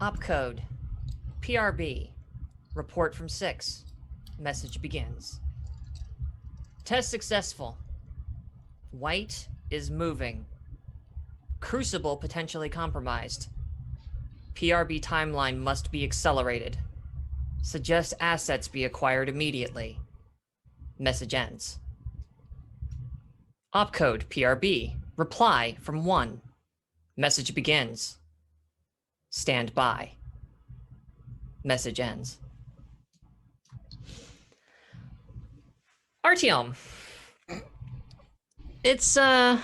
Opcode. PRB. Report from 6. Message begins. Test successful. White is moving. Crucible potentially compromised. PRB timeline must be accelerated. Suggest assets be acquired immediately. Message ends. Opcode PRB. Reply from 1. Message begins. Stand by. Message ends. Artyom. It's a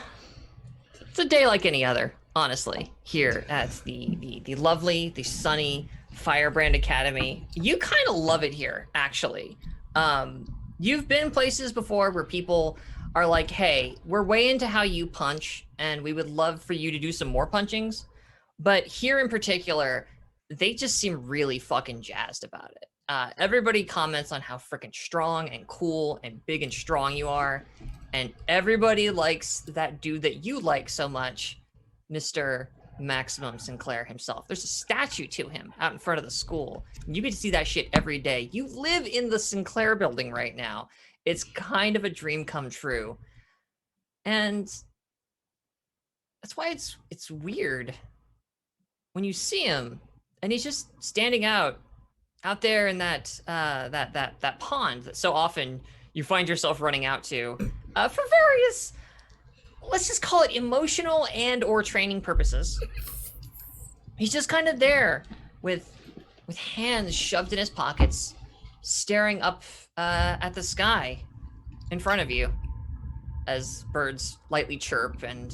day like any other, honestly, here at the lovely, the sunny Firebrand Academy. You kind of love it here, actually. You've been places before where people are like, hey, we're way into how you punch, and we would love for you to do some more punchings. But here in particular, they just seem really fucking jazzed about it. Everybody comments on how freaking strong and cool and big and strong you are. And everybody likes that dude that you like so much, Mr. Maximum Sinclair himself. There's a statue to him out in front of the school. You get to see that shit every day. You live in the Sinclair building right now. It's kind of a dream come true. And that's why it's weird when you see him and he's just standing out there in that pond that so often you find yourself running out to for various, let's just call it emotional and or training purposes. He's just kind of there with hands shoved in his pockets, staring up at the sky in front of you as birds lightly chirp and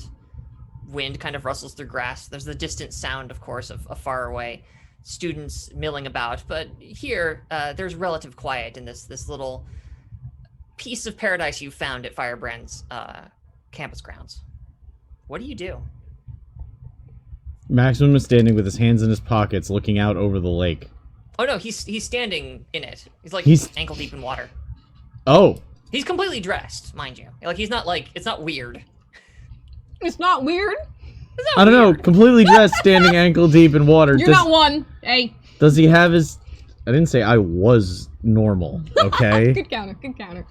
wind kind of rustles through grass. There's the distant sound, of course, of far away students milling about, but here there's relative quiet in this little piece of paradise you found at Firebrand's campus grounds. What do you do? Maximum is standing with his hands in his pockets, looking out over the lake. Oh no, he's standing in it. He's ankle deep in water. Oh. He's completely dressed, mind you. Like he's not like, it's not weird. It's not weird? I don't know, completely dressed, standing ankle deep in water. You're not one. Hey. Does he have his... I didn't say I was normal, okay? Good counter, good counter.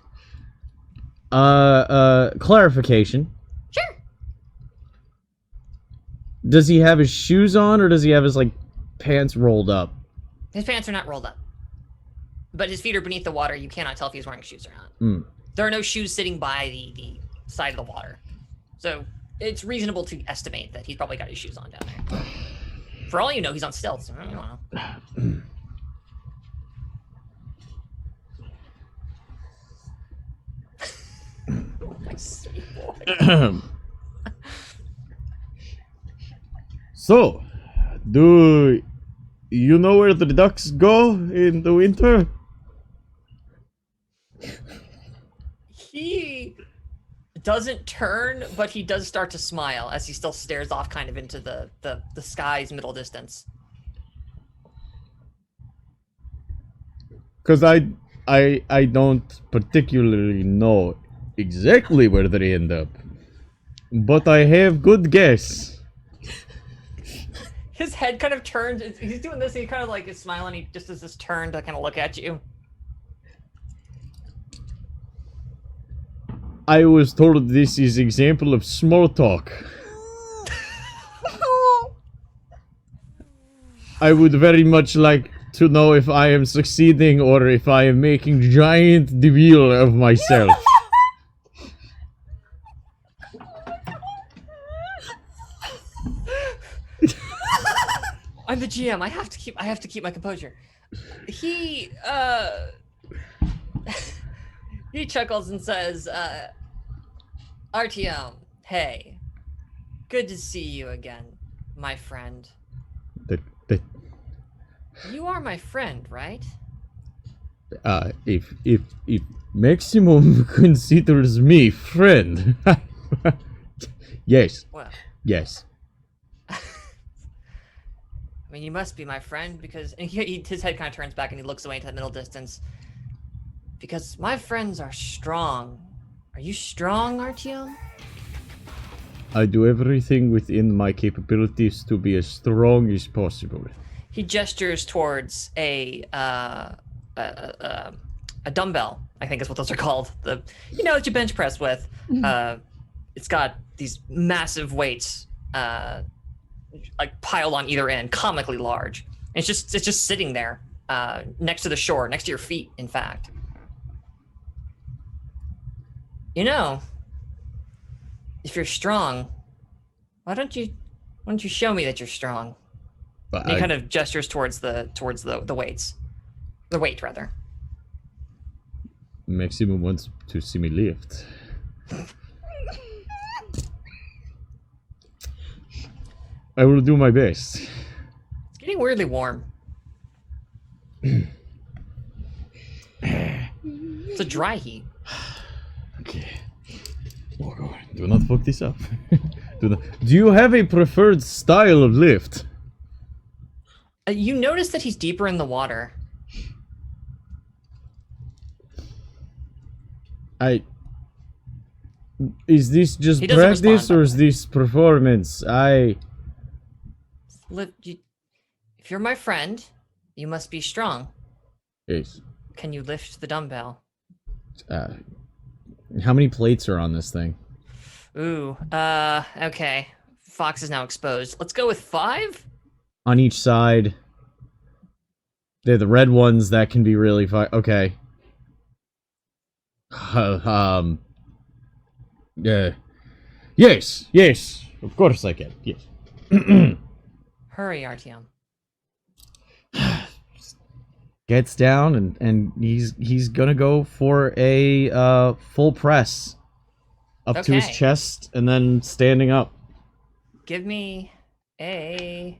Clarification. Sure. Does he have his shoes on, or does he have his, like, pants rolled up? His pants are not rolled up. But his feet are beneath the water. You cannot tell if he's wearing shoes or not. Mm. There are no shoes sitting by the side of the water. So it's reasonable to estimate that he's probably got his shoes on down there. For all you know, he's on stilts. I don't know. My sweet boy. So, do you know where the ducks go in the winter? He doesn't turn, but he does start to smile as he still stares off kind of into the sky's middle distance. Because I don't particularly know exactly where they end up, but I have good guess. His head kind of turns. He's doing this. And he kind of like is smiling. He just does this turn to kind of look at you. I was told this is example of small talk. I would very much like to know if I am succeeding or if I am making giant reveal of myself. I'm the GM. I have to keep my composure. He he chuckles and says, RTM, hey, good to see you again, my friend. You are my friend, right? If Maximum considers me friend, yes, Well, yes. I mean, you must be my friend because and his head kind of turns back and he looks away into the middle distance. Because my friends are strong. Are you strong, Artyom? I do everything within my capabilities to be as strong as possible. He gestures towards a dumbbell. I think is what those are called. That you bench press with. It's got these massive weights, like piled on either end, comically large. And it's just sitting there, next to the shore, next to your feet. In fact, if you're strong, why don't you show me that you're strong? But he kind of gestures towards the weights, the weight rather. Maximum wants to see me lift. I will do my best. It's getting weirdly warm. It's a dry heat. Okay. Do not fuck this up. Do you have a preferred style of lift? You notice that he's deeper in the water. Is this just He doesn't practice respond, or is this performance? If you're my friend, you must be strong. Yes. Can you lift the dumbbell? How many plates are on this thing? Ooh, okay. Fox is now exposed. Let's go with 5? On each side. They're the red ones that can be really okay. Yeah. Yes. Of course I can. Yes. Hurry, Artyom. Gets down and he's gonna go for a full press up to his chest and then standing up. Give me a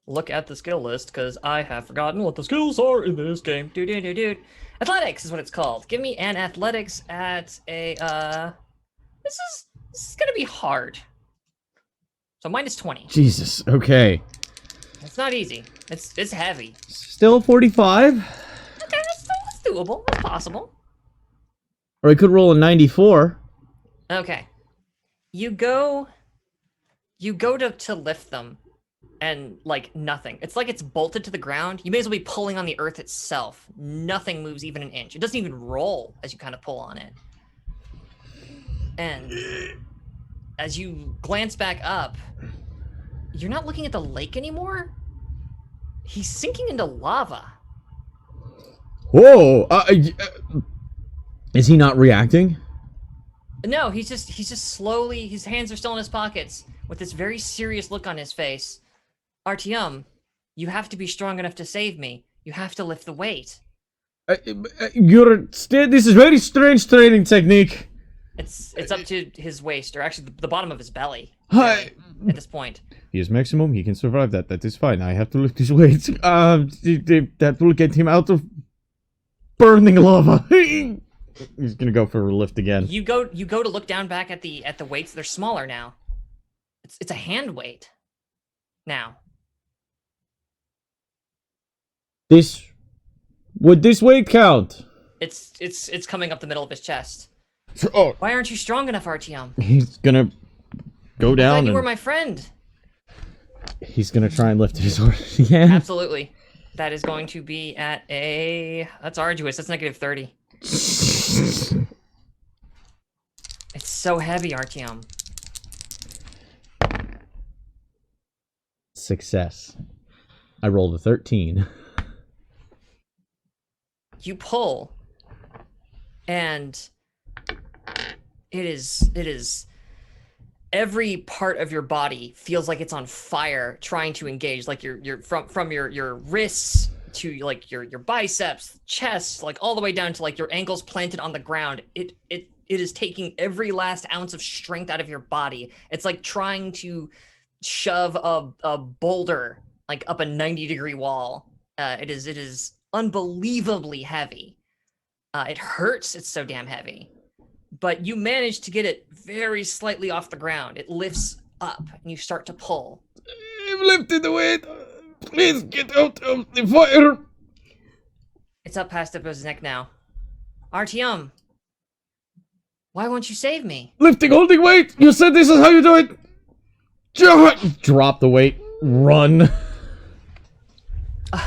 look at the skill list because I have forgotten what the skills are in this game. Dude. Athletics is what it's called. Give me an athletics at a This is gonna be hard. So minus 20. Jesus. Okay. It's not easy. It's heavy. Still 45. Okay, that's doable. That's possible. Or I could roll a 94. Okay. You go to lift them and like nothing. It's like it's bolted to the ground. You may as well be pulling on the earth itself. Nothing moves even an inch. It doesn't even roll as you kind of pull on it. And as you glance back up, you're not looking at the lake anymore. He's sinking into lava. Whoa! Is he not reacting? No, he's just slowly, his hands are still in his pockets with this very serious look on his face. Artyom, you have to be strong enough to save me. You have to lift the weight. This is very strange training technique. It's up to his waist, or actually the bottom of his belly. Hi. At this point. He is maximum. He can survive that. That is fine. I have to lift his weight. That will get him out of burning lava. He's gonna go for a lift again. You go to look down back at the weights. They're smaller now. It's a hand weight now. Would this weight count? It's coming up the middle of his chest. Oh. Why aren't you strong enough, Artyom? He's gonna go down. I thought you were my friend. He's gonna try and lift his horse again. Absolutely. That is going to be at that's arduous. That's negative 30. It's so heavy, Artyom. Success. I rolled a 13. You pull, and it is every part of your body feels like it's on fire trying to engage, like from your wrists to like your biceps, chest, like all the way down to like your ankles planted on the ground. It is taking every last ounce of strength out of your body. It's like trying to shove a boulder like up a 90-degree wall. It is unbelievably heavy. It hurts. It's so damn heavy. But you manage to get it very slightly off the ground. It lifts up, and you start to pull. I've lifted the weight. Please get out of the fire. It's up past his neck now. Artyom, why won't you save me? Lifting, holding weight. You said this is how you do it. Drop the weight. Run.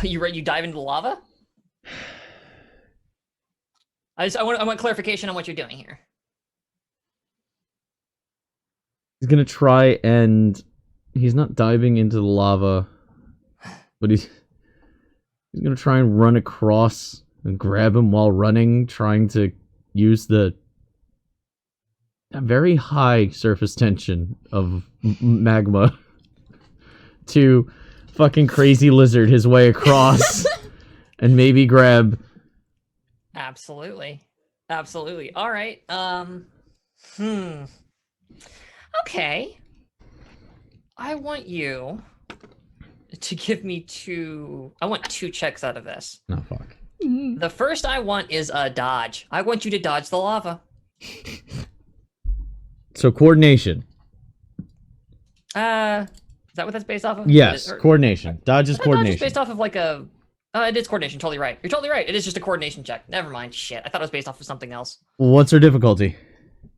You dive into the lava? I want clarification on what you're doing here. He's gonna try and he's not diving into the lava, but he's gonna try and run across and grab him while running, trying to use the very high surface tension of magma to fucking crazy lizard his way across and maybe grab. Absolutely. All right. Okay. I want you to give me I want 2 checks out of this. No, fuck. The first I want is a dodge. I want you to dodge the lava. So coordination. Is that what that's based off of? Yes, coordination. Dodge is Dodge is coordination. based off of like a... it is coordination, totally right. You're totally right. It is just a coordination check. Never mind, shit. I thought it was based off of something else. What's her difficulty?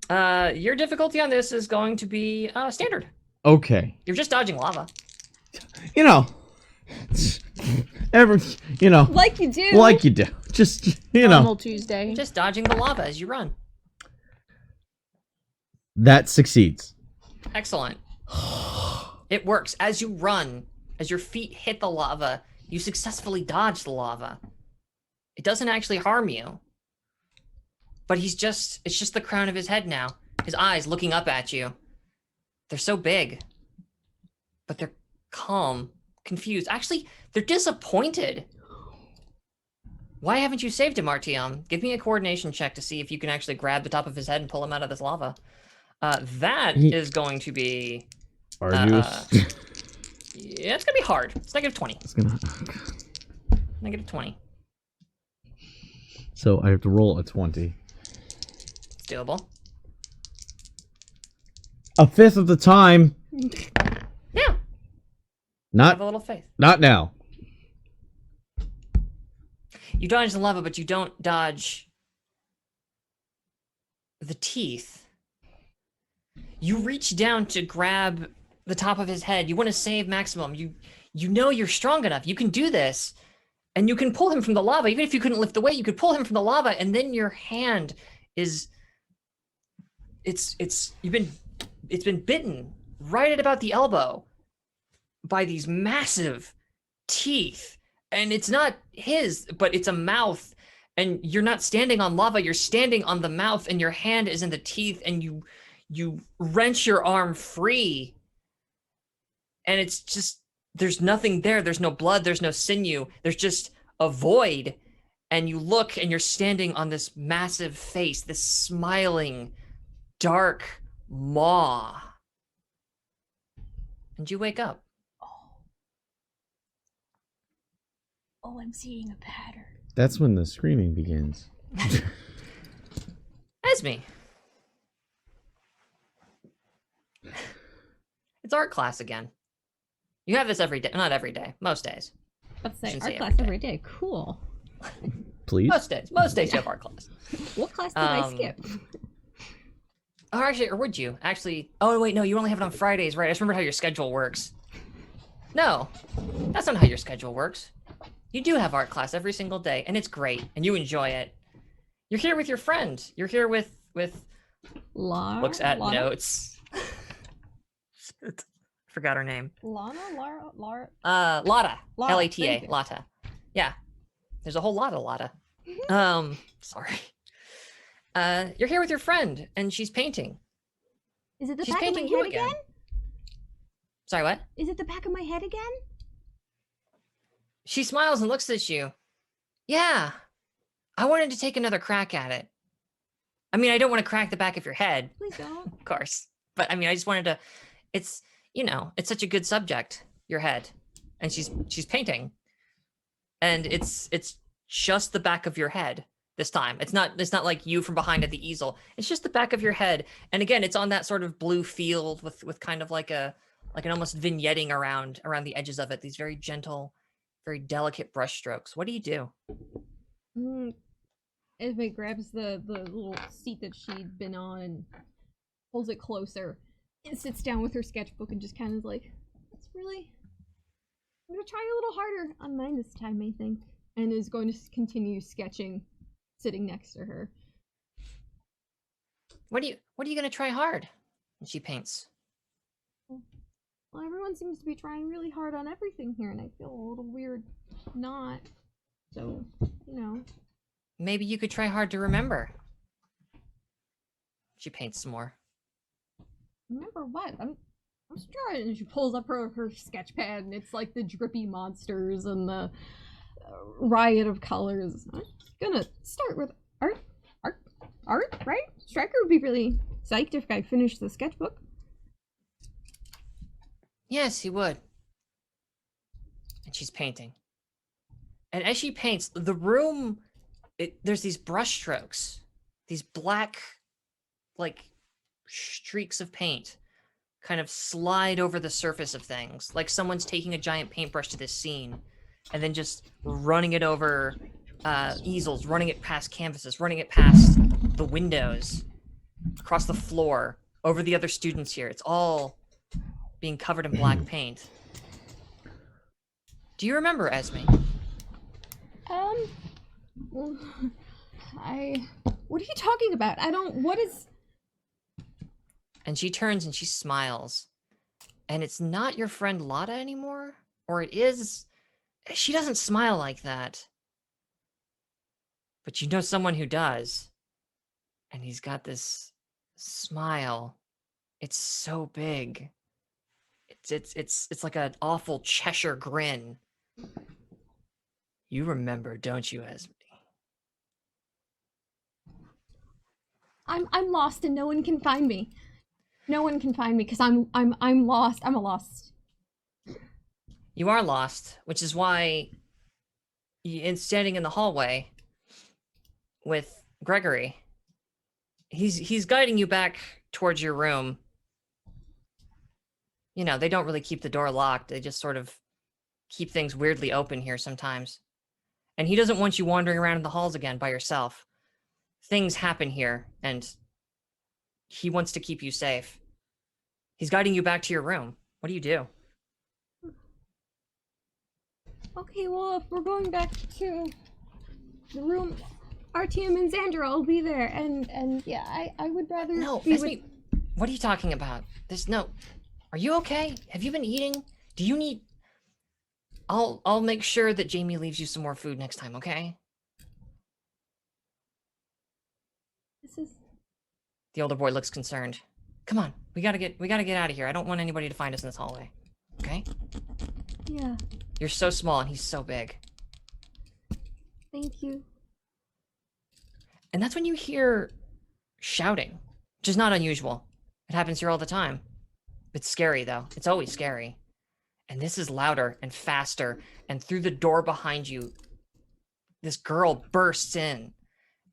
Your difficulty on this is going to be standard. Okay. You're just dodging lava. You know, Like you do. like you do. Just, you know. Normal Tuesday. You're just dodging the lava as you run. That succeeds. Excellent. It works. As you run, as your feet hit the lava, you successfully dodge the lava. It doesn't actually harm you. But it's just the crown of his head now. His eyes looking up at you. They're so big. But they're calm, confused. Actually, they're disappointed. Why haven't you saved him, Artyom? Give me a coordination check to see if you can actually grab the top of his head and pull him out of this lava. That is going to be... Arduous. Yeah, it's gonna be hard. It's -20. It's gonna... -20. So I have to roll a 20. It's doable. A fifth of the time. Yeah. Have Not a little faith. not now. You dodge the lava, but you don't dodge the teeth. You reach down to grab the top of his head. You want to save Maximum. You know you're strong enough. You can do this. And you can pull him from the lava. Even if you couldn't lift the weight, you could pull him from the lava, and then your hand is... It's been bitten right at about the elbow by these massive teeth. And it's not his, but it's a mouth. And you're not standing on lava, you're standing on the mouth, and your hand is in the teeth, and you wrench your arm free. And it's just, there's nothing there. There's no blood, there's no sinew. There's just a void. And you look, and you're standing on this massive face, this smiling, dark maw. And you wake up. Oh, I'm seeing a pattern. That's when the screaming begins. Esme. It's art class again. You have this every day. Not every day. Most days. Let's say Shouldn't art say class every every day. Cool. Please? Most days. Most days you have art class. What class did I skip? Or actually, or would you? Actually, oh wait, no, you only have it on Fridays, right? I just remembered how your schedule works. No, that's not how your schedule works. You do have art class every single day, and it's great, and you enjoy it. You're here with your friend. You're here with Lara? looks at Lana? notes. Forgot her name. Lana? Lara? Lotta. Lotta, L-A-T-A. thank you. Lotta. Yeah. There's a whole lot of Lotta. Sorry. You're here with your friend, and she's painting. Is it the She's back of my painting you head again. again? Sorry, what? Is it the back of my head again? She smiles and looks at you. Yeah. I wanted to take another crack at it. I mean, I don't want to crack the back of your head, Please don't. of course. But I mean, I just wanted to, it's, you know, it's such a good subject, your head. And she's painting. And it's just the back of your head this time. It's not like you from behind at the easel. It's just the back of your head. And again, it's on that sort of blue field with kind of like an almost vignetting around the edges of it. These very gentle, very delicate brush strokes. What do you do? Esme grabs the little seat that she'd been on and pulls it closer and sits down with her sketchbook and just kind of like, that's really I'm gonna try a little harder on mine this time, I think. And is going to continue sketching, sitting next to her. What are you gonna try hard? And she paints. Well, everyone seems to be trying really hard on everything here, and I feel a little weird not. So, Maybe you could try hard to remember. She paints some more. Remember what? I'm trying. And she pulls up her sketch pad, and it's like the drippy monsters and the riot of colors. I'm gonna start with art, right? Striker would be really psyched if I finished the sketchbook. Yes, he would. And she's painting. And as she paints, the room, there's these brush strokes, these black, like, streaks of paint kind of slide over the surface of things, like someone's taking a giant paintbrush to this scene and then just running it over easels, running it past canvases, running it past the windows, across the floor, over the other students here. It's all being covered in black paint. Do you remember, Esme? What are you talking about? what is... And she turns and she smiles. And it's not your friend Lotta anymore? Or it is... She doesn't smile like that. But you know someone who does. And he's got this smile. It's so big. It's like an awful Cheshire grin. You remember, don't you, Esme? I'm lost and no one can find me. No one can find me because I'm lost. I'm a lost. You are lost, which is why in standing in the hallway with Gregory, he's guiding you back towards your room. You know, they don't really keep the door locked. They just sort of keep things weirdly open here sometimes. And he doesn't want you wandering around in the halls again by yourself. Things happen here, and he wants to keep you safe. He's guiding you back to your room. What do you do? Okay, well, if we're going back to the room, Artyom and Xandra will be there, and yeah, I would rather No, be Esme, what are you talking about? There's no... Are you okay? Have you been eating? Do you need... I'll make sure that Jamie leaves you some more food next time, okay? This is... The older boy looks concerned. Come on, we gotta get out of here. I don't want anybody to find us in this hallway. Okay? Yeah, You're so small and he's so big. thank you. And that's when you hear shouting, which is not unusual. It happens here all the time. It's scary, though. It's always scary. And this is louder and faster. And through the door behind you, this girl bursts in.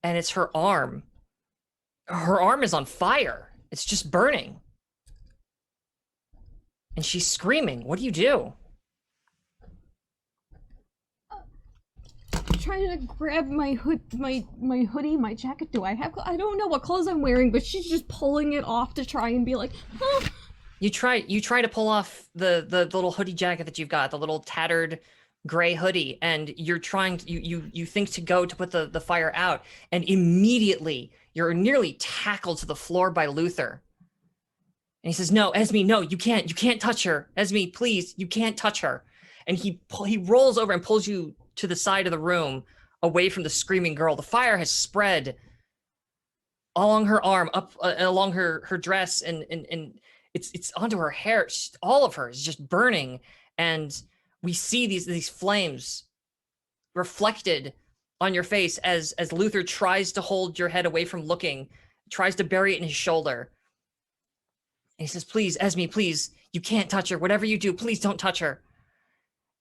And it's her arm. Her arm is on fire. It's just burning. And she's screaming. What do you do? I'm trying to grab my hoodie, my jacket. Do I have... I don't know what clothes I'm wearing, but she's just pulling it off to try and be like, huh? You try to pull off the little hoodie jacket that you've got, the little tattered gray hoodie, and you're trying to, you think to go to put the fire out, and immediately you're nearly tackled to the floor by Luther. And he says, "No, Esme, no, you can't touch her. Esme, please, you can't touch her." And he rolls over and pulls you to the side of the room, away from the screaming girl. The fire has spread along her arm, up along her dress, and it's onto her hair. All of her is just burning, and we see these flames reflected on your face as Luther tries to hold your head away from looking, tries to bury it in his shoulder. And he says, "Please, Esme, please, you can't touch her. Whatever you do, please don't touch her."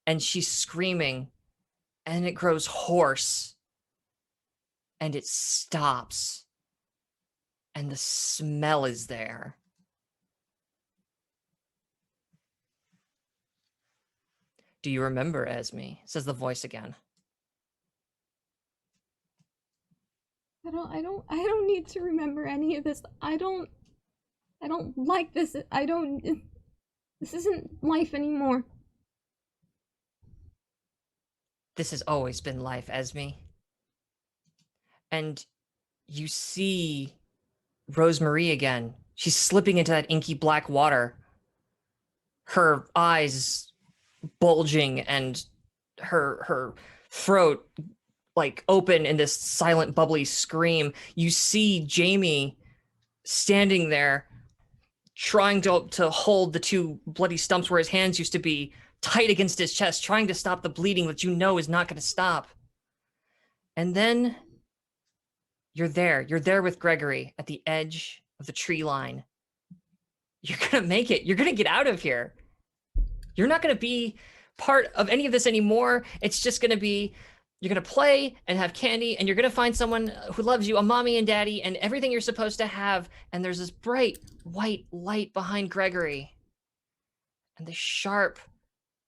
And she's screaming, and it grows hoarse, and it stops, and the smell is there. "Do you remember, Esme?" says the voice again. I don't need to remember any of this. I don't like this. This isn't life anymore. this has always been life, Esme. And you see Rosemarie again. She's slipping into that inky black water. Her eyes bulging and her throat like open in this silent bubbly scream. You see Jamie standing there trying to hold the two bloody stumps where his hands used to be tight against his chest, trying to stop the bleeding that you know is not going to stop. And then you're there with Gregory at the edge of the tree line. You're going to make it. You're going to get out of here. You're not going to be part of any of this anymore. It's just going to be, you're going to play and have candy, and you're going to find someone who loves you, a mommy and daddy, and everything you're supposed to have. And there's this bright white light behind Gregory. And the sharp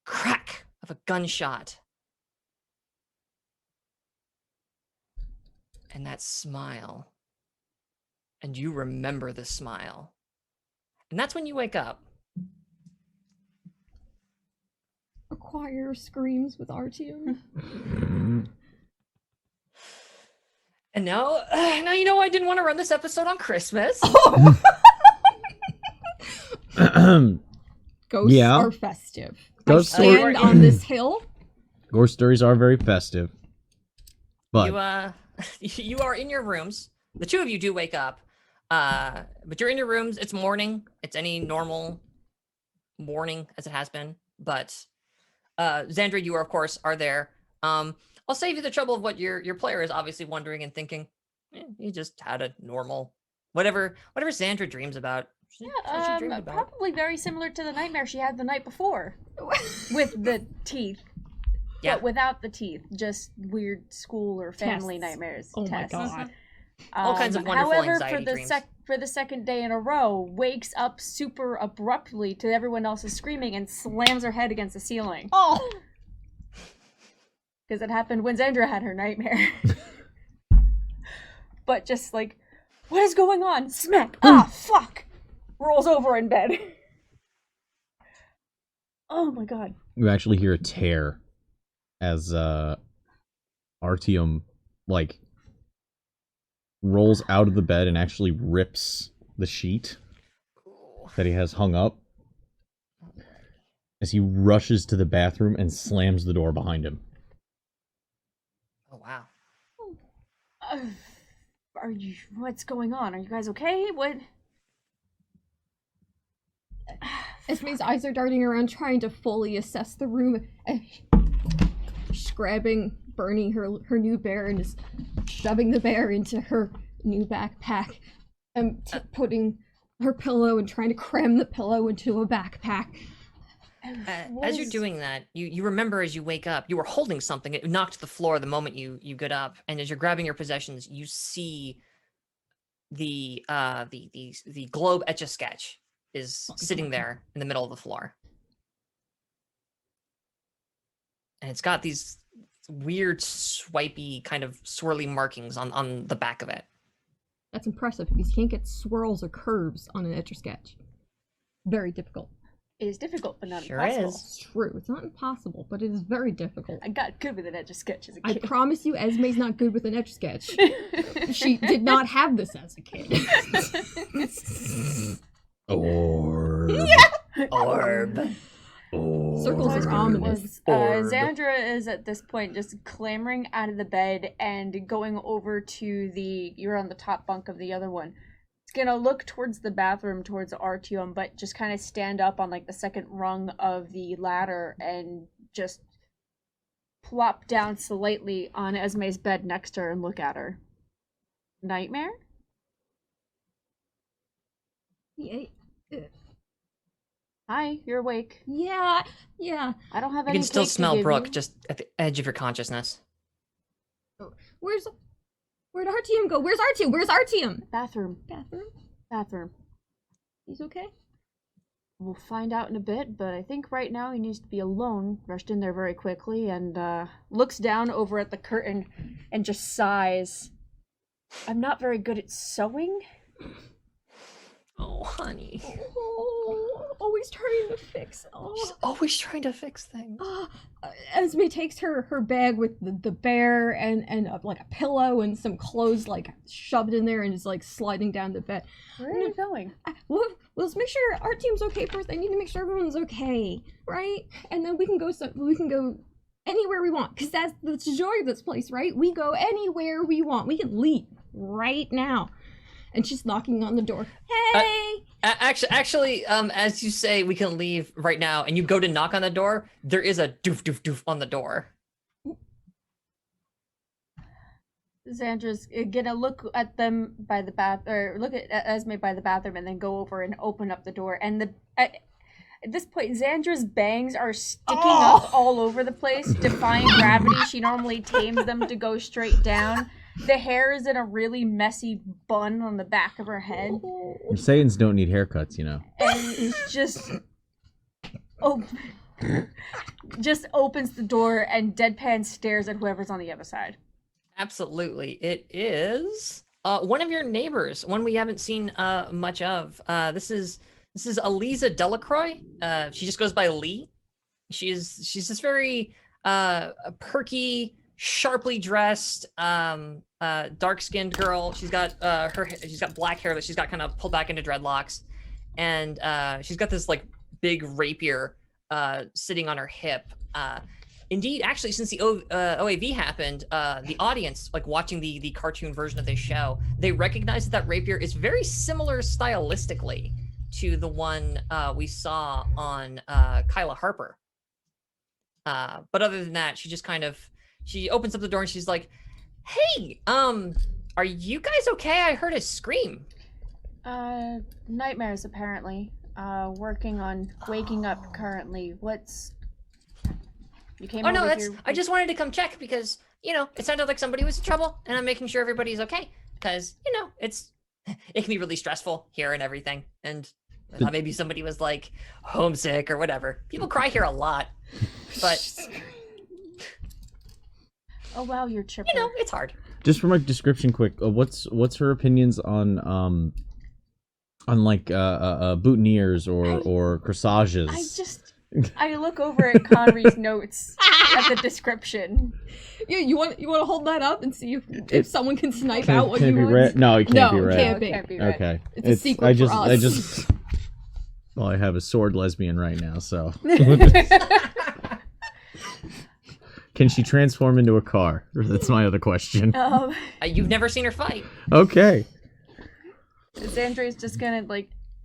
crack of a gunshot. And that smile. And you remember the smile. And that's when you wake up. A choir screams with Artyom. And now you know I didn't want to run this episode on Christmas. Ghosts Yeah. are festive. Ghost I stand on this hill. Ghost stories are very festive. But You are in your rooms. The two of you do wake up. But you're in your rooms. It's morning. It's any normal morning as it has been. But Xandra, you are, of course, are there. I'll save you the trouble of what your player is obviously wondering and thinking. You just had a normal whatever Xandra dreams about. She dreamed about. Probably very similar to the nightmare she had the night before. With the teeth. Yeah. But without the teeth. Just weird school or family Tests. nightmares. Oh my Tests. god. All kinds of wonderful however, anxiety dreams. For the second day in a row, wakes up super abruptly to everyone else's screaming and slams her head against the ceiling. Oh! Because it happened when Xandra had her nightmare. But just like, what is going on? Smack! Ah, fuck! Rolls over in bed. Oh my god. you actually hear a tear as Artyom, like, rolls out of the bed and actually rips the sheet that he has hung up as he rushes to the bathroom and slams the door behind him. Oh wow. What's going on? Are you guys okay? What? Esme's eyes are darting around trying to fully assess the room. She's grabbing, burning her new bear and is shoving the bear into her new backpack. And putting her pillow and trying to cram the pillow into a backpack. As you're doing that, you remember as you wake up, you were holding something. It knocked to the floor the moment you get up, and as you're grabbing your possessions, you see the globe Etch-a-Sketch is sitting there in the middle of the floor, and it's got these weird swipey kind of swirly markings on the back of it. That's impressive because you can't get swirls or curves on an Etch-a-Sketch. Very difficult. It is difficult, but not Sure impossible. is. It's true. It's not impossible, but it is very difficult. I got good with an Etch-a-Sketch as a I kid. promise you, Esme's not good with an Etch-a-Sketch. She did not have this as a kid. Orb. Orb. Circles are ominous. Orb. Xandra is at this point just clambering out of the bed and going over to you're on the top bunk of the other one. It's gonna look towards the bathroom, towards Artyom, but just kind of stand up on like the second rung of the ladder and just plop down slightly on Esme's bed next to her and look at her. Nightmare? Yeah. Hi, you're awake. Yeah. I don't have You any can still cake to smell give Brooke you. just at the edge of your consciousness. Where'd Artyom go? Where's Artyom? Where's Artyom? Bathroom. Bathroom. He's okay? We'll find out in a bit, but I think right now he needs to be alone. Rushed in there very quickly and looks down over at the curtain and just sighs. I'm not very good at sewing. Oh, honey. Oh, we always trying to fix. She's always trying to fix things. Esme takes her bag with the bear and like a pillow and some clothes like shoved in there and is like sliding down the bed. Where are you going? Well, let's make sure our team's okay first. I need to make sure everyone's okay, right? And then we can go anywhere we want, because that's the joy of this place, right? We go anywhere we want. We can leave right now. And she's knocking on the door. Hey! Actually, as you say, we can leave right now, and you go to knock on the door, there is a doof doof doof on the door. Zandra's gonna look at them by the or look at Esme by the bathroom, and then go over and open up the door. And at this point, Zandra's bangs are sticking up all over the place, defying gravity. She normally tames them to go straight down. The hair is in a really messy bun on the back of her head. Saiyans don't need haircuts, you know. And it's just... just opens the door and deadpan stares at whoever's on the other side. Absolutely. It is one of your neighbors, one we haven't seen much of. This is Eliza Delacroix. She just goes by Lee. She's this very perky, sharply dressed, dark-skinned girl. She's got she's got black hair that she's got kind of pulled back into dreadlocks, and she's got this like big rapier sitting on her hip. Indeed, actually, since the OAV happened, the audience, like watching the cartoon version of this show, they recognize that rapier is very similar stylistically to the one we saw on Kyla Harper. But other than that, she just kind of, she opens up the door and she's like, "Hey, are you guys okay? I heard a scream." Nightmares, apparently. Working on waking up currently. You came over here... I just wanted to come check because, it sounded like somebody was in trouble, and I'm making sure everybody's okay. Because, it can be really stressful here and everything. And I thought maybe somebody was like homesick or whatever. People cry here a lot. But oh wow, you're chipper. It's hard. Just for my description, quick. What's her opinions on like boutonnieres or corsages? I look over at Conry's notes at the description. Yeah, you want to hold that up and see if someone can snipe out what you want? Read? No, it can't be read. Can't be read. Okay, it's a secret for us. Well, I have a sword lesbian right now, so. Can she transform into a car? That's my other question. You've never seen her fight. Okay. Xandra's just gonna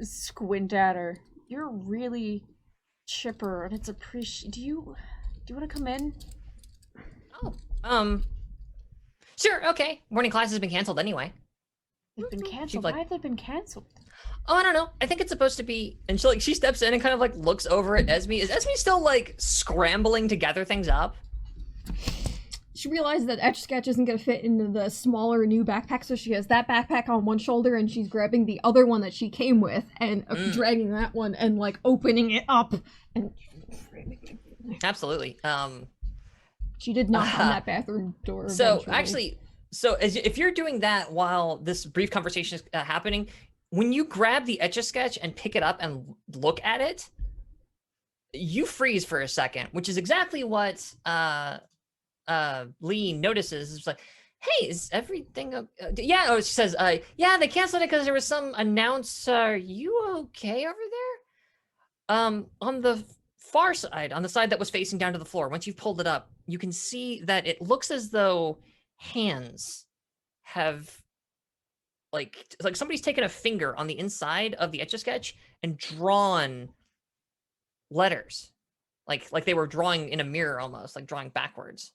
squint at her. You're really chipper, and it's Do you want to come in? Oh, sure, okay. Morning class has been canceled anyway. They've been canceled. Why have they been canceled? Oh, I don't know. I think it's supposed to be. And she steps in and kind of looks over at Esme. Is Esme still scrambling to gather things up? She realizes that Etch Sketch isn't going to fit into the smaller new backpack, so she has that backpack on one shoulder and she's grabbing the other one that she came with and dragging that one and opening it up. And absolutely. She did knock on that bathroom door. So actually, if you're doing that while this brief conversation is happening, when you grab the Etch-a-Sketch and pick it up and look at it, you freeze for a second, which is exactly what Lee notices. It's like, "Hey, is everything yeah?" Oh, she says, "Yeah, they canceled it because there was some announcer. Are you okay over there?" On the far side, on the side that was facing down to the floor, once you've pulled it up, you can see that it looks as though hands have like somebody's taken a finger on the inside of the Etch-a-Sketch and drawn letters, like they were drawing in a mirror, almost like drawing backwards.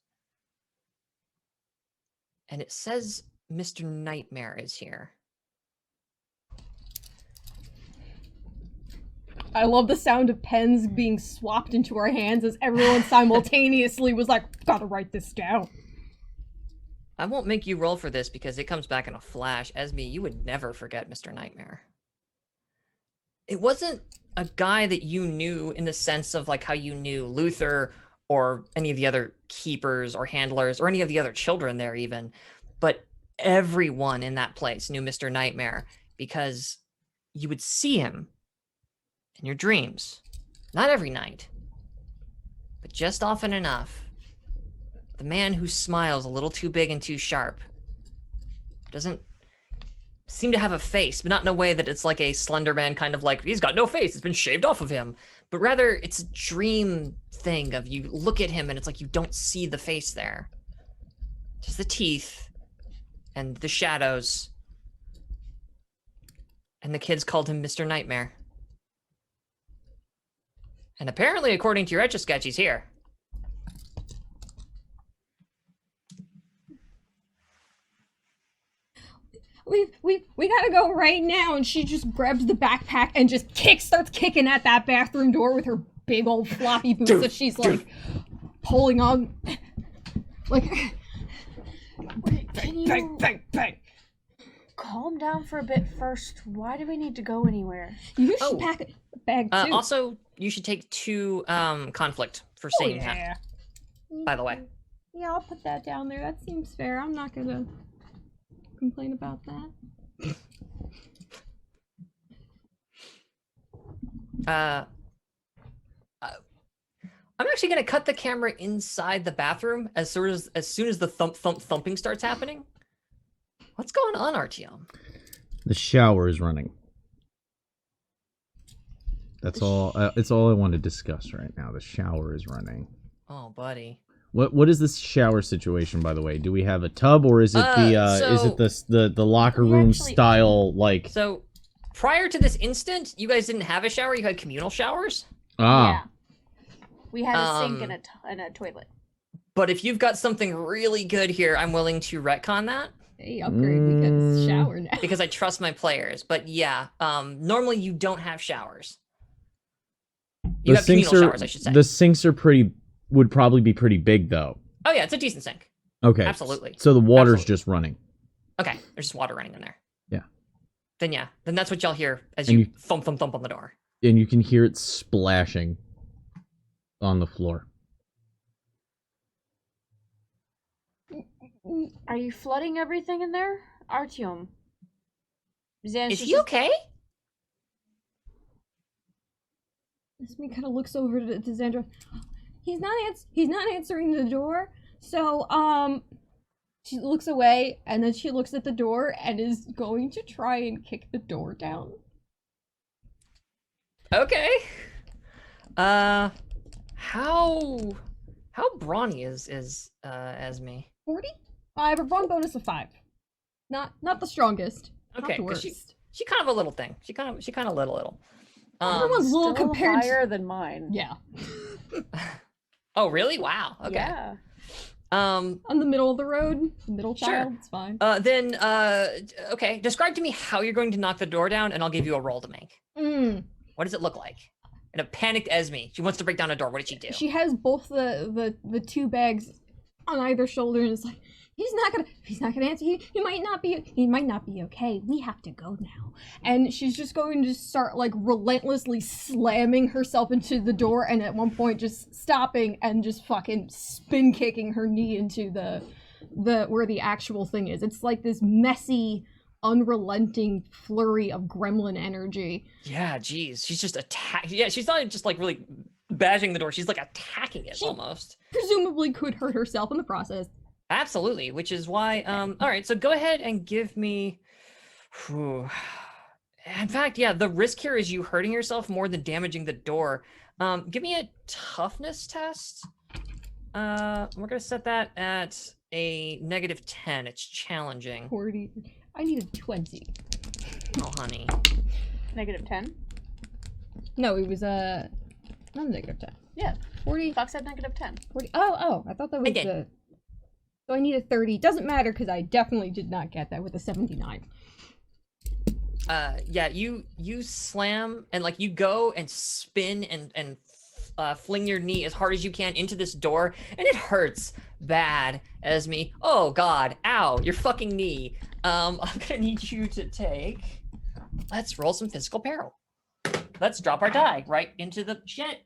And it says Mr. Nightmare is here. I love the sound of pens being swapped into our hands as everyone simultaneously was like, "Gotta write this down." I won't make you roll for this because it comes back in a flash. Esme, you would never forget Mr. Nightmare. It wasn't a guy that you knew in the sense of how you knew Luther or any of the other keepers or handlers or any of the other children there even, but everyone in that place knew Mr. Nightmare because you would see him in your dreams, not every night, but just often enough, the man who smiles a little too big and too sharp doesn't seem to have a face, but not in a way that it's like a Slender Man kind of like, he's got no face, it's been shaved off of him. But rather, it's a dream thing of you look at him and it's like you don't see the face there. Just the teeth and the shadows. And the kids called him Mr. Nightmare. And apparently, according to your Etch-a-Sketch, he's here. We gotta go right now. And she just grabs the backpack and just starts kicking at that bathroom door with her big old floppy boots that she's like pulling on. Like, bang. Calm down for a bit first. Why do we need to go anywhere? You should pack a bag too. Also, you should take 2 conflict for saying that. By the way. Yeah, I'll put that down there. That seems fair. I'm not gonna complain about that. I'm actually gonna cut the camera inside the bathroom as soon as the thumping starts happening. What's going on, Artyom? The shower is running. That's all. It's all I want to discuss right now. The shower is running. Oh, buddy. What is this shower situation, by the way? Do we have a tub, or is it the locker room style like? So, prior to this instant, you guys didn't have a shower. You had communal showers. Yeah. We had a sink and a toilet. But if you've got something really good here, I'm willing to retcon that. Hey, upgrade because shower now. Because I trust my players. But yeah, normally you don't have showers. You have communal showers, I should say. The sinks are would probably be pretty big, though. Oh yeah, it's a decent sink. Okay. Absolutely. So the water's just running. Okay, there's just water running in there. Yeah. Then that's what y'all hear as you thump on the door. And you can hear it splashing on the floor. Are you flooding everything in there? Artyom. Is he okay? Esme kind of looks over to Xandra. He's not answering the door. So she looks away and then she looks at the door and is going to try and kick the door down. Okay. How brawny is Esme? 40? I have a brawn bonus of 5. Not the strongest. Okay, not the because worst. she kind of a little thing. She kind of little. Everyone's little Still compared higher than mine. Yeah. Oh really? Wow. Okay. Yeah. On the middle of the road, middle child, Sure. it's fine. Then okay. Describe to me how you're going to knock the door down, and I'll give you a roll to make. What does it look like? And a panicked Esme. She wants to break down a door. What did she do? She has both the 2 bags on either shoulder and it's like, he's not gonna answer. He might not be okay. We have to go now. And she's just going to start like relentlessly slamming herself into the door and at one point just stopping and just fucking spin kicking her knee into the where the actual thing is. It's like this messy, unrelenting flurry of gremlin energy. Yeah, geez. She's just Yeah, she's not just like really bashing the door. She's like attacking it almost. Presumably could hurt herself in the process. Absolutely, which is why, all right, so go ahead and give me, in fact, yeah, the risk here is you hurting yourself more than damaging the door. Give me a toughness test. We're gonna set that at a -10. It's challenging. 40. I need a 20. Oh, honey. -10? No, it was not a -10. Yeah. 40. Fox said -10. 40. Oh, I thought that was the... So I need a 30. Doesn't matter because I definitely did not get that with a 79. Yeah, you slam and like you go and spin and fling your knee as hard as you can into this door, and it hurts bad, Esme. Oh God, ow, your fucking knee. I'm gonna need you to take. Let's roll some physical peril. Let's drop our die right into the shit.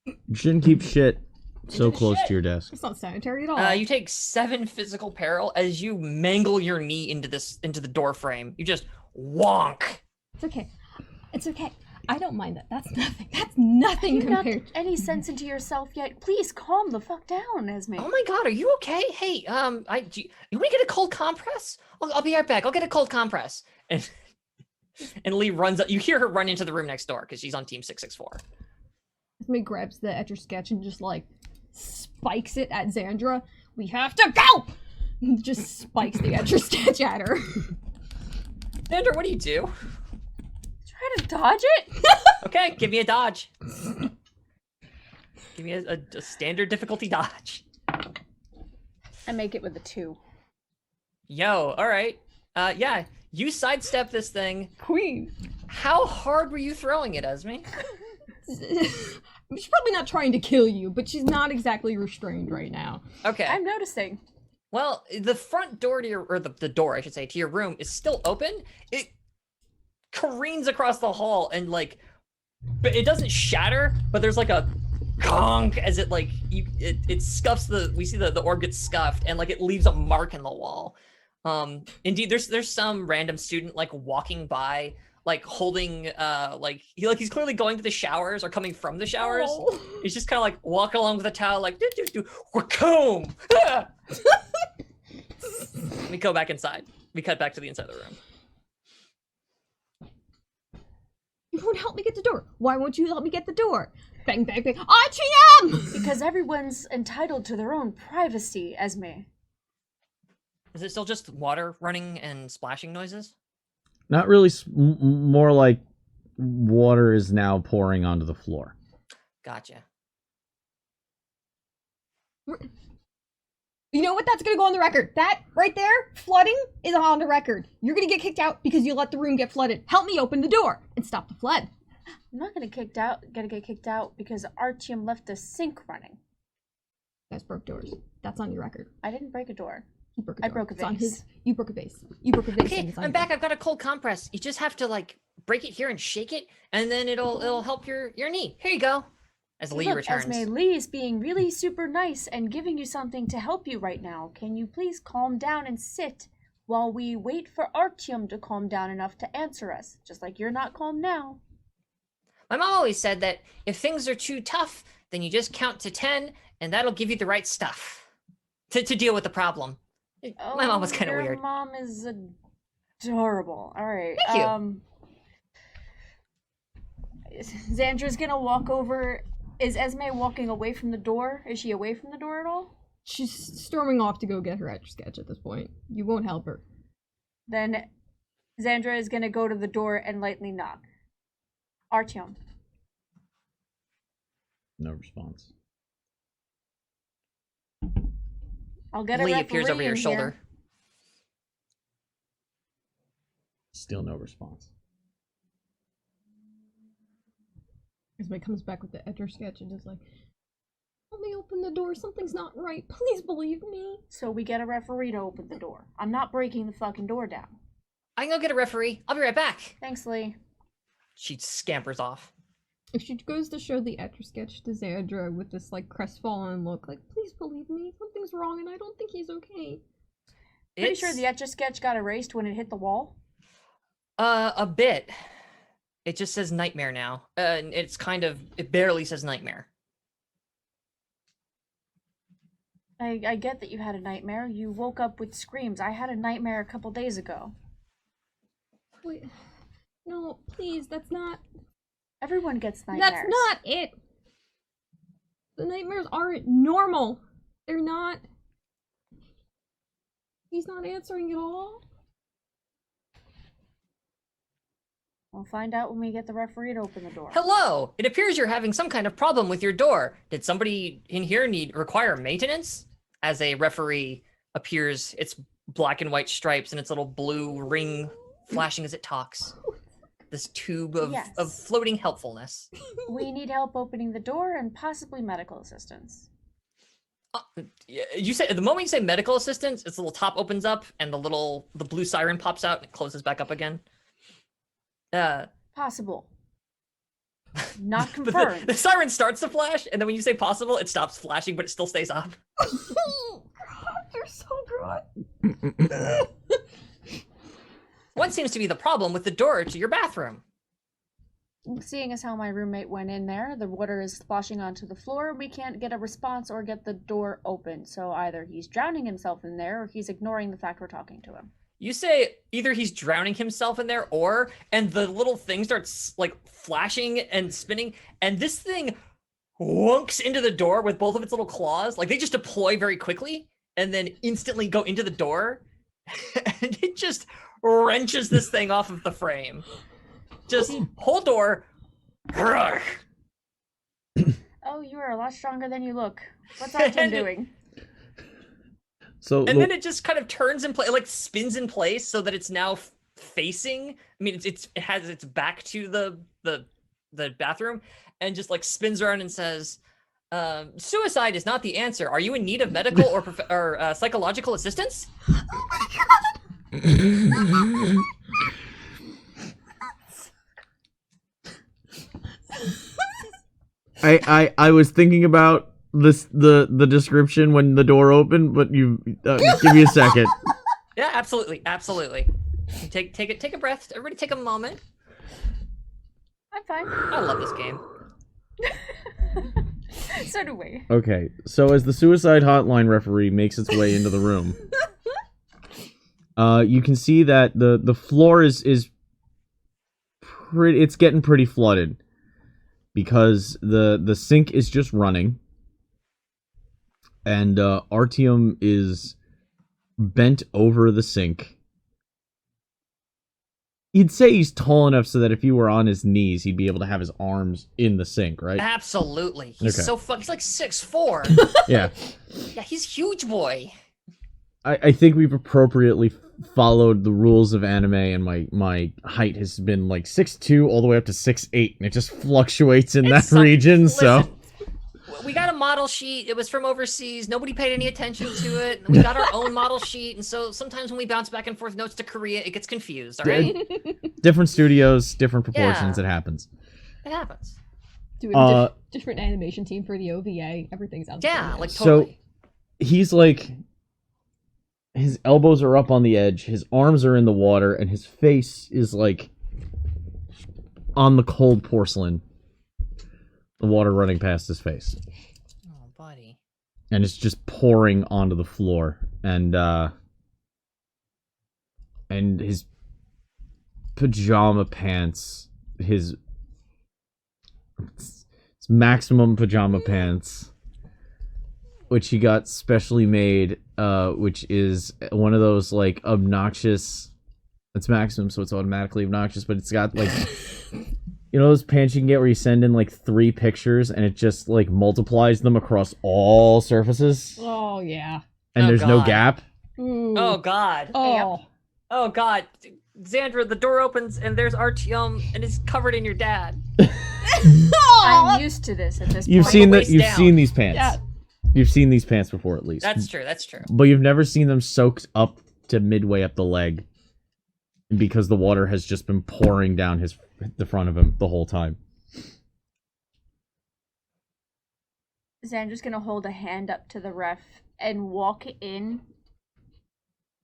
You shouldn't keep shit so close to your desk. It's not sanitary at all. You take 7 physical peril as you mangle your knee into the door frame. You just wonk. It's okay. It's okay. I don't mind that. That's nothing. That's nothing Have you compared. not any sense into yourself yet? Please calm the fuck down, Esme. Oh my god, are you okay? Hey, you want to get a cold compress? I'll be right back. I'll get a cold compress. And Lee runs up. You hear her run into the room next door because she's on team 664. Esme grabs the Etch-a-Sketch and just like spikes it at Xandra. We have to go! And just spikes the Etch-a-Sketch at her. Xandra, what do you do? Try to dodge it? Okay, give me a dodge. Give me a standard difficulty dodge. I make it with a 2. Yo, all right. Yeah, you sidestep this thing. Queen. How hard were you throwing it, Esme? She's probably not trying to kill you, but she's not exactly restrained right now. Okay. I'm noticing. Well, the front door to your, or the door, I should say, to your room is still open. It careens across the hall and like, but it doesn't shatter, but there's like a conk as it like, it scuffs we see the orb gets scuffed and like it leaves a mark in the wall. Indeed, there's some random student like walking by, like holding he's clearly going to the showers or coming from the showers. Oh. He's just kind of like walking along with a towel, like comb. We go back inside. We cut back to the inside of the room. You won't help me get the door. Why won't you help me get the door? Bang, bang, bang. RTM! Because everyone's entitled to their own privacy, Esme. Is it still just water running and splashing noises? Not really. More like water is now pouring onto the floor. Gotcha. You know what? That's gonna go on the record. That right there, flooding, is on the record. You're gonna get kicked out because you let the room get flooded. Help me open the door and stop the flood. I'm not gonna get kicked out because Artyom left the sink running. You guys broke doors. That's on your record. I didn't break a door. He broke a door. I broke a It's on vase. his. You broke a vase. You broke a vase. Okay, and it's on I'm your back. record. I've got a cold compress. You just have to like break it here and shake it, and then it'll help your knee. Here you go. As Lee Look, returns. Esme, Lee is being really super nice and giving you something to help you right now. Can you please calm down and sit while we wait for Artyom to calm down enough to answer us? Just like you're not calm now. My mom always said that if things are too tough, then you just count to 10, and that'll give you the right stuff to deal with the problem. My mom was kind of Your weird. mom is adorable. All right. Thank you. Xandra's gonna walk over. Is Esme walking away from the door? Is she away from the door at all? She's storming off to go get her Etch-a-Sketch at this point. You won't help her. Then Xandra is gonna go to the door and lightly knock. Artyom. No response. I'll get a Lee referee appears over your in shoulder. here. Still no response. Esme comes back with the Etch-a-Sketch and is like, help me open the door. Something's not right. Please believe me. So we get a referee to open the door. I'm not breaking the fucking door down. I can go get a referee. I'll be right back. Thanks, Lee. She scampers off. If she goes to show the Etch-a-Sketch to Xandra with this like crestfallen look, like, please believe me, something's wrong and I don't think he's okay. Pretty sure the Etch-a-Sketch got erased when it hit the wall. A bit. It just says nightmare now. It barely says nightmare. I get that you had a nightmare. You woke up with screams. I had a nightmare a couple days ago. Wait, no, please, that's not... Everyone gets nightmares. That's not it! The nightmares aren't normal. They're not... He's not answering at all. We'll find out when we get the referee to open the door. Hello! It appears you're having some kind of problem with your door. Did somebody in here require maintenance? As a referee appears, its black and white stripes and its little blue ring flashing as it talks. This tube of Yes. floating helpfulness. We need help opening the door and possibly medical assistance. You say the moment you say medical assistance, its little top opens up and the blue siren pops out and it closes back up again. Possible. Not But confirmed. the siren starts to flash, and then when you say possible, it stops flashing, but it still stays up. You're so good. What seems to be the problem with the door to your bathroom? seeing as how my roommate went in there, the water is splashing onto the floor. We can't get a response or get the door open. So either he's drowning himself in there or he's ignoring the fact we're talking to him. You say either he's drowning himself in there and the little thing starts like flashing and spinning, and this thing wonks into the door with both of its little claws. Like they just deploy very quickly and then instantly go into the door. And it just wrenches this thing off of the frame. Just whole door. Oh, you are a lot stronger than you look. What's Artem doing? And then it just kind of turns in place, like spins in place so that it's now facing. I mean, it has its back to the bathroom and just like spins around and says, "Suicide is not the answer. Are you in need of medical or psychological assistance?" Oh my god! I was thinking about the description when the door opened, but you give me a second. Yeah, absolutely. Take a breath. Everybody, take a moment. I'm fine. I love this game. So do we. Okay, so as the suicide hotline referee makes its way into the room, you can see that the floor is pretty. It's getting pretty flooded because the sink is just running, and Artyom is bent over the sink. You'd say he's tall enough so that if he were on his knees, he'd be able to have his arms in the sink, right? Absolutely. He's Okay. he's like 6'4". Yeah. Yeah, he's huge boy. I think we've appropriately followed the rules of anime, and my height has been like 6'2" all the way up to 6'8", and it just fluctuates in that region, so... Listen, we got a model sheet. It was from overseas. Nobody paid any attention to it. We got our own model sheet, and so sometimes when we bounce back and forth notes to Korea, it gets confused, all right? Different studios, different proportions, Yeah. it happens. It happens. Do we have a different animation team for the OVA? Everything's out. Yeah, like totally. So, he's like... His elbows are up on the edge, his arms are in the water, and his face is like... on the cold porcelain. The water running past his face. Oh, buddy. And it's just pouring onto the floor. And his pajama pants, his maximum pajama pants, which he got specially made, which is one of those, like, obnoxious... It's maximum, so it's automatically obnoxious, but it's got, like... You know those pants you can get where you send in, like, 3 pictures, and it just, like, multiplies them across all surfaces? Oh yeah. And Oh, there's no God. gap? Ooh. Oh, God. Oh. Oh, God. Xandra, the door opens, and there's Artyom, and he's covered in your dad. I'm used to this at this You've point. seen waist you've down. seen these pants. Yeah. You've seen these pants before, at least. That's true. But you've never seen them soaked up to midway up the leg, because the water has just been pouring down the front of him the whole time. Xandra's gonna hold a hand up to the ref and walk in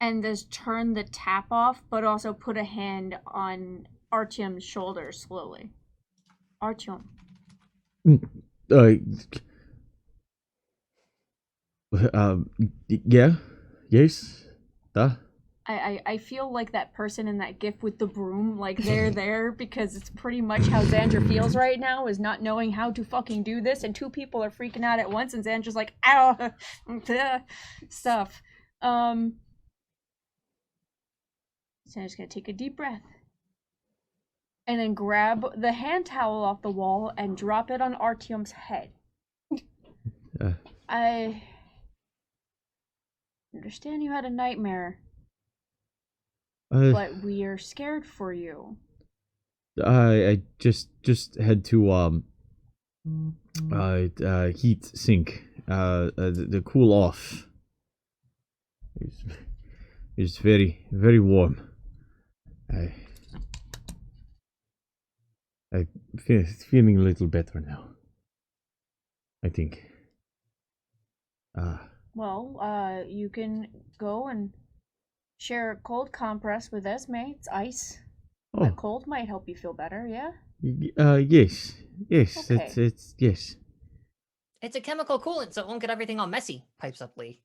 and just turn the tap off, but also put a hand on Artyom's shoulder slowly. Artyom. Yeah? Yes? Duh? I feel like that person in that gif with the broom, like they're there because it's pretty much how Xandra feels right now, is not knowing how to fucking do this, and 2 people are freaking out at once, and Xandra's like, ow, stuff. Xandra's gonna take a deep breath. And then grab the hand towel off the wall and drop it on Artyom's head. I understand you had a nightmare. But we are scared for you. I just had to heat sink the cool off. It's very, very warm. I feeling a little better now, I think. Well, you can go and share a cold compress with Esme. It's ice. Oh, That cold might help you feel better, yeah? Yes. Yes, Okay. it's yes. It's a chemical coolant, so it won't get everything all messy. Pipes up Lee.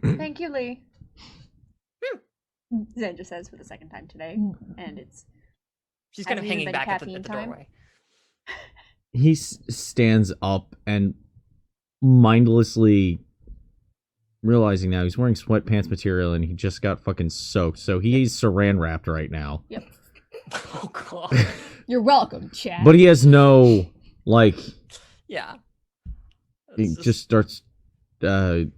Thank you, Lee. Xandra says for the second time today, and it's She's kind of hasn't even hanging been back at the caffeine time. doorway. He stands up and mindlessly realizing now he's wearing sweatpants material and he just got fucking soaked. So he's saran wrapped right now. Yep. Oh god. You're welcome, Chad. But he has no like. Yeah. He It's just starts. I'll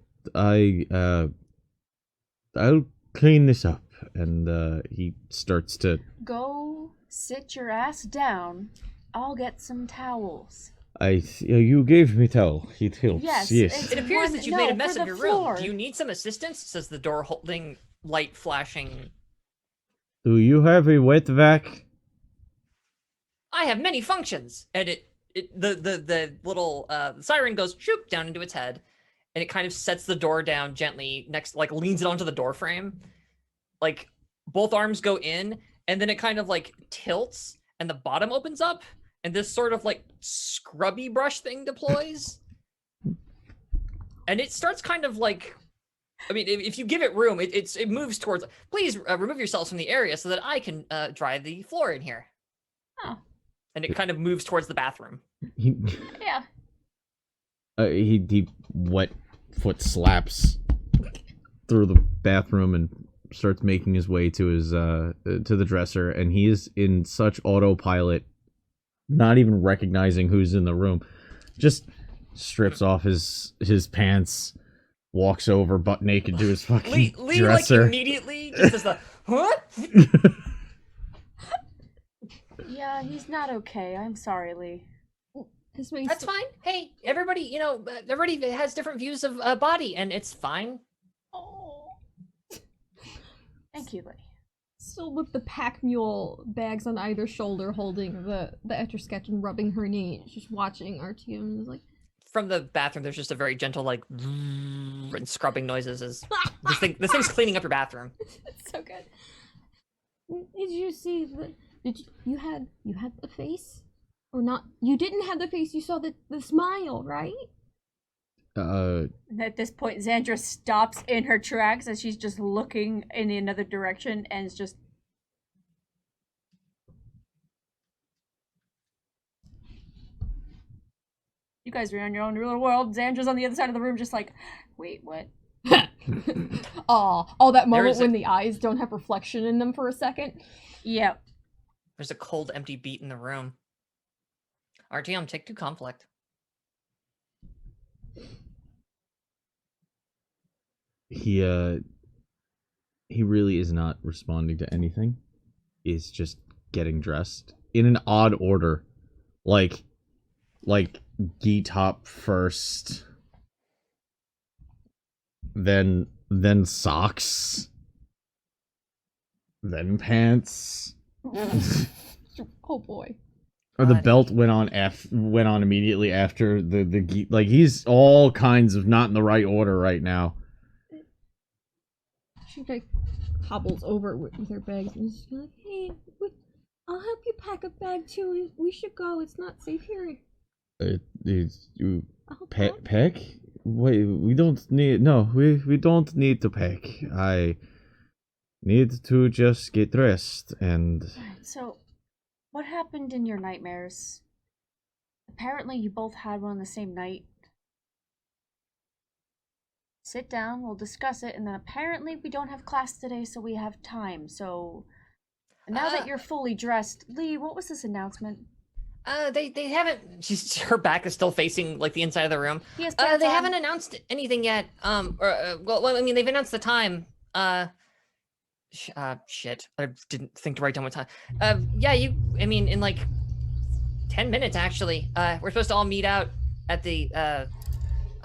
clean this up, and he starts to. Go sit your ass down. I'll get some towels. You gave me towel. It helps. Yes, Yes. It appears that you've made a mess for of the your floor. room. Do you need some assistance? Says the door holding light flashing. Do you have a wet vac? I have many functions. And the little siren goes shoop down into its head, and it kind of sets the door down gently next, like leans it onto the door frame. Like both arms go in, and then it kind of like tilts, and the bottom opens up, and this sort of like scrubby brush thing deploys. And it starts kind of like, I mean, if you give it room, it moves towards. Please remove yourselves from the area so that I can dry the floor in here. Oh. And it kind of moves towards the bathroom. He Yeah. he wet foot slaps through the bathroom and starts making his way to his to the dresser, and he is in such autopilot, not even recognizing who's in the room. Just strips off his pants, walks over butt naked to his fucking Lee dresser. like immediately just as the what? Yeah, he's not okay. I'm sorry, Lee. This makes That's fine. Hey, everybody, everybody has different views of body, and it's fine. Oh. Thank you, Lee. still with the pack mule bags on either shoulder, holding the Etch-a-Sketch and rubbing her knee, just watching RTM and is like, From the bathroom, there's just a very gentle like and scrubbing noises as this thing's cleaning up your bathroom. it's so good. Did you see you had the face? Or not? You didn't have the face, you saw the smile, right? At this point, Xandra stops in her tracks as she's just looking in another direction and is just. You guys are in your own little world. Xandra's on the other side of the room, just like, wait, what? Aw, that moment There's when the eyes don't have reflection in them for a second. Yep. There's a cold, empty beat in the room. RTM, take 2 conflict. He really is not responding to anything. He's just getting dressed in an odd order, like gi top first, then socks, then pants. Oh boy. Or the God. belt went on immediately after the gi. Like, he's all kinds of not in the right order right now. She like hobbles over with her bags and is just like, hey, I'll help you pack a bag too. We should go. It's not safe here. I'll Pack? Wait, we don't need. No, we don't need to pack. I need to just get dressed and. So, what happened in your nightmares? Apparently, you both had one the same night. Sit down, we'll discuss it, and then apparently we don't have class today, so we have time. So, now that you're fully dressed, Lee, what was this announcement? They haven't. Her back is still facing like the inside of the room. He has They pants on. haven't announced anything yet. Well, I mean, they've announced the time. Shit. I didn't think to write down what time. Yeah, I mean, in like 10 minutes actually. We're supposed to all meet out at the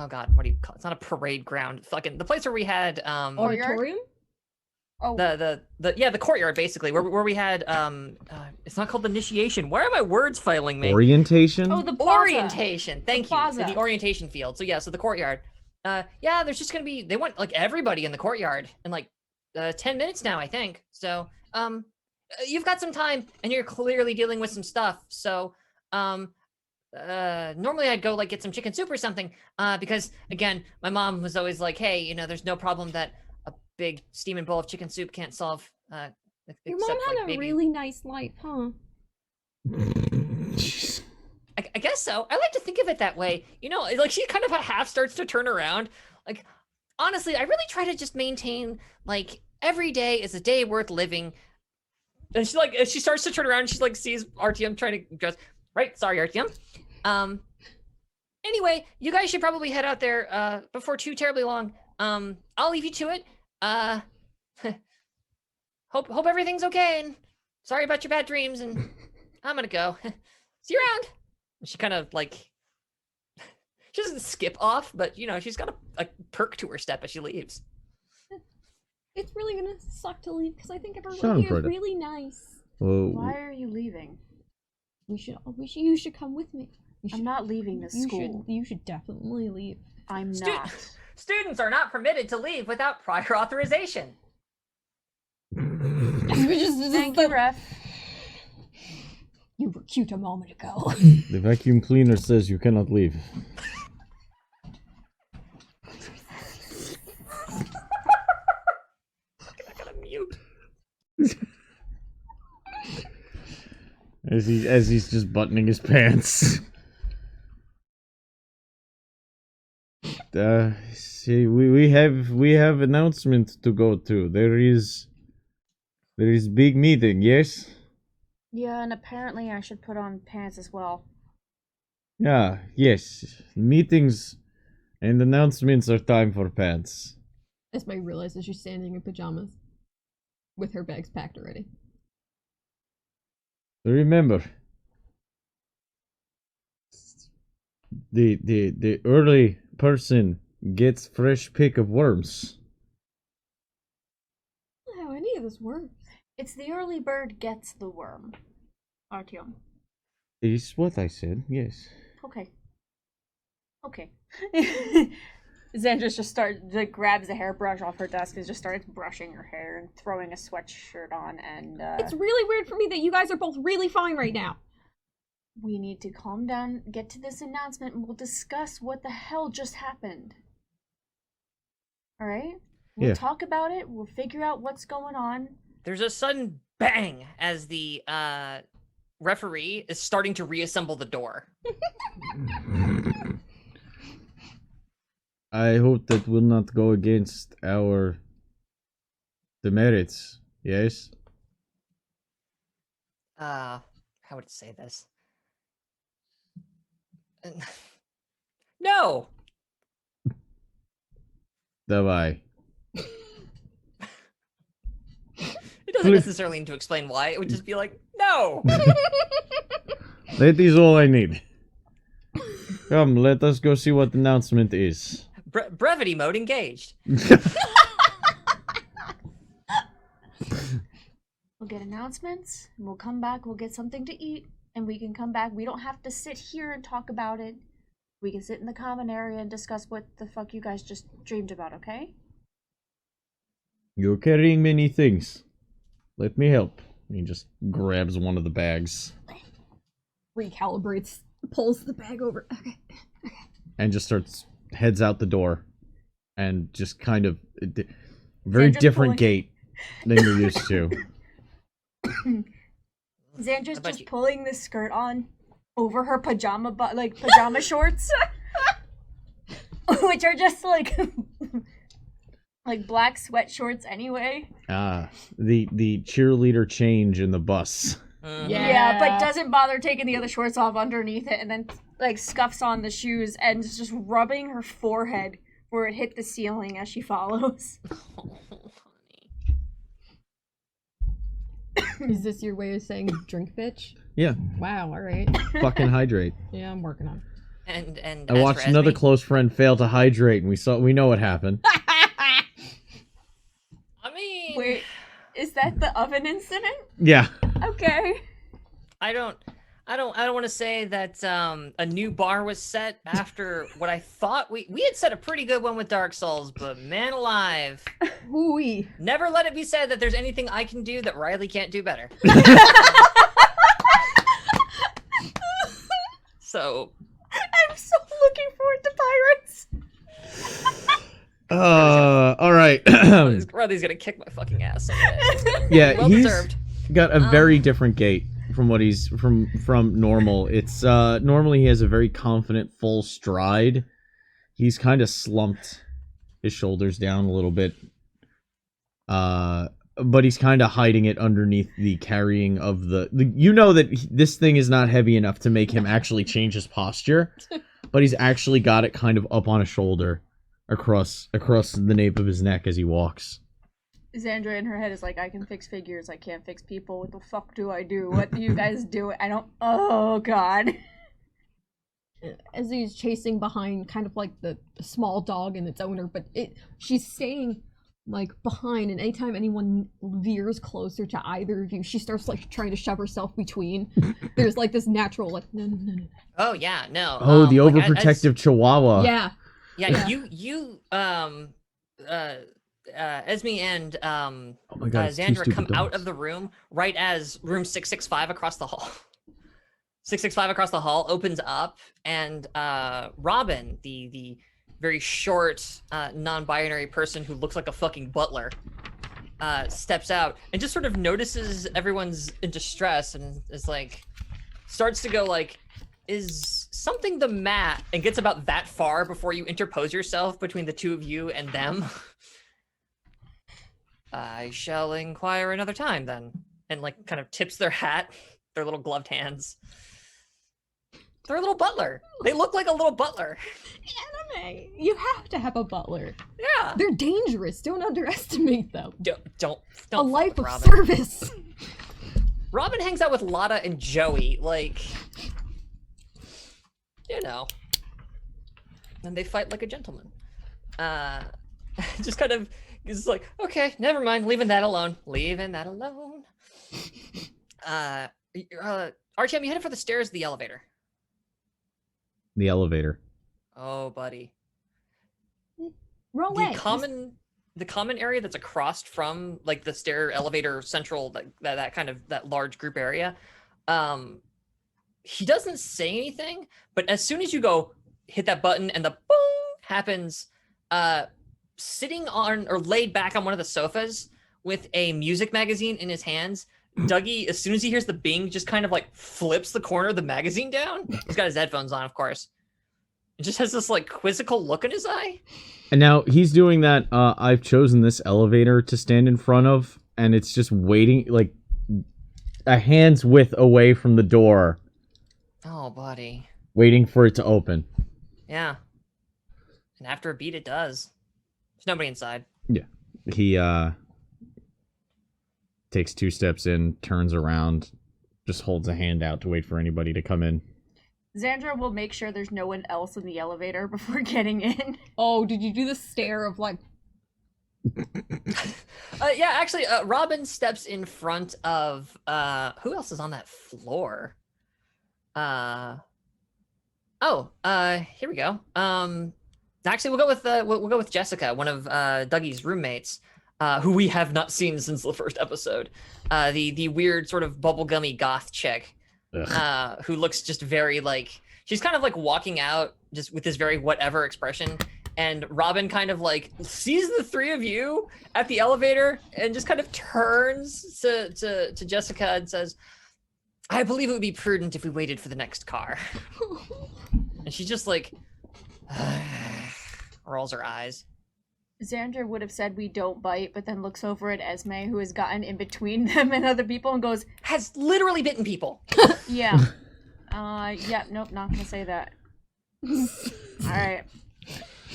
oh god, what do you call it? It's not a parade ground. Fucking the place where we had Auditorium? Oh, the courtyard basically where we had it's not called the initiation. Why are my words failing me? Orientation? oh, the plaza. Orientation. Thank you. plaza. The orientation field. So yeah, so the courtyard. Yeah, there's just gonna be. They want like everybody in the courtyard in like 10 minutes now, I think. So you've got some time, and you're clearly dealing with some stuff. So, normally I'd go like get some chicken soup or something. Because again, my mom was always like, "Hey, there's no problem that a big steaming bowl of chicken soup can't solve." Your mom Except, had like, a maybe... really nice life, huh? Jeez. I guess so. I like to think of it that way. Like she kind of half starts to turn around. Like, honestly, I really try to just maintain like every day is a day worth living. And she starts to turn around and she like sees RTM trying to dress. Right, sorry, RTM. Anyway, you guys should probably head out there before too terribly long. I'll leave you to it. Hope everything's okay, and sorry about your bad dreams, and I'm gonna go. See you around. She kind of like she doesn't skip off, but she's got a perk to her step as she leaves. It's really gonna suck to leave because I think everyone Shut up, here is Freda. really nice. Whoa. Why are you leaving? You should come with me. I'm not leaving this school. You should definitely leave. I'm not. Students are not permitted to leave without prior authorization. Thank you, ref. You were cute a moment ago. The vacuum cleaner says you cannot leave. I gotta mute. As he's just buttoning his pants. See, we have announcement to go to. There is big meeting, yes? Yeah, and apparently I should put on pants as well. Yeah, yes. Meetings and announcements are time for pants. Esme realizes she's standing in pajamas. With her bags packed already. Remember, the early person gets fresh pick of worms. I don't know how any of this works. It's the early bird gets the worm. Artyom. Is what I said, yes. Okay. Xandris just grabs the hairbrush off her desk and just starts brushing her hair and throwing a sweatshirt on, and It's really weird for me that you guys are both really fine right now. we need to calm down, get to this announcement, and we'll discuss what the hell just happened. Alright? We'll talk about it, we'll figure out what's going on. There's a sudden bang as the referee is starting to reassemble the door. I hope that will not go against the merits, yes? How would I say this? No! Давай. It doesn't necessarily need to explain why. It would just be like, no! That is all I need. Come, let us go see what the announcement is. Brevity mode engaged. We'll get announcements, and we'll come back, we'll get something to eat, and we can come back. We don't have to sit here and talk about it. We can sit in the common area and discuss what the fuck you guys just dreamed about, okay? You're carrying many things. Let me help. He just grabs one of the bags. Recalibrates, pulls the bag over. Okay. And just heads out the door. And just kind of... very Xandra's different pulling- gait than you're used to. Xandra's bet just you- pulling the skirt on over her pajama shorts. Which are just like black sweat shorts anyway. The cheerleader change in the bus. Yeah, but doesn't bother taking the other shorts off underneath it, and then scuffs on the shoes and is just rubbing her forehead where it hit the ceiling as she follows. Is this your way of saying drink, bitch? Yeah. Wow, alright. Fucking hydrate. Yeah, I'm working on it. And I watched another close friend fail to hydrate, and we know what happened. I mean, Wait, is that the oven incident? Yeah. Okay. I don't I don't want to say that a new bar was set after what I thought we had set a pretty good one with Dark Souls, but man alive. Ooh-wee. Never let it be said that there's anything I can do that Riley can't do better. So I'm so looking forward to Pirates. All right. Riley's gonna kick my fucking ass someday. Yeah, Well he's deserved. got a very different gait from what he's from normal. It's normally he has a very confident full stride. He's kind of slumped his shoulders down a little bit. But he's kind of hiding it underneath the carrying of the you know that this thing is not heavy enough to make him actually change his posture, but he's actually got it kind of up on his shoulder across the nape of his neck as he walks. Xandra in her head is like, I can fix figures, I can't fix people. What the fuck do I do? What do you guys do? I don't. Oh god. As he's chasing behind kind of like the small dog and its owner, but she's staying like behind, and anytime anyone veers closer to either of you, she starts like trying to shove herself between. There's like this natural like no. Oh yeah, no. Oh, the like, overprotective chihuahua. Yeah. Yeah, you Esme and Oh my God, it's two Xandra stupid come out dogs. of the room right as room 665 across the hall. 665 across the hall opens up, and Robin, the very short, non-binary person who looks like a fucking butler, steps out and just sort of notices everyone's in distress and is like, starts to go like, is something the mat, and gets about that far before you interpose yourself between the two of you and them. I shall inquire another time then. And like kind of tips their hat, their little gloved hands. They're a little butler. They look like a little butler. Anime. You have to have a butler. Yeah. They're dangerous. Don't underestimate them. Don't A life fuck with of Robin. service. Robin hangs out with Lotta and Joey, like, you know, and they fight like a gentleman. Just kind of is like, okay, never mind, leaving that alone. Artyom, you headed for the stairs or the elevator? The elevator. Oh, buddy. Roll away. The common area that's across from like the stair elevator central, that kind of that large group area. He doesn't say anything, but as soon as you go hit that button and the boom happens, sitting on or laid back on one of the sofas with a music magazine in his hands, Dougie, as soon as he hears the bing, just kind of like flips the corner of the magazine down. He's got his headphones on, of course. It just has this like quizzical look in his eye. And now he's doing that. I've chosen this elevator to stand in front of, and it's just waiting, like a hand's width away from the door, Oh, buddy. waiting for it to open. Yeah. And after a beat, it does. There's nobody inside. He takes 2 steps in, turns around, just holds a hand out to wait for anybody to come in. Xandra will make sure there's no one else in the elevator before getting in. Oh, did you do the stare of like... Yeah, actually, Robin steps in front of who else is on that floor? Here we go. Actually, we'll go with Jessica, one of Dougie's roommates, who we have not seen since the first episode. The weird sort of bubblegummy goth chick, who looks just very like, she's kind of like walking out just with this very whatever expression. And Robin kind of like sees the three of you at the elevator and just kind of turns to Jessica and says, I believe it would be prudent if we waited for the next car. And she just like rolls her eyes. Xandra would have said we don't bite, but then looks over at Esme, who has gotten in between them and other people, and goes, Has literally bitten people. yeah. Yeah, nope, not gonna say that. Alright.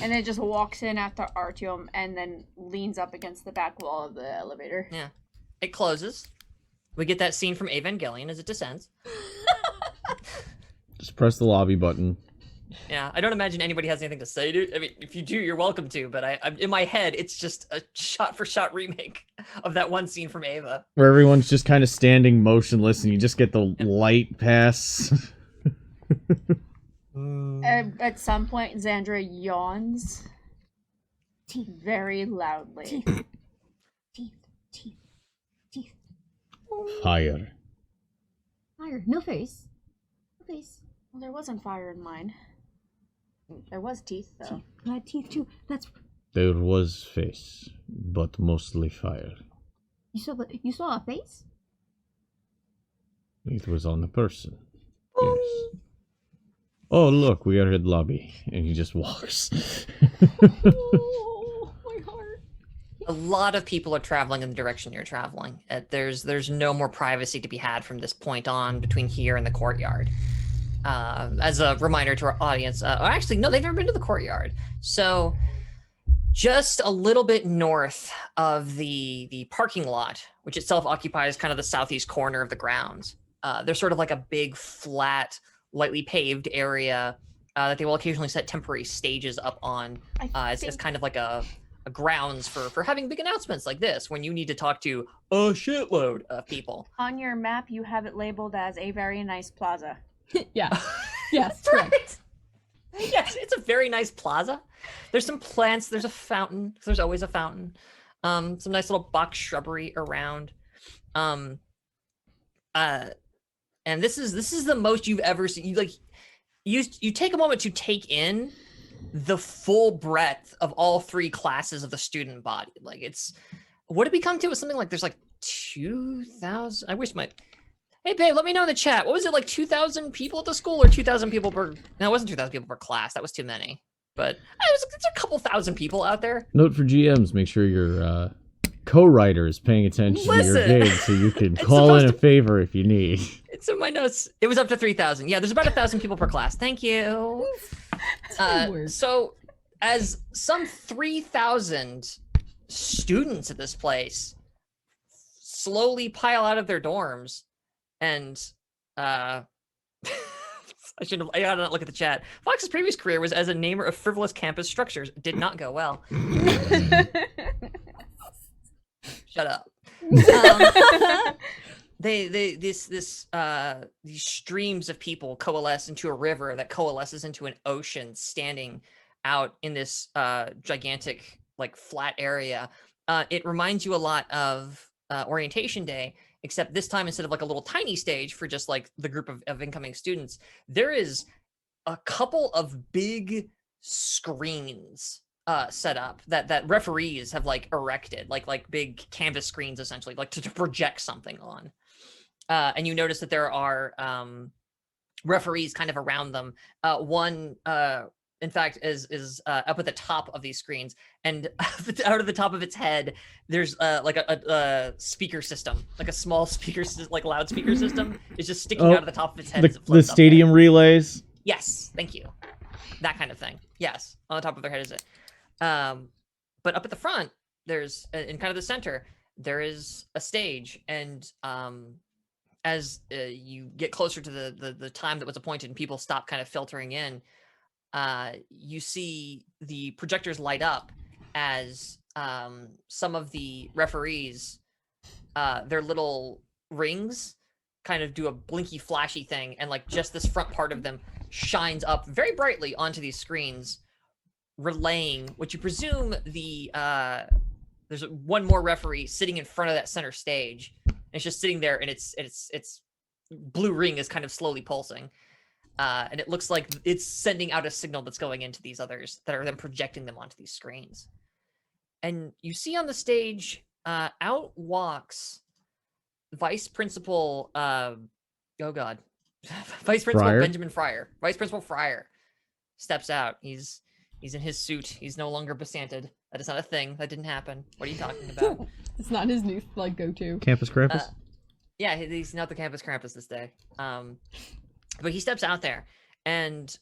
And then just walks in after Artyom and then leans up against the back wall of the elevator. Yeah. It closes. We get that scene from Evangelion as it descends. Just press the lobby button. Yeah, I don't imagine anybody has anything to say to. I mean, if you do, you're welcome to. But I'm in my head, it's just a shot-for-shot remake of that one scene from Ava. Where everyone's just kind of standing motionless, and you just get the light pass. At some point, Xandra yawns very loudly. Teeth. Fire. Fire. No face. No face. Well, there wasn't fire in mine. There was teeth, though. I had teeth too. That's. There was face, but mostly fire. You saw a face? It was on the person. Yes. Oh, look, we are at lobby. And he just walks. Oh, my heart. A lot of people are traveling in the direction you're traveling. There's no more privacy to be had from this point on between here and the courtyard. As a reminder to our audience, actually, no, they've never been to the courtyard. So just a little bit north of the parking lot, which itself occupies kind of the southeast corner of the grounds, there's sort of like a big, flat, lightly paved area that they will occasionally set temporary stages up on as kind of like a grounds for having big announcements like this when you need to talk to a shitload of people. On your map, you have it labeled as a very nice plaza. Yeah. Yes, Right. correct. Yes, it's a very nice plaza. There's some plants. There's a fountain. There's always a fountain. Some nice little box shrubbery around. And this is the most you've ever seen. You take a moment to take in the full breadth of all three classes of the student body. Like it's what did we come to with something like there's like 2,000. I wish my Hey babe, let me know in the chat. What was it, like 2,000 people at the school or 2,000 people per... No, it wasn't 2,000 people per class. That was too many. But there's a couple thousand people out there. Note for GMs, make sure your co-writer is paying attention to your game so you can call in a favor if you need. It's in my notes. It was up to 3,000. Yeah, there's about 1,000 people per class. Thank you. So as some 3,000 students at this place slowly pile out of their dorms, and I gotta not look at the chat. Fox's previous career was as a namer of frivolous campus structures. Did not go well. Shut up. These streams of people coalesce into a river that coalesces into an ocean, standing out in this gigantic, like, flat area. It reminds you a lot of orientation day, except this time instead of like a little tiny stage for just like the group of incoming students, there is a couple of big screens set up that referees have like erected, like big canvas screens essentially, like to project something on. And you notice that there are referees kind of around them. One in fact is up at the top of these screens, and out of the top of its head there's like a speaker system, like a small speaker like loudspeaker system is just sticking out of the top of its head. The stadium relays. Yes, thank you. That kind of thing. Yes, on the top of their head is it. But up at the front there's in kind of the center there is a stage, and as you get closer to the time that was appointed and people stop kind of filtering in, you see the projectors light up as some of the referees, their little rings kind of do a blinky flashy thing, and like just this front part of them shines up very brightly onto these screens, relaying what you presume there's one more referee sitting in front of that center stage, and it's just sitting there, and its blue ring is kind of slowly pulsing. And it looks like it's sending out a signal that's going into these others that are then projecting them onto these screens. And you see on the stage, out walks Vice Principal, Vice Principal Fryer? Benjamin Fryer. Vice Principal Fryer steps out. He's in his suit. He's no longer besanted. That is not a thing. That didn't happen. What are you talking about? It's not his new like go-to. Campus Krampus? Yeah, he's not the campus Krampus this day. But he steps out there, and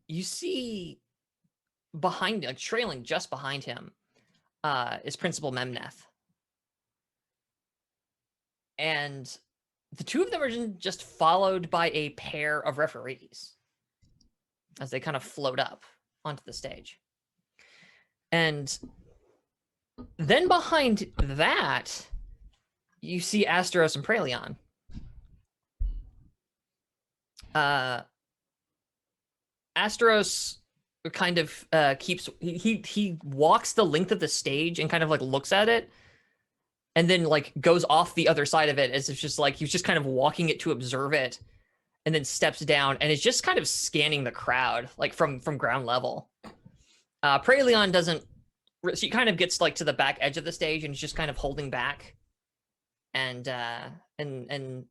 you see behind, like trailing just behind him, is Principal Memneth. And the two of them are just followed by a pair of referees as they kind of float up onto the stage. And then behind that, you see Asteros and Praleon. Asteros kind of keeps he walks the length of the stage and kind of like looks at it, and then like goes off the other side of it as if just like he's just kind of walking it to observe it, and then steps down and is just kind of scanning the crowd like from ground level. Praleon doesn't. She kind of gets like to the back edge of the stage and is just kind of holding back, and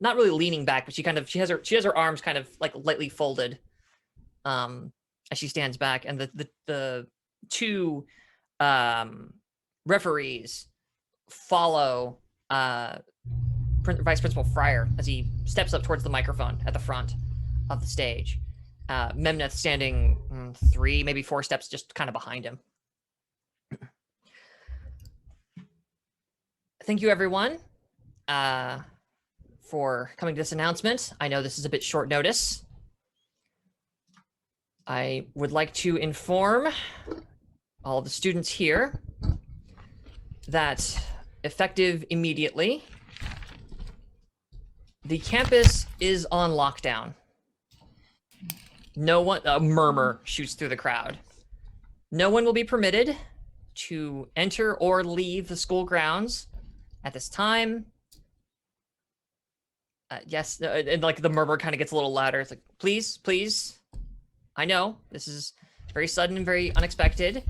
not really leaning back, but she has her arms kind of like lightly folded, as she stands back, and the two referees follow Vice Principal Fryer as he steps up towards the microphone at the front of the stage. Memneth standing 3, maybe 4 steps just kind of behind him. Thank you, everyone, for coming to this announcement. I know this is a bit short notice. I would like to inform all the students here that effective immediately, the campus is on lockdown. No one, a murmur shoots through the crowd. No one will be permitted to enter or leave the school grounds at this time. Yes, and like the murmur kind of gets a little louder. It's like, please, please. I know this is very sudden and very unexpected.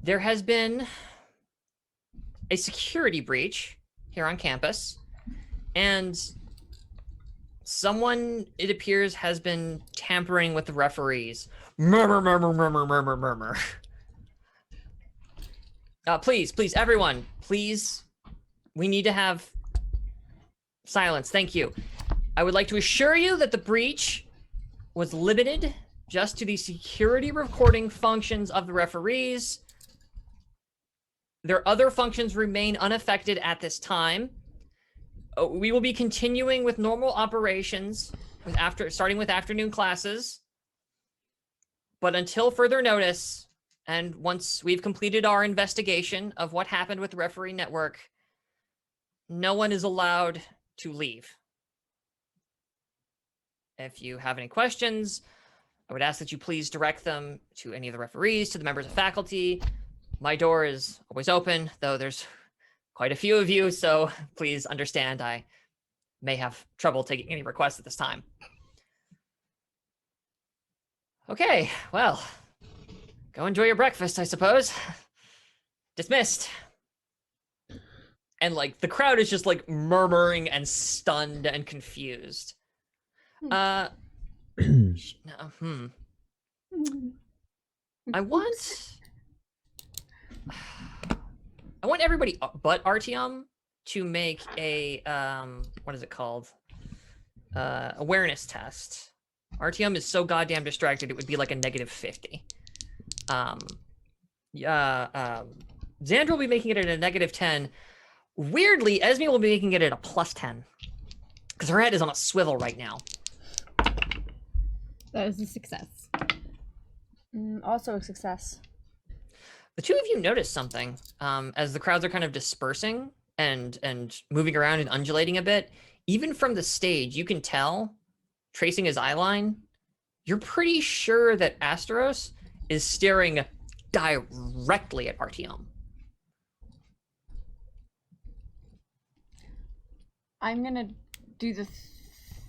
There has been a security breach here on campus, and someone, it appears, has been tampering with the referees. Murmur, murmur, murmur, murmur, murmur. Please, please, everyone, please. We need to have silence. Thank you. I would like to assure you that the breach was limited just to the security recording functions of the referees. Their other functions remain unaffected at this time. We will be continuing with normal operations starting with afternoon classes. But until further notice, and once we've completed our investigation of what happened with the referee network, no one is allowed to leave. If you have any questions, I would ask that you please direct them to any of the referees, to the members of faculty. My door is always open, though there's quite a few of you, so please understand I may have trouble taking any requests at this time. Okay, well, go enjoy your breakfast, I suppose. Dismissed. And like the crowd is just like murmuring and stunned and confused. I want everybody but Artyom to make a what is it called? Awareness test. Artyom is so goddamn distracted it would be like a -50. Xandra will be making it at a -10. Weirdly, Esme will be making it at a +10 because her head is on a swivel right now. That is a success. Also a success. The two of you notice something as the crowds are kind of dispersing and moving around and undulating a bit. Even from the stage, you can tell, tracing his eye line, you're pretty sure that Asteros is staring directly at Artyom. I'm gonna do the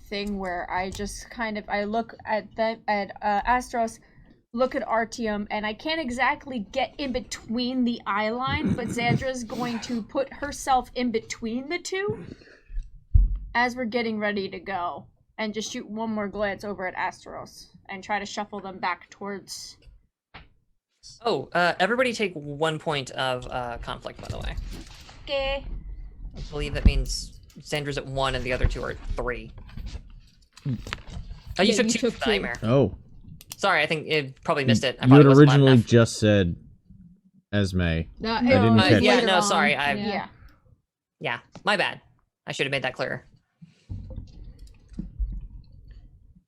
thing where I just kind of I look at Astros, look at Artyom, and I can't exactly get in between the eye line, but Xandra's going to put herself in between the two as we're getting ready to go, and just shoot one more glance over at Asteros and try to shuffle them back towards. Oh, everybody take 1 point of conflict, by the way. Okay. I believe that means Xandra's at 1 and the other 2 are at 3. Oh, you took 2 for the nightmare. Oh. Sorry, I think it probably missed it. You had originally just said Esme. I didn't catch yeah, later no, on. sorry. Yeah. Yeah, my bad. I should have made that clearer.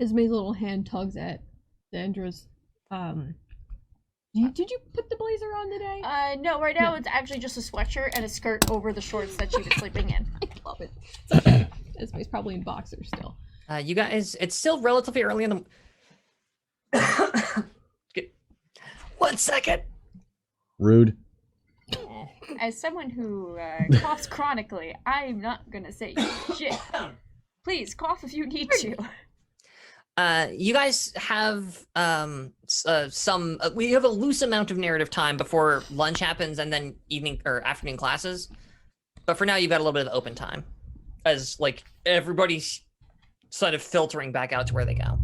Ismay's little hand tugs at Zandra's. Did you put the blazer on today? No, right now it's actually just a sweatshirt and a skirt over the shorts that she was sleeping in. I love it. It's okay. Ismay's probably in boxers still. You guys, it's still relatively early in the. 1 second. Rude. As someone who coughs chronically, I'm not gonna say shit. Please cough if you need to. You guys have we have a loose amount of narrative time before lunch happens and then evening or afternoon classes. But for now, you've got a little bit of open time as like everybody's sort of filtering back out to where they go.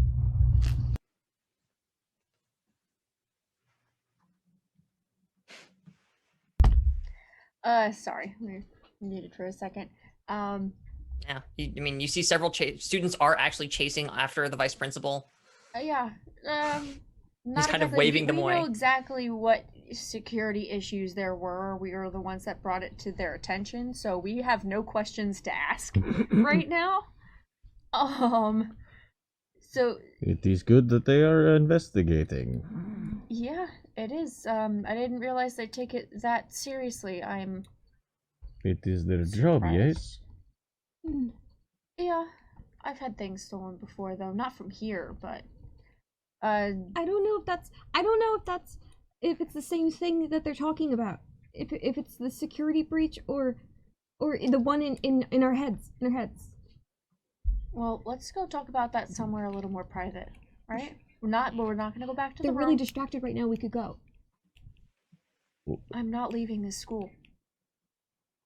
Sorry, we muted for a second. Yeah, you see several students are actually chasing after the vice principal. Yeah. He's kind of waving them away. We know exactly what security issues there were. We are the ones that brought it to their attention, so we have no questions to ask right now. So It is good that they are investigating. yeah, it is. I didn't realize they take it that seriously. It is their job, yes? Yeah, I've had things stolen before, though. Not from here, but I don't know if it's the same thing that they're talking about. If it's the security breach or the one in our heads. Well, let's go talk about that somewhere a little more private, right? We're not gonna go back to They're the really room. distracted right now. We could go. I'm not leaving this school.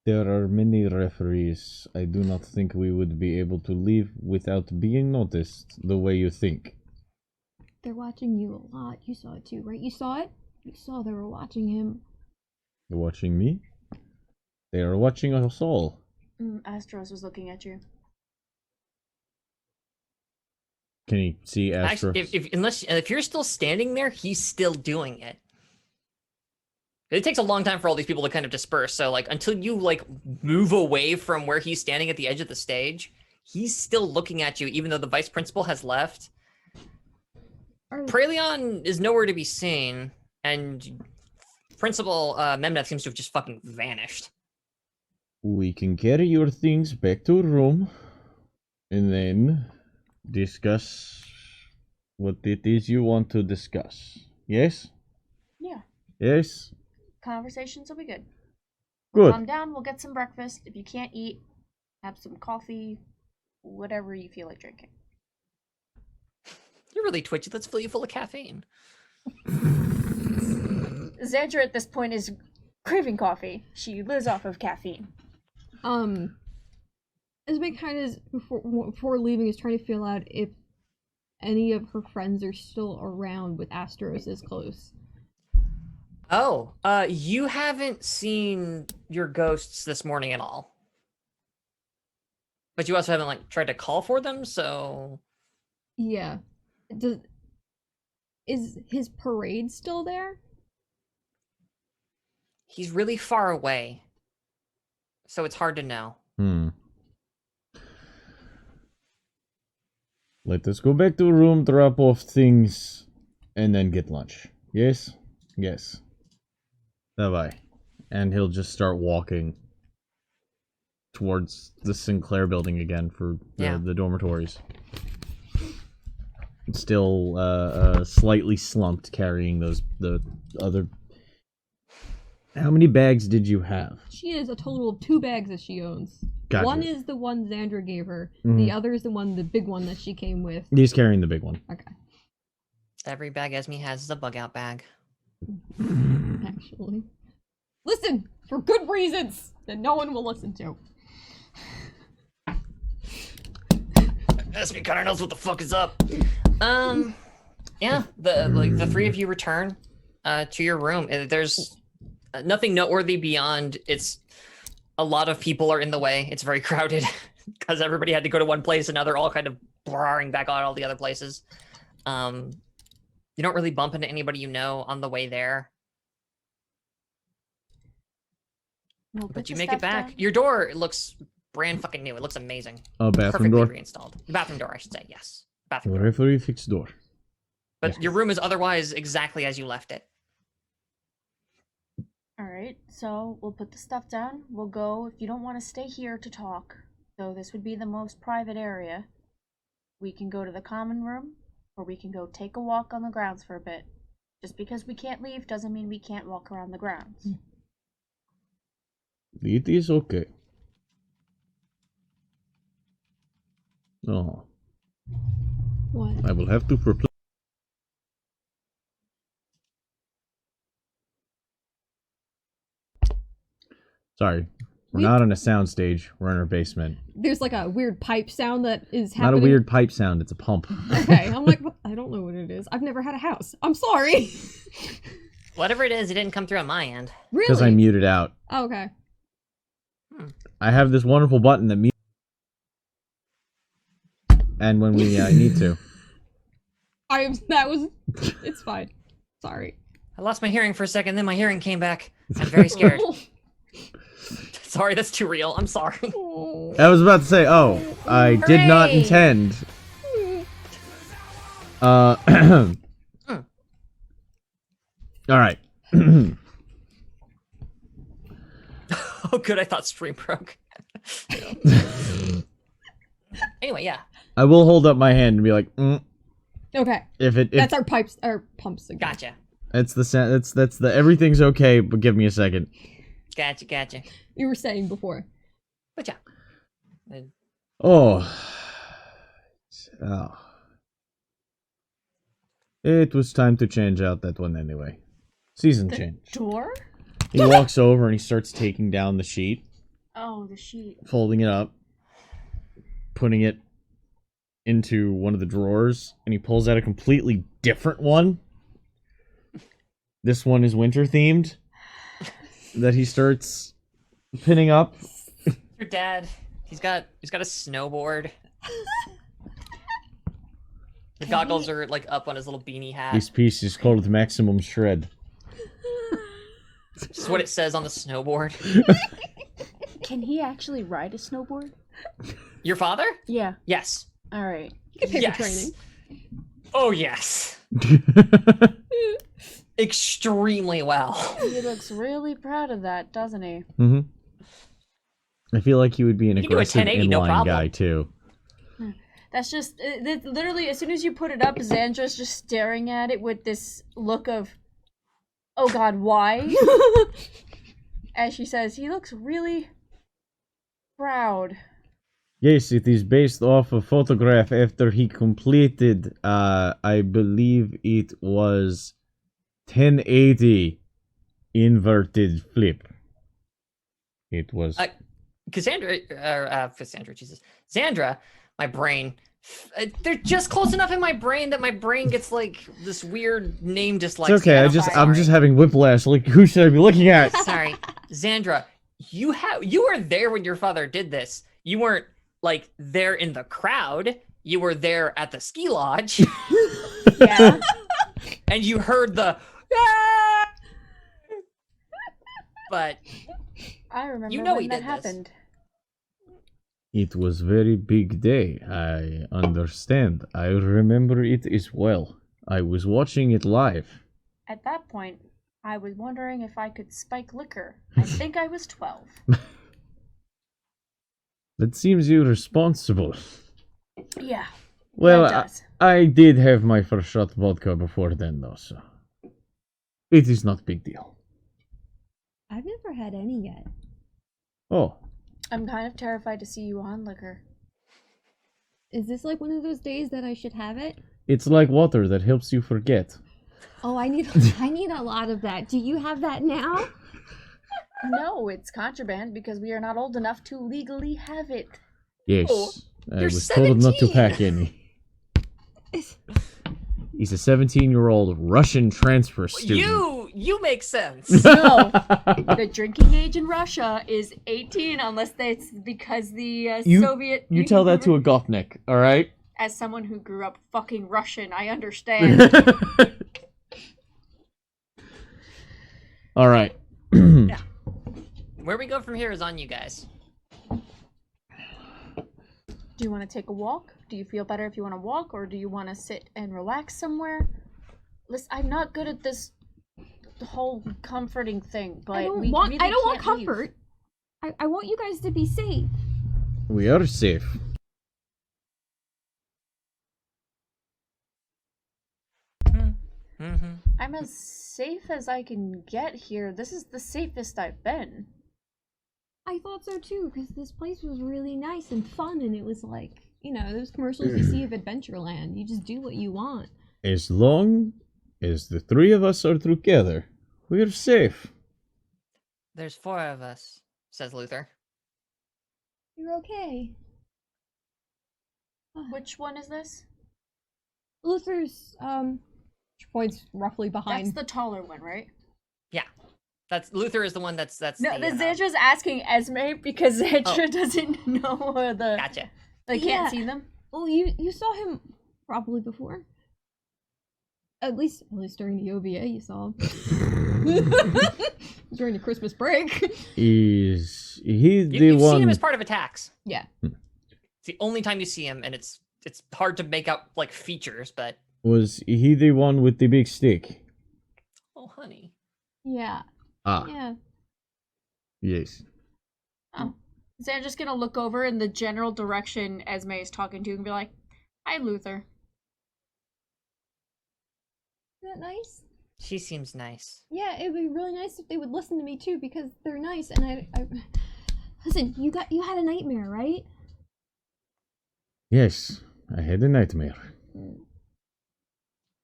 There are many referees. I do not think we would be able to leave without being noticed the way you think. They're watching you a lot. You saw it too, right? You saw it? You saw they were watching him. They're watching me? They are watching us all. Astros was looking at you. Can you see Astro? Actually, if you're still standing there, he's still doing it. It takes a long time for all these people to kind of disperse. So like until you like move away from where he's standing at the edge of the stage, he's still looking at you, even though the vice principal has left. Prelion is nowhere to be seen, and Principal Memneth seems to have just fucking vanished. We can carry your things back to room, and then discuss what it is you want to discuss. Yes? Yeah. Yes? Conversations will be good. Good. Calm down, we'll get some breakfast. If you can't eat, have some coffee, whatever you feel like drinking. You're really twitchy. Let's fill you full of caffeine. Zandra at this point is craving coffee. She lives off of caffeine. Esme kind of, before leaving, is trying to feel out if any of her friends are still around with Astros this close. Oh, you haven't seen your ghosts this morning at all. But you also haven't, like, tried to call for them, so... Yeah. Is his parade still there? He's really far away. So it's hard to know. Let us go back to the room, drop off things, and then get lunch. Yes? Yes. Bye-bye. And he'll just start walking towards the Sinclair building again for the dormitories. Still slightly slumped, carrying the other... How many bags did you have? She has a total of 2 bags that she owns. Gotcha. One is the one Xandra gave her. Mhm. The other is the big one that she came with. He's carrying the big one. Okay. Every bag Esme has is a bug-out bag. Actually. Listen! For good reasons! That no one will listen to. Esme kind of knows what the fuck is up. Yeah, the 3 of you return to your room. There's nothing noteworthy beyond it's a lot of people are in the way. It's very crowded because everybody had to go to one place and now they're all kind of blaring back on all the other places. You don't really bump into anybody you know on the way there. We'll But put you the make it stuff back. down. Your door looks brand fucking new. It looks amazing. A bathroom Perfectly door? reinstalled. The bathroom door, I should say, yes. bathroom door. Referee fixed door. But Yes. your room is otherwise exactly as you left it. Alright, so we'll put the stuff down. We'll go. If you don't want to stay here to talk, though this would be the most private area, we can go to the common room, or we can go take a walk on the grounds for a bit. Just because we can't leave doesn't mean we can't walk around the grounds. It is okay. Oh, What? I will have to perplex. Sorry, we're not on a soundstage. We're in our basement. There's like a weird pipe sound that is Not happening. a weird pipe sound. It's a pump. Okay, I'm like, I don't know what it is. I've never had a house. I'm sorry. Whatever it is, it didn't come through on my end. Really? Because I muted out. Oh, okay. I have this wonderful button that mutes. And when we need to. It's fine. Sorry. I lost my hearing for a second, then my hearing came back. I'm very scared. Sorry, that's too real. I'm sorry. I was about to say, I did not Hooray! intend. All right. Oh, good. I thought stream broke. Anyway, yeah. I will hold up my hand and be like, Okay. if That's our pumps again. Gotcha. That's the everything's okay, but give me a second. Gotcha. You were saying before. But yeah. Oh. It was time to change out that one anyway. Season change. Door? He walks over and he starts taking down the sheet, Oh, the sheet. folding it up, putting it into one of the drawers, and he pulls out a completely different one. This one is winter themed. That he starts pinning up. Your dad, he's got a snowboard. The goggles are like up on his little beanie hat. This piece is called Maximum Shred. Just what it says on the snowboard. Can he actually ride a snowboard? Your father? Yeah. Yes. Alright. You can pay Yes. for training. Oh yes. Extremely well. He looks really proud of that, doesn't he? Mm-hmm. I feel like he would be an You can do a aggressive 1080, no inline problem. guy too. That's just literally as soon as you put it up, Xandra's just staring at it with this look of, oh god, why? As she says, he looks really proud. Yes, it is based off a photograph after he completed, I believe it was 1080 inverted flip. It was... Xandra, my brain, they're just close enough in my brain that my brain gets like this weird name dyslexia. It's okay, I'm sorry. just having whiplash. Like, who should I be looking at? Sorry, Xandra, you were there when your father did this. You weren't like there in the crowd. You were there at the ski lodge, Yeah. and you heard the. "Ah!" But I remember You know when he that did this. happened. It was very big day. I understand. I remember it as well. I was watching it live. At that point, I was wondering if I could spike liquor. I think I was 12. That seems irresponsible. Yeah. Well, that does. I did have my first shot vodka before then, though, so it is not a big deal. I've never had any yet. Oh, I'm kind of terrified to see you on liquor. Is this like one of those days that I should have it? it's like water that helps you forget. Oh, I need a lot of that. Do you have that now? No, it's contraband because we are not old enough to legally have it. Yes, Oh, I you're was told not to 17. pack any. He's a 17-year-old Russian transfer student. you make sense. No, the drinking age in Russia is 18 unless that's because the Soviet. You tell that to a Gothnik, all right? As someone who grew up fucking Russian, I understand. All right. Where we go from here is on you guys. Do you want to take a walk? Do you feel better if you want to walk, or do you want to sit and relax somewhere? Listen, I'm not good at this whole comforting thing, but I don't we want. really I don't want can't leave. comfort. I want you guys to be safe. We are safe. Mm-hmm. I'm as safe as I can get here. This is the safest I've been. I thought so too, because this place was really nice and fun, and it was like, you know, those commercials you see of Adventureland. You just do what you want. As long as the three of us are together, we're safe. There's 4 of us, says Luther. You're okay. Which one is this? Luther's, she points roughly behind. That's the taller one, right? That's Luther is the one that's No, the, Zandra's asking Esme because Zandra doesn't know where the... Gotcha. They can't Yeah. see them. Well, you saw him probably before. At least during the OVA, you saw him. During the Christmas break. Is he You've seen him as part of attacks. Yeah. It's the only time you see him, and it's hard to make out like features, but Was he the one with the big stick? oh honey. Yeah. Ah, Yeah. yes. Oh. Zandra's gonna look over in the general direction Esme is talking to and be like, "Hi, Luther." Isn't that nice? She seems nice. Yeah, it would be really nice if they would listen to me too, because they're nice. And I listen. You had a nightmare, right? Yes, I had a nightmare.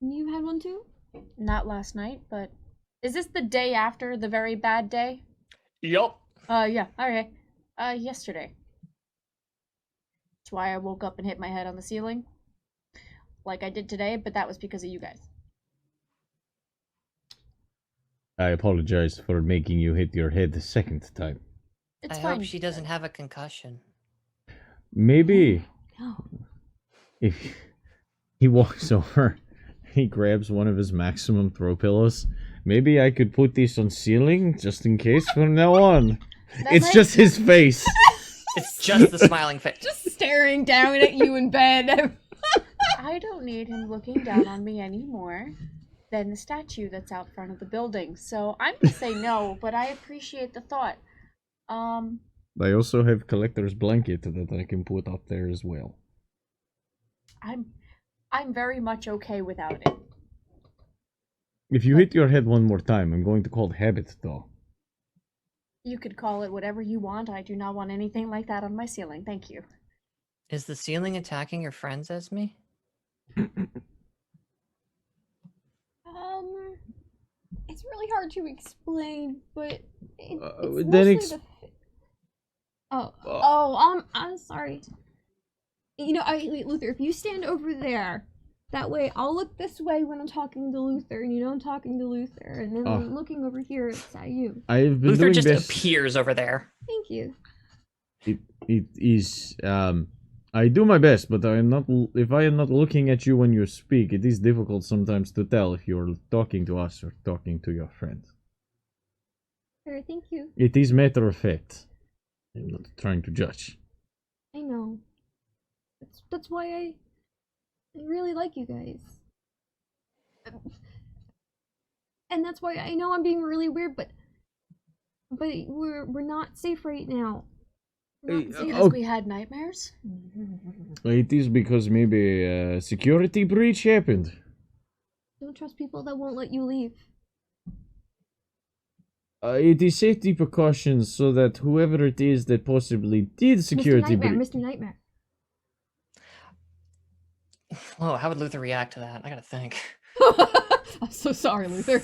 You had one too? Not last night, but... Is this the day after the very bad day? Yup. Yeah, okay. Yesterday. That's why I woke up and hit my head on the ceiling. Like I did today, but that was because of you guys. I apologize for making you hit your head the second time. It's I fine. hope she doesn't have a concussion. Maybe No. if he walks over, he grabs one of his maximum throw pillows. Maybe I could put this on ceiling just in case from now on. That It's might- just his face. It's just the smiling face. Just staring down at you in bed. I don't need him looking down on me anymore than the statue that's out front of the building. So I'm gonna say no, but I appreciate the thought. I also have collector's blanket that I can put up there as well. I'm very much okay without it. If you hit your head one more time, I'm going to call it habit, though. You could call it whatever you want. I do not want anything like that on my ceiling. Thank you. Is the ceiling attacking your friends, Esme? It's really hard to explain, but it's then mostly I'm sorry. You know, Luther, if you stand over there, that way I'll look this way when I'm talking to Luther, and you know I'm talking to Luther, and then when I'm looking over here, it's at you. I've been Luther doing just this. appears over there. Thank you. It is. I do my best, but I am not. If I am not looking at you when you speak, it is difficult sometimes to tell if you're talking to us or talking to your friend. Sure, thank you. It is matter of fact. I'm not trying to judge. I know. That's why I really like you guys. And that's why I know I'm being really weird, but we're not safe right now. We're not safe. Because we had nightmares? It is because maybe a security breach happened. Don't trust people that won't let you leave. It is safety precautions so that whoever it is that possibly did security breach. Mr. Nightmare. Oh, how would Luther react to that? I gotta think. I'm so sorry, Luther.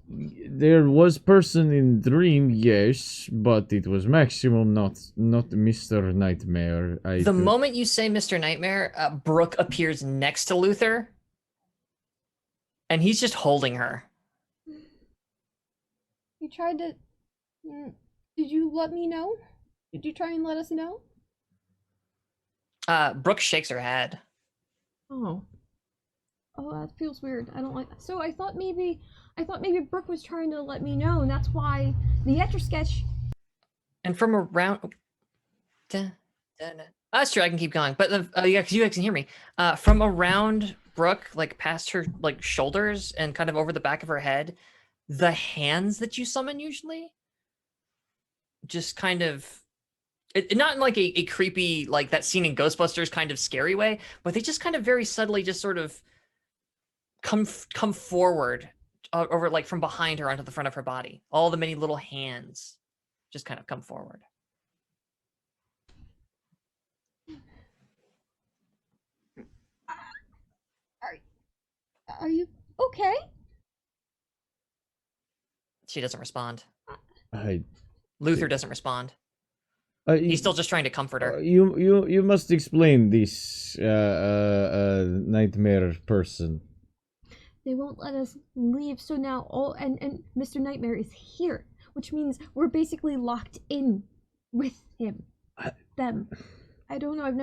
There was person in dream, yes, but it was maximum, not Mr. Nightmare. The moment you say Mr. Nightmare, Brooke appears next to Luther, and he's just holding her. You tried to... Did you let me know? Did you try and let us know? Brooke shakes her head. Oh, that feels weird. I don't like that. So I thought maybe Brooke was trying to let me know, and that's why the Etch-a-Sketch... And from around... That's true. I can keep going, but yeah, because you guys can hear me. From around Brooke, like past her like shoulders and kind of over the back of her head, the hands that you summon usually, just kind of, not in like a creepy like that scene in Ghostbusters kind of scary way, but they just kind of very subtly just sort of come forward over like from behind her onto the front of her body. All the many little hands just kind of come forward. Are you okay? She doesn't respond. I, Luther doesn't respond. He's still just trying to comfort her. You must explain this nightmare person. They won't let us leave, so now and Mr. Nightmare is here, which means we're basically locked in with him. Them. I don't know, we've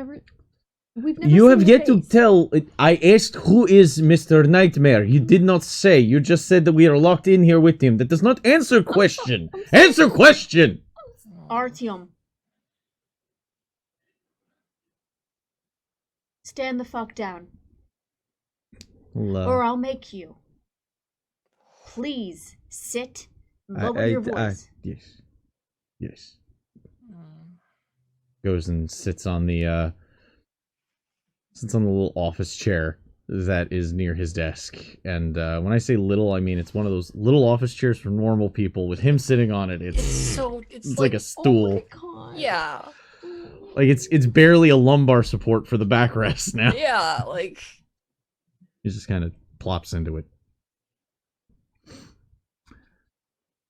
never You seen have his yet to face. tell. I asked who is Mr. Nightmare. You did not say. You just said that we are locked in here with him. That does not answer question. Answer question! Artyom. Stand the fuck down. Or I'll make you. Please sit. Lower your voice. Yes. Yes. Goes and sits on the little office chair that is near his desk. And when I say little, I mean it's one of those little office chairs for normal people with him sitting on it. It's like a stool. Oh my God. Yeah. Like it's barely a lumbar support for the backrest now. Yeah, like He just kind of plops into it.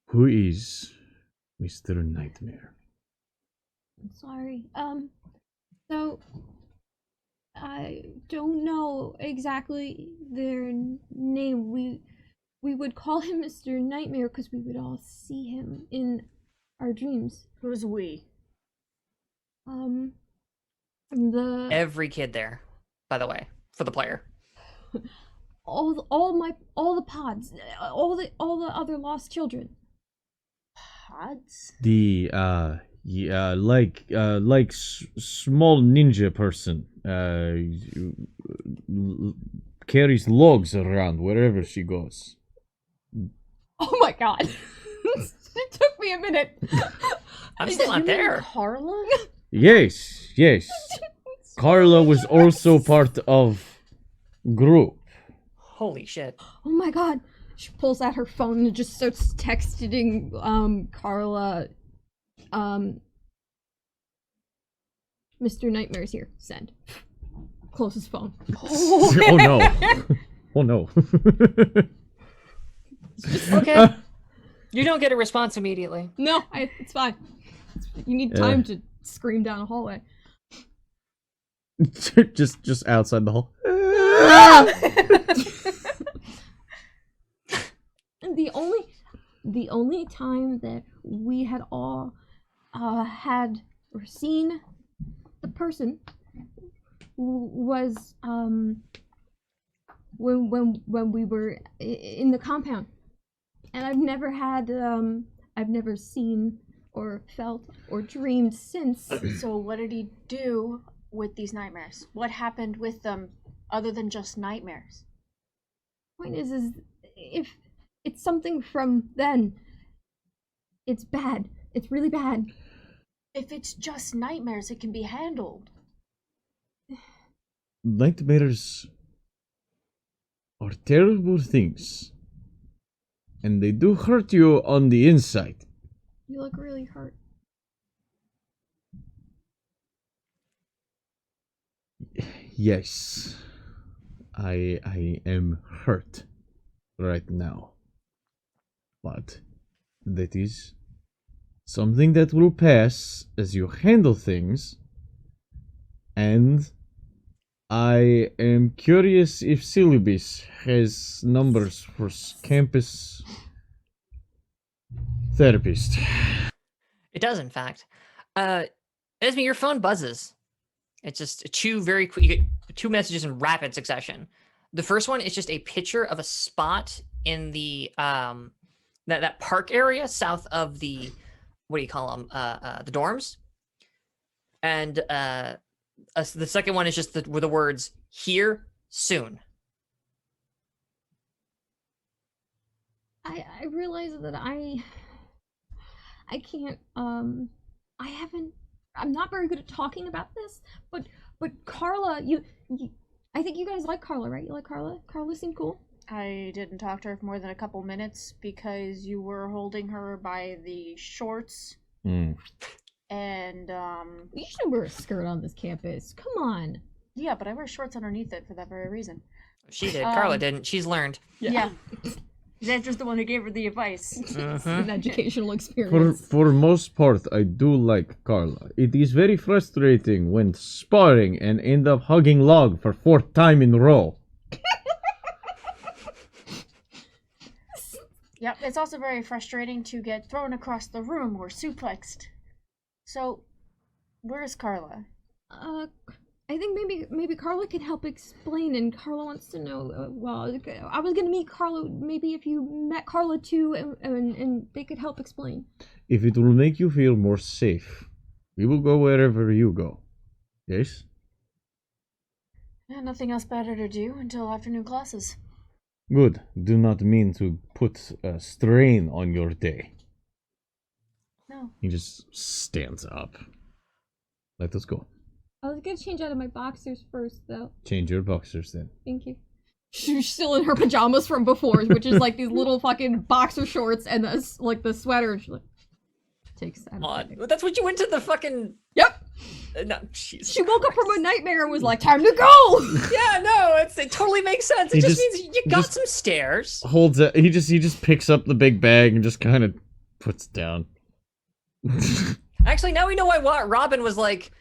Who is Mr. Nightmare? I'm sorry. So I don't know exactly their name. We would call him Mr. Nightmare because we would all see him in our dreams. Who's we? every kid there, by the way, for the player. all the pods, all the other lost children. Pods? The small ninja person carries logs around wherever she goes. Oh my God. It took me a minute. I'm still not there. Carla? Yes. Carla was also part of group. Holy shit. Oh my God. She pulls out her phone and just starts texting Carla. Mr. Nightmare's here. Send. Close his phone. Oh no. Oh no. Okay. You don't get a response immediately. No, it's fine. You need time to scream down a hallway. just outside the hall. The only time that we had all had or seen the person was when we were in the compound, and I've never seen or felt or dreamed since. So what did he do with these nightmares? What happened with them other than just nightmares? Point is if it's something from then, it's bad. It's really bad. If it's just nightmares, it can be handled. Nightmares are terrible things, and they do hurt you on the inside. You look really hurt. Yes, I am hurt right now, but that is something that will pass as you handle things, and I am curious if Syllabus has numbers for campus therapist. It does, in fact. Esme, your phone buzzes. It's just two very quick. You get two messages in rapid succession. The first one is just a picture of a spot in the that park area south of the, what do you call them? The dorms. And the second one is just with the words "here soon." I realize that I can't I'm not very good at talking about this, but Carla, you I think you guys like Carla, right? You like Carla? Carla seemed cool. I didn't talk to her for more than a couple minutes because you were holding her by the shorts. Mm. And You should wear a skirt on this campus. Come on. yeah, but I wear shorts underneath it for that very reason. She did. Carla didn't. She's learned. Yeah. Xander's the one who gave her the advice. It's an educational experience. For most part, I do like Carla. It is very frustrating when sparring and end up hugging Log for 4th time in a row. Yep, it's also very frustrating to get thrown across the room or suplexed. So, where's Carla? I think maybe Carla can help explain, and Carla wants to know. Well, I was gonna meet Carla. Maybe if you met Carla too, and they could help explain. If it will make you feel more safe, we will go wherever you go. Yes? Yeah, nothing else better to do until afternoon classes. Good. Do not mean to put a strain on your day. No. He just stands up. Let us go. I was gonna change out of my boxers first, though. Change your boxers then. Thank you. She's still in her pajamas from before, which is like these little fucking boxer shorts and the sweater. She like takes that. Odd. That's what you went to the fucking. Yep. No, Jesus She woke up Christ. from a nightmare and was like, "Time to go." Yeah, no, it totally makes sense. It He just just- means you got some stairs. Holds it. He just picks up the big bag and just kind of puts it down. Actually, now we know why Robin was like,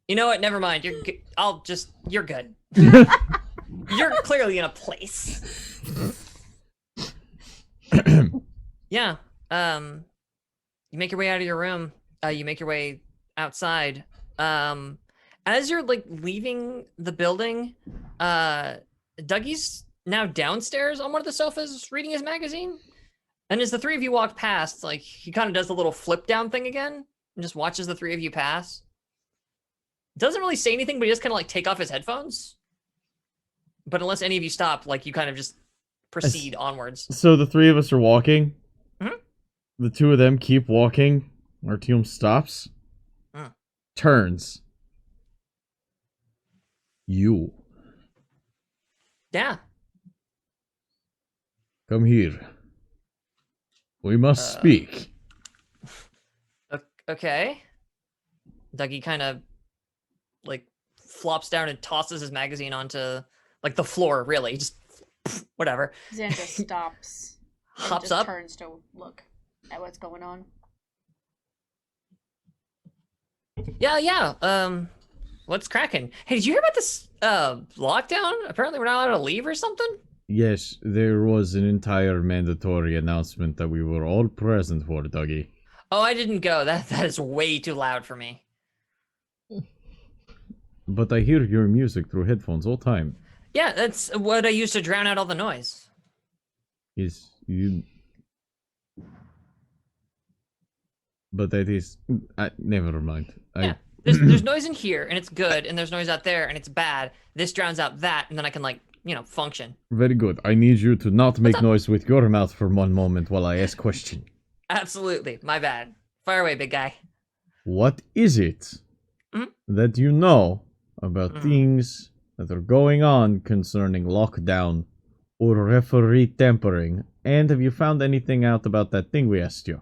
you know what? Never mind. You're good. You're clearly in a place. Yeah. You make your way out of your room. You make your way outside. As you're like leaving the building, Dougie's now downstairs on one of the sofas reading his magazine. And as the three of you walk past, like he kind of does the little flip down thing again and just watches the three of you pass. Doesn't really say anything, but he just kind of like take off his headphones. But unless any of you stop, like you kind of just proceed onwards. So the three of us are walking. Mhm. The two of them keep walking. Artyom stops. Turns. You. Yeah. Come here. We must speak. Okay. Dougie kind of like flops down and tosses his magazine onto like the floor, really. Just whatever. Xander stops. And Hops just up. turns to look at what's going on. Yeah. What's cracking? Hey, did you hear about this lockdown? Apparently we're not allowed to leave or something? Yes, there was an entire mandatory announcement that we were all present for, Dougie. Oh, I didn't go. That is way too loud for me. But I hear your music through headphones all time. Yeah, that's what I use to drown out all the noise. Is you... But that is... never mind. Yeah. There's noise in here, and it's good, and there's noise out there, and it's bad. This drowns out that, and then I can, like, function. Very good. I need you to not make noise with your mouth for one moment while I ask question. Absolutely. My bad. Fire away, big guy. What is it that you know about things that are going on concerning lockdown or referee tampering? And have you found anything out about that thing we asked you?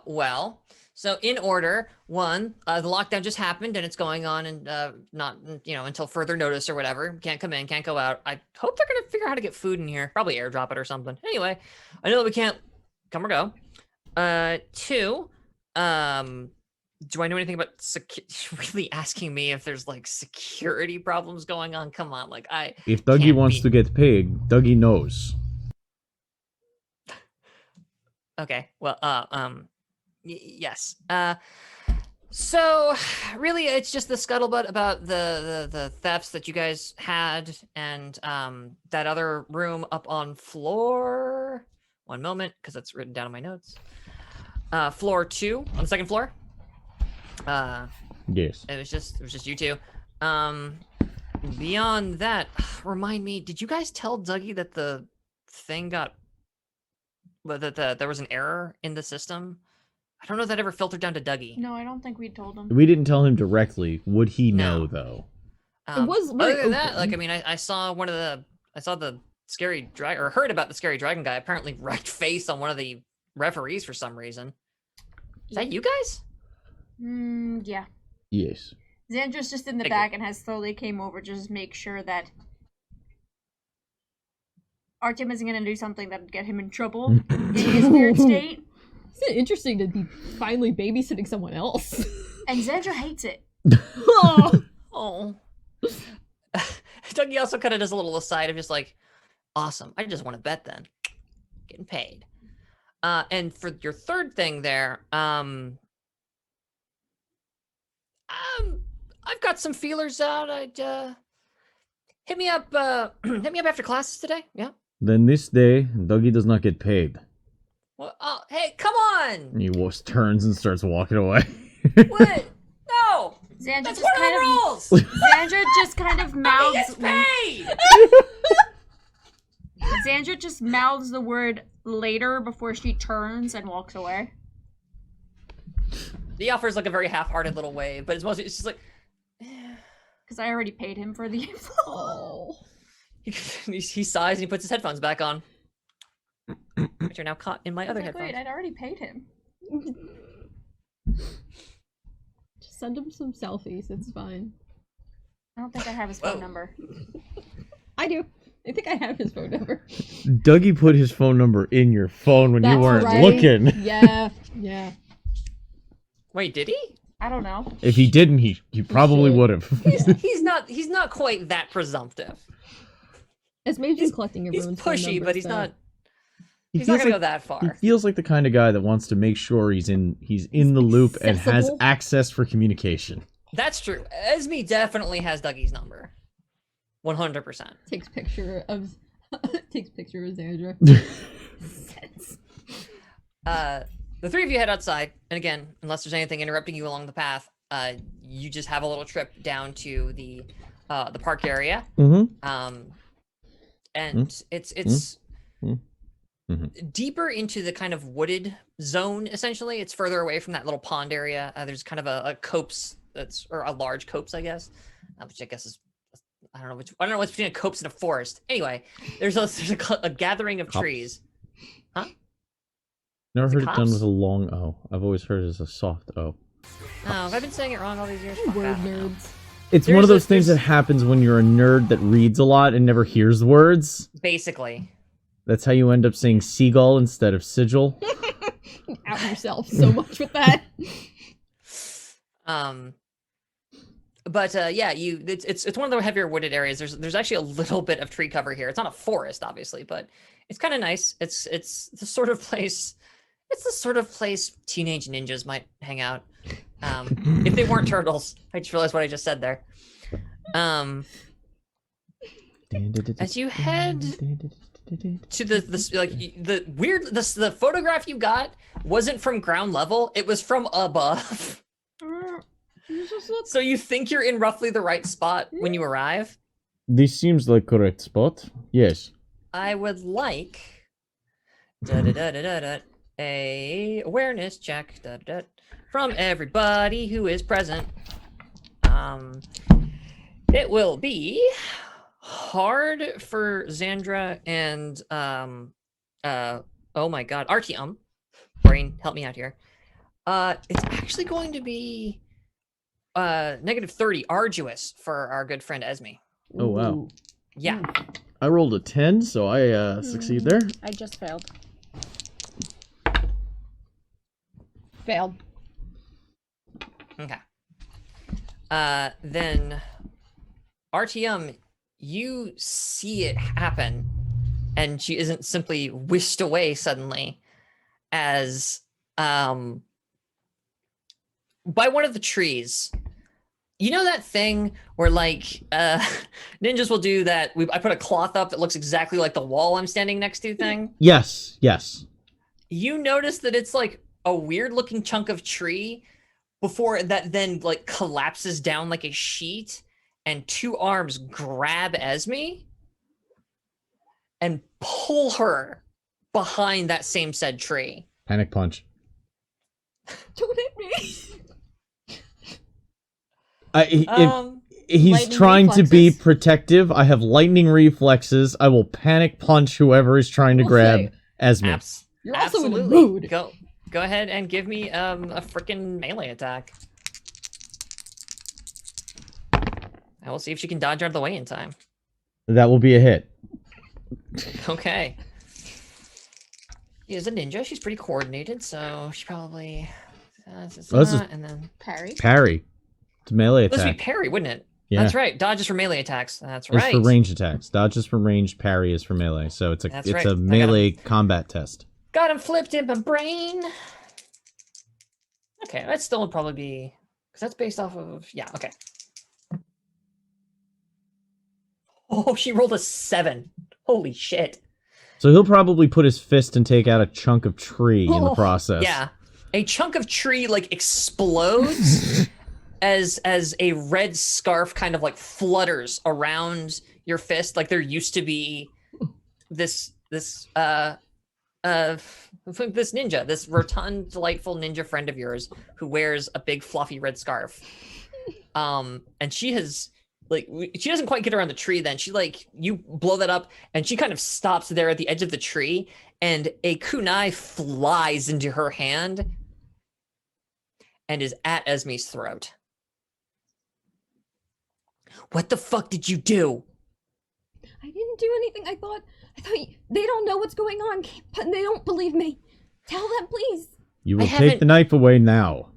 Well, so in order, one, the lockdown just happened and it's going on and not, until further notice or whatever. Can't come in, can't go out. I hope they're gonna figure out how to get food in here. Probably airdrop it or something. Anyway, I know that we can't come or go. Two, do I know anything about really asking me if there's like security problems going on? Come on, like If Dougie wants to get paid, Dougie knows. Okay, well, yes. So really, it's just the scuttlebutt about the thefts that you guys had, and that other room up on floor. One moment, because that's written down in my notes. Floor 2 on the second floor. Yes. It was just you two. Beyond that, remind me, did you guys tell Dougie that the thing got that there was an error in the system? I don't know if that ever filtered down to Dougie. No, I don't think we told him. We didn't tell him directly. Would he No. know though? It was very other than that, open. like I mean, I saw the scary dragon, or heard about the scary dragon guy apparently wrecked face on one of the referees for some reason. Is that you guys? Yeah. Yes. Xandra's just in the Thank back and has slowly came over to just make sure that Artyom isn't going to do something that would get him in trouble in his weird state. It's interesting to be finally babysitting someone else. And Xandra hates it. Oh. Oh. Dougie also kind of does a little aside of just like, awesome. I just want to bet then. Getting paid. And for your third thing there, I've got some feelers out. I'd hit me up after classes today. Yeah. Then this day, Dougie does not get paid. Well, oh, hey, come on! And he turns and starts walking away. What? No! Xandra That's just one of kind the of rules! Xandra just kind of He mouths gets paid! Xandra just mouths the word later before she turns and walks away. The offer's like a very half-hearted little wave, but it's just like... Because I already paid him for the info. Oh. he sighs and he puts his headphones back on. Which are now caught in my other Like, headphones. wait, I'd already paid him. Just send him some selfies. It's fine. I don't think I have his phone Whoa. number. I do. I think I have his phone number. Dougie put his phone number in your phone when you That's weren't right. looking. Yeah. Yeah. Wait, did he? I don't know. If he didn't, he probably should. would have. He's not quite that presumptive. As maybe been collecting He's everyone's phone pushy, numbers, but he's so- not. He He's not feels gonna like- go that He far. feels like the kind of guy that wants to make sure he's in the loop and has accessible. access for communication. That's true. Esme definitely has Dougie's number. 100%. Takes picture of Xandra. Sense. The three of you head outside, and again, unless there's anything interrupting you along the path, you just have a little trip down to the park area. Mm-hmm. And it's Mhm. deeper into the kind of wooded zone. Essentially, it's further away from that little pond area. There's kind of a copse or a large copse, I guess, which I guess is I don't know what's between a copse and a forest. Anyway, there's a gathering of Copse? trees. Never Is it heard it done cops? with a long O. I've always heard it as a soft O. Oh, have I been saying it wrong all these years? Fuck, I Word don't know. nerds. It's one There's of those things that there's- happens when you're a nerd that reads a lot and never hears the words. Basically. That's how you end up saying seagull instead of sigil. Out yourself so much with that. But yeah, it's one of the heavier wooded areas. There's actually a little bit of tree cover here. It's not a forest, obviously, but it's kind of nice. It's the sort of place. It's the sort of place teenage ninjas might hang out. If they weren't turtles. I just realized what I just said there. As you head to the photograph you got wasn't from ground level. It was from above. So you think you're in roughly the right spot when you arrive. This seems like correct spot. Yes. I would like a awareness check from everybody who is present. It will be hard for Xandra and oh my god, Artyom. Brain, help me out here. It's actually going to be -30, arduous for our good friend Esme. Oh wow. Ooh. Yeah. I rolled a 10, so I succeed there. I just failed. Failed. Okay. Then Artyom, you see it happen, and she isn't simply whisked away suddenly as by one of the trees. You know that thing where like ninjas will do that? I put a cloth up that looks exactly like the wall I'm standing next to thing. Yes, yes. You notice that it's like a weird looking chunk of tree before that then like collapses down like a sheet, and two arms grab Esme and pull her behind that same said tree. Panic punch. Don't hit me. He's Lightning trying to be reflexes. protective. I have lightning reflexes. I will panic punch whoever is trying to We'll grab say, Esme. You're also in a Absolutely. mood. Go ahead and give me a freaking melee attack. I will see if she can dodge out of the way in time. That will be a hit. Okay. She is a ninja. She's pretty coordinated, so she probably. This is- And then Parry. Parry. It's a melee this would be attack. parry, wouldn't it? Yeah. That's right. Dodge is for melee attacks. That's It's right. for ranged attacks. Dodge is for ranged, parry is for melee. So it's That's a right. I got melee combat test. Got him flipped in my brain. Okay, that still would probably be because that's based off of okay. Oh, she rolled a 7. Holy shit. So he'll probably put his fist and take out a chunk of tree in the Oh, process. Yeah. A chunk of tree like explodes as a red scarf kind of like flutters around your fist, like there used to be this ninja, this rotund, delightful ninja friend of yours who wears a big fluffy red scarf. And she has like she doesn't quite get around the tree then. She like you blow that up and she kind of stops there at the edge of the tree and a kunai flies into her hand and is at Esme's throat. What the fuck did you do? I didn't do anything. I thought they don't know what's going on. They don't believe me. Tell them, please. You will I take haven't- the knife away now.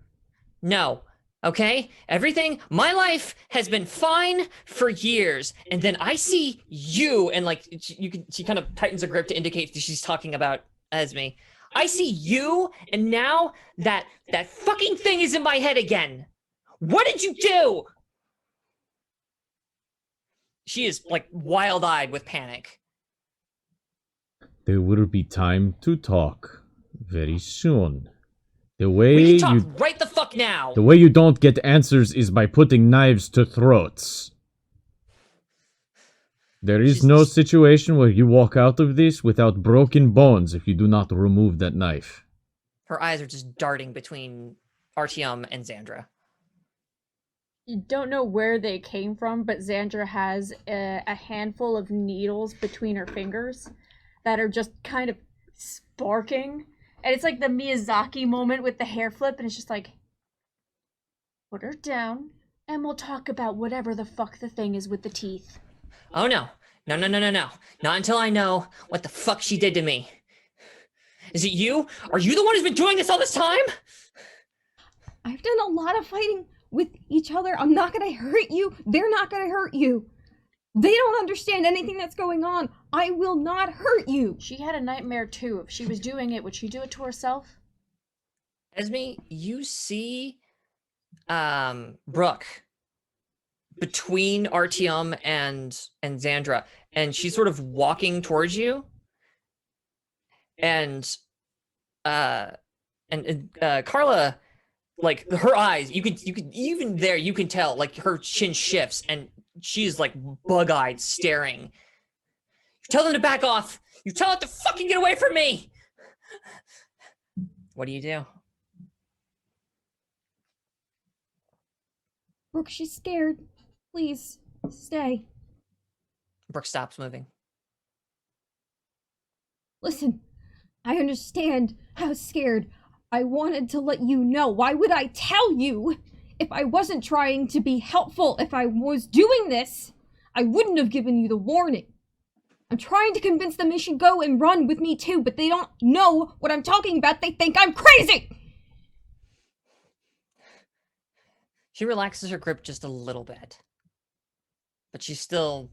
No. Okay? Everything, my life has been fine for years. And then I see you, and like, she kind of tightens her grip to indicate that she's talking about Esme. I see you, and now that fucking thing is in my head again. What did you do? She is like wild-eyed with panic. There will be time to talk very soon. The We way can you talk right the fuck now. the way you don't get answers is by putting knives to throats. There is no situation where you walk out of this without broken bones if you do not remove that knife. Her eyes are just darting between Artyom and Xandra. You don't know where they came from, but Xandra has a handful of needles between her fingers that are just kind of sparking. And it's like the Miyazaki moment with the hair flip, and it's just like, put her down, and we'll talk about whatever the fuck the thing is with the teeth. Oh no. No. Not until I know what the fuck she did to me. Is it you? Are you the one who's been doing this all this time? I've done a lot of fighting with each other. I'm not gonna hurt you. They're not gonna hurt you. They don't understand anything that's going on. I will not hurt you. She had a nightmare too. If she was doing it, would she do it to herself? Esme, you see Brooke between Artyom and Xandra, and she's sort of walking towards you. And Carla, like her eyes, you could even there you can tell like her chin shifts and she's like bug-eyed staring. You tell them to back off. You tell them to fucking get away from me. What do you do? Brooke, she's scared. Please, stay. Brooke stops moving. Listen, I understand how scared. I wanted to let you know. Why would I tell you if I wasn't trying to be helpful? If I was doing this, I wouldn't have given you the warning. I'm trying to convince them they should go and run with me too, but they don't know what I'm talking about. They think I'm crazy! She relaxes her grip just a little bit. But she's still...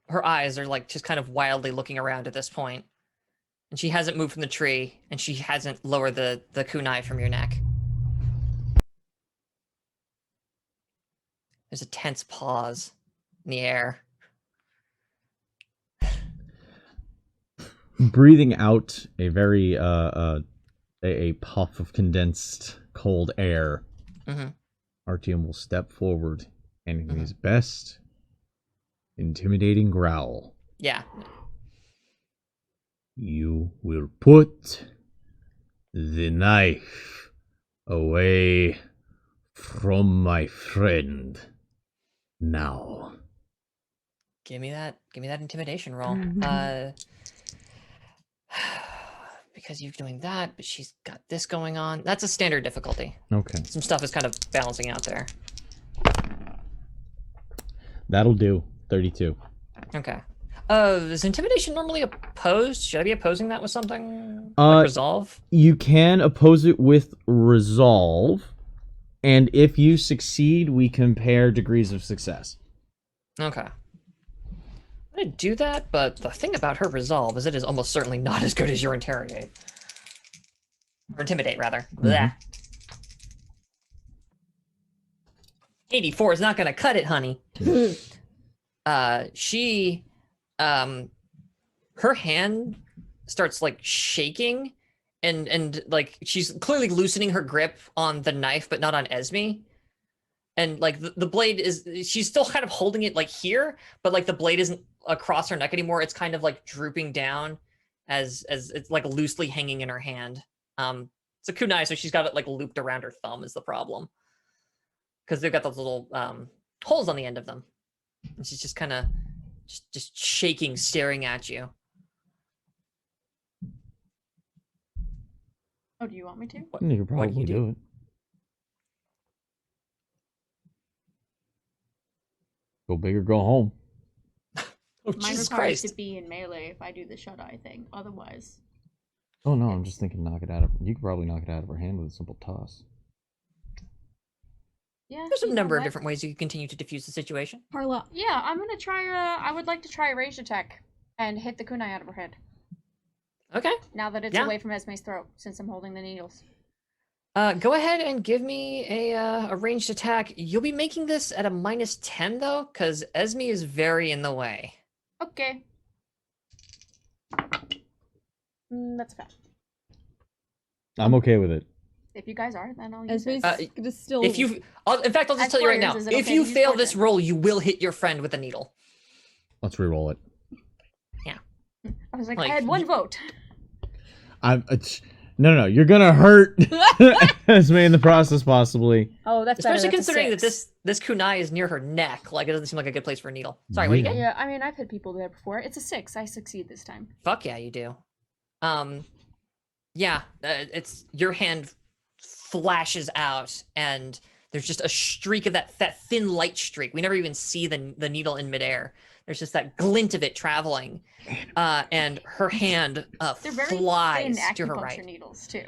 Her eyes are like just kind of wildly looking around at this point. And she hasn't moved from the tree, and she hasn't lowered the kunai from your neck. There's a tense pause in the air. Breathing out a very a puff of condensed cold air, Mm-hmm. Artyom will step forward and in his best intimidating growl, Yeah. you will put the knife away from my friend now. Give me that intimidation roll. Because you're doing that, but she's got this going on. That's a standard difficulty. Okay. Some stuff is kind of balancing out there. That'll do. 32. Okay. Is intimidation normally opposed? Should I be opposing that with something Uh, like resolve? You can oppose it with resolve, and if you succeed, we compare degrees of success. Okay. I'm gonna do that, but the thing about her resolve is it is almost certainly not as good as your interrogate. Or intimidate, rather. Blech. 84 is not gonna cut it, honey. Her hand starts like shaking and like she's clearly loosening her grip on the knife, but not on Esme. And like the blade is, she's still kind of holding it like here, but like the blade isn't across her neck anymore. It's kind of like drooping down as it's like loosely hanging in her hand. It's a kunai, so she's got it like looped around her thumb is the problem. Because they've got those little holes on the end of them. And she's just kind of just shaking, staring at you. Oh, do you want me to? You could What do probably you do do? it. Go big or go home. Oh, Mine Jesus requires Christ. to be in melee if I do the shut-eye thing. Otherwise, Oh no, I'm just thinking knock it out of... You could probably knock it out of her hand with a simple toss. yeah. There's a you know number of what? different ways you can continue to diffuse the situation. Carla, Yeah, I'm gonna try. I would like to try a ranged attack and hit the kunai out of her head. Okay. Now that it's Yeah. away from Esme's throat, since I'm holding the needles. Go ahead and give me a ranged attack. You'll be making this at a -10 though, because Esme is very in the way. Okay. That's fine. I'm okay with it. If you guys are, then I'll use Esme's it. gonna still. If you, in fact, I'll just As tell you right now. warriors, is it If okay you to use fail this poison? roll, you will hit your friend with a needle. Let's re-roll it. I was like, like, I had one vote. No, you're gonna hurt Esme in the process, possibly. Oh, that's better. Especially That's a considering that 6. this kunai is near her neck. Like, it doesn't seem like a good place for a needle. Sorry, what do you get? Yeah, I mean, I've had people there before. It's a 6. I succeed this time. Fuck yeah, you do. Yeah, it's your hand flashes out, and there's just a streak of that thin light streak. We never even see the needle in midair. There's just that glint of it traveling, and her hand They're very thin flies to her acupuncture right. needles too.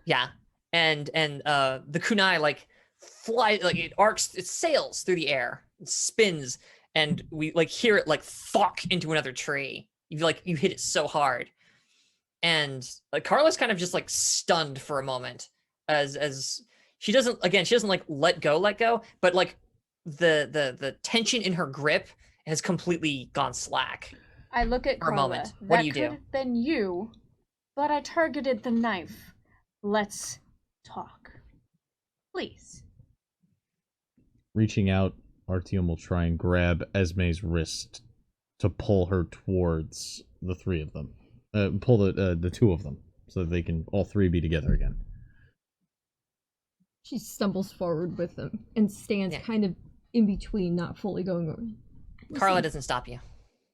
Yeah, and the kunai like flies, like it arcs, it sails through the air, it spins, and we like hear it like fuck into another tree. You hit it so hard, and like Carla's kind of just like stunned for a moment as she doesn't like let go, but like the tension in her grip has completely gone slack. I look at For a Carla. moment. What That do you could do? have been you, but I targeted the knife. Let's talk, please. Reaching out, Artyom will try and grab Esme's wrist to pull her towards the three of them. Pull the two of them so that they can all three be together again. She stumbles forward with him and stands Yeah. kind of in between, not fully going over. Carla Listen, doesn't stop you.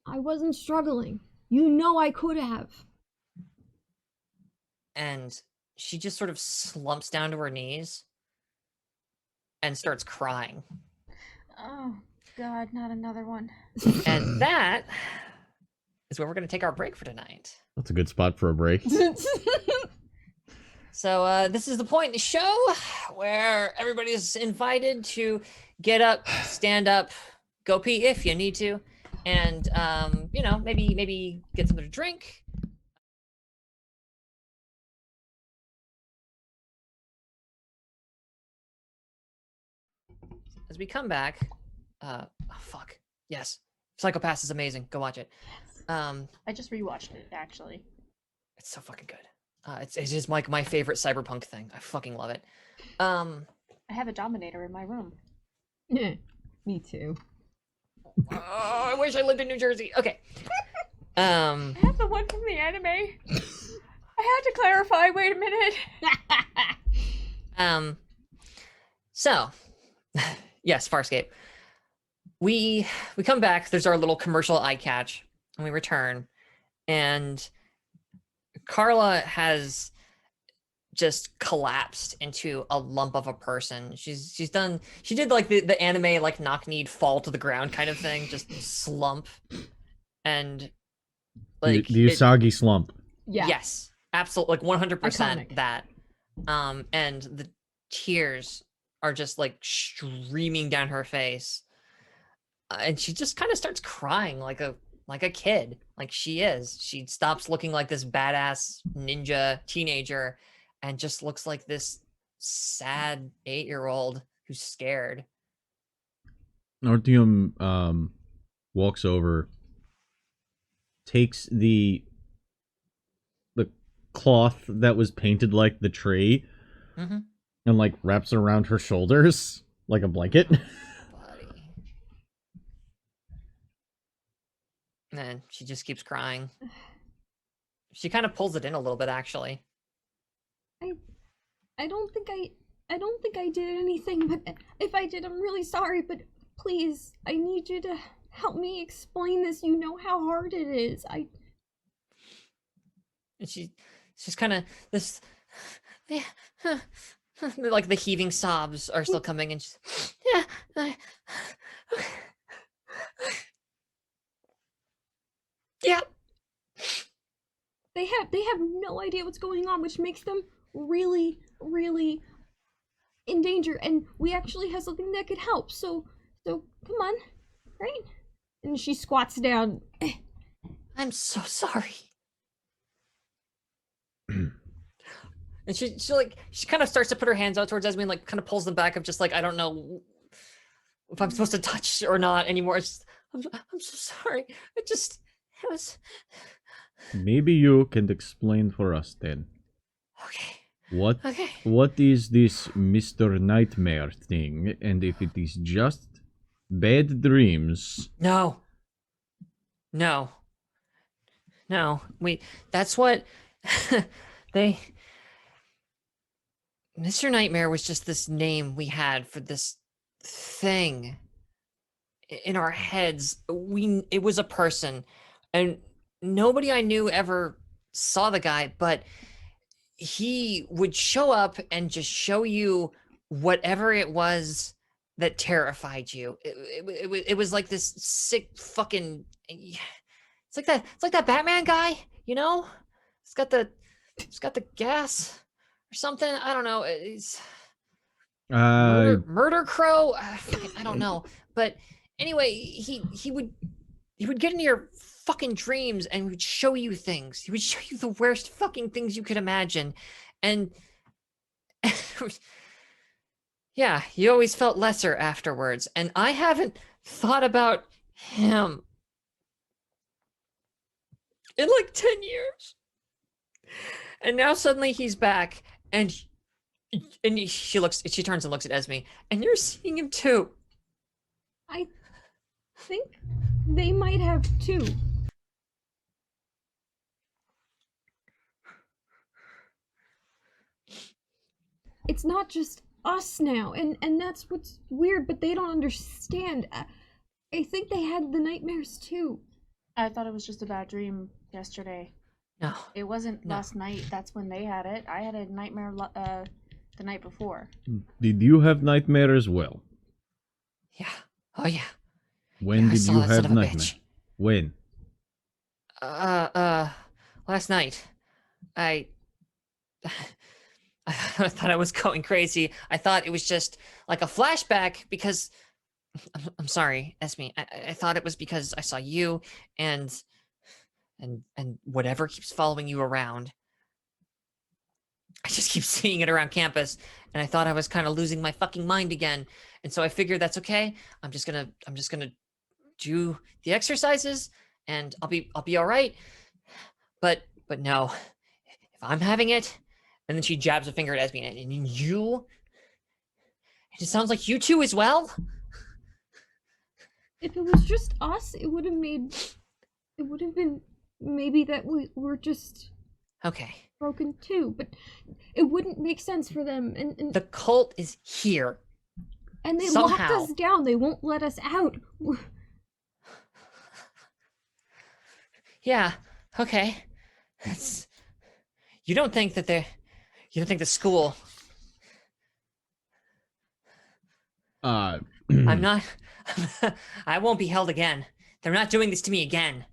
I wasn't struggling. You know I could have. And she just sort of slumps down to her knees and starts crying. Oh God, not another one. And that is where we're going to take our break for tonight. That's a good spot for a break. So this is the point in the show where everybody's invited to get up, stand up, go pee if you need to, and maybe get something to drink. As we come back, fuck yes, Psychopaths is amazing. Go watch it. I just rewatched it actually. It's so fucking good. It's just like my favorite cyberpunk thing. I fucking love it. I have a Dominator in my room. Me too. Oh, I wish I lived in New Jersey. Okay. I have the one from the anime. I had to clarify. Wait a minute. So, yes, Farscape. We come back. There's our little commercial eye catch, and we return, and Carla has just collapsed into a lump of a person. She did like the anime like knock-kneed fall to the ground kind of thing, just slump, and like the Usagi slump. Yeah. yes, absolutely, like 100% Iconic. that. And the tears are just like streaming down her face, and she just kind of starts crying like a kid, like she is. She stops looking like this badass ninja teenager and just looks like this sad 8-year-old who's scared. Artyom walks over, takes the cloth that was painted like the tree, Mm-hmm. and like wraps it around her shoulders like a blanket. Buddy. And then she just keeps crying. She kind of pulls it in a little bit, actually. I don't think I did anything, but if I did, I'm really sorry, but please, I need you to help me explain this. You know how hard it is. And she's kind of this, yeah, like the heaving sobs are still coming, and she's, yeah, yeah. They have no idea what's going on, which makes them really, really in danger, and we actually have something that could help. So come on, right? And she squats down. I'm so sorry. And she kind of starts to put her hands out towards Esme and like kind of pulls them back of just like, I don't know if I'm supposed to touch or not anymore. It's just, I'm so sorry. It was Maybe you can explain for us then. okay. Okay. What is this Mr. Nightmare thing, and if it is just bad dreams? No. That's what Mr. Nightmare was just this name we had for this thing in our heads. It was a person, and nobody I knew ever saw the guy, but he would show up and just show you whatever it was that terrified you. It was like this sick fucking. It's like that Batman guy, you know. It's got the gas or something. I don't know. It's murder crow. I don't know. But anyway, he would get into your fucking dreams and would show you things. He would show you the worst fucking things you could imagine, and yeah, you always felt lesser afterwards. And I haven't thought about him in like 10 years. And now suddenly he's back, and she turns and looks at Esme, and you're seeing him too. I think they might have too. It's not just us now, and that's what's weird, but they don't understand. I think they had the nightmares too. I thought it was just a bad dream yesterday. No. It wasn't last night. That's when they had it. I had a nightmare the night before. Did you have nightmare as well? Yeah. Oh yeah. When did you have nightmare? When? Last night. I thought I was going crazy. I thought it was just like a flashback because I'm sorry, Esme. I thought it was because I saw you and whatever keeps following you around. I just keep seeing it around campus, and I thought I was kind of losing my fucking mind again. And so I figured that's okay. I'm just gonna do the exercises, and I'll be all right. But no, if I'm having it, and then she jabs a finger at Esme, and It sounds like you two as well? If it was just us, it would have been maybe that we were just Okay. broken too, but it wouldn't make sense for them, and The cult is here. and they somehow. locked us down. They won't let us out. Yeah, okay. That's... You don't think the school... I'm not... I won't be held again. They're not doing this to me again.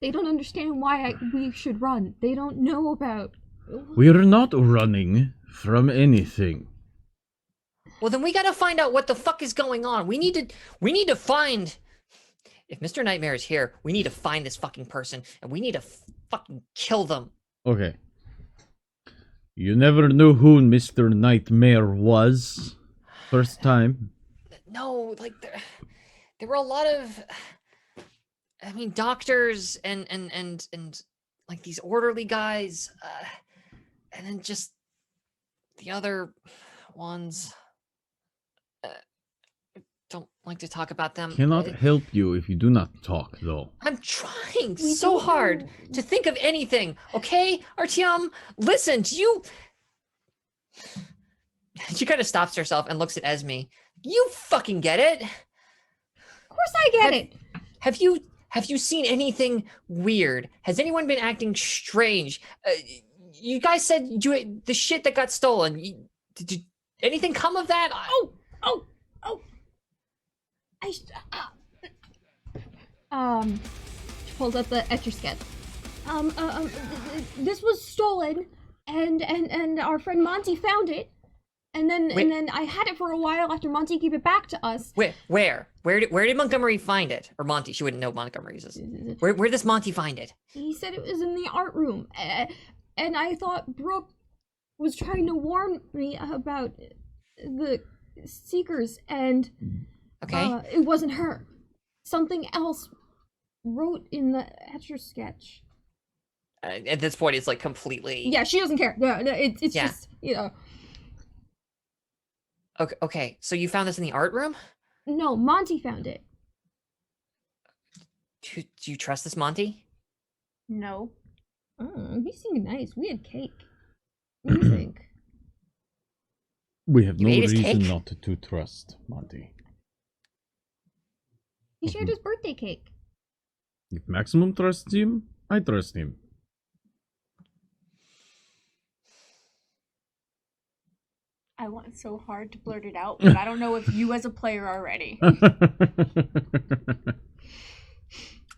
They don't understand why we should run. They don't know about... We're not running from anything. Well, then we gotta find out what the fuck is going on. We need to find... If Mr. Nightmare is here, we need to find this fucking person, and we need to fucking kill them. Okay. You never knew who Mr. Nightmare was. First time. No, like, there were a lot of... I mean, doctors and like these orderly guys, and then just the other ones. Don't like to talk about them. Cannot help you if you do not talk, though. I'm trying We so don't hard know. to think of anything. Okay, Artyom, listen. You. She kind of stops herself and looks at Esme. You fucking get it. Of course I get it! Have you seen anything weird? Has anyone been acting strange? You guys said the shit that got stolen. Did anything come of that? Oh! She pulls out the Etch-a-Sketch. This was stolen, and our friend Monty found it, and then I had it for a while after Monty gave it back to us. Where did Montgomery find it? Or Monty? She wouldn't know Montgomery's. Where does Monty find it? He said it was in the art room, and I thought Brooke was trying to warn me about the Seekers, and Okay. it wasn't her. Something else wrote in the Etch-a-Sketch. At this point, it's like completely. Yeah, she doesn't care. No, it's Yeah. just, you know. Okay. So you found this in the art room? No, Monty found it. Do you trust this Monty? No. Oh, he seemed nice. We had cake. What do you think? We have You no ate his reason cake? not to trust Monty. He shared his birthday cake. If Maximum trusts him, I trust him. I want so hard to blurt it out, but I don't know if you as a player are ready.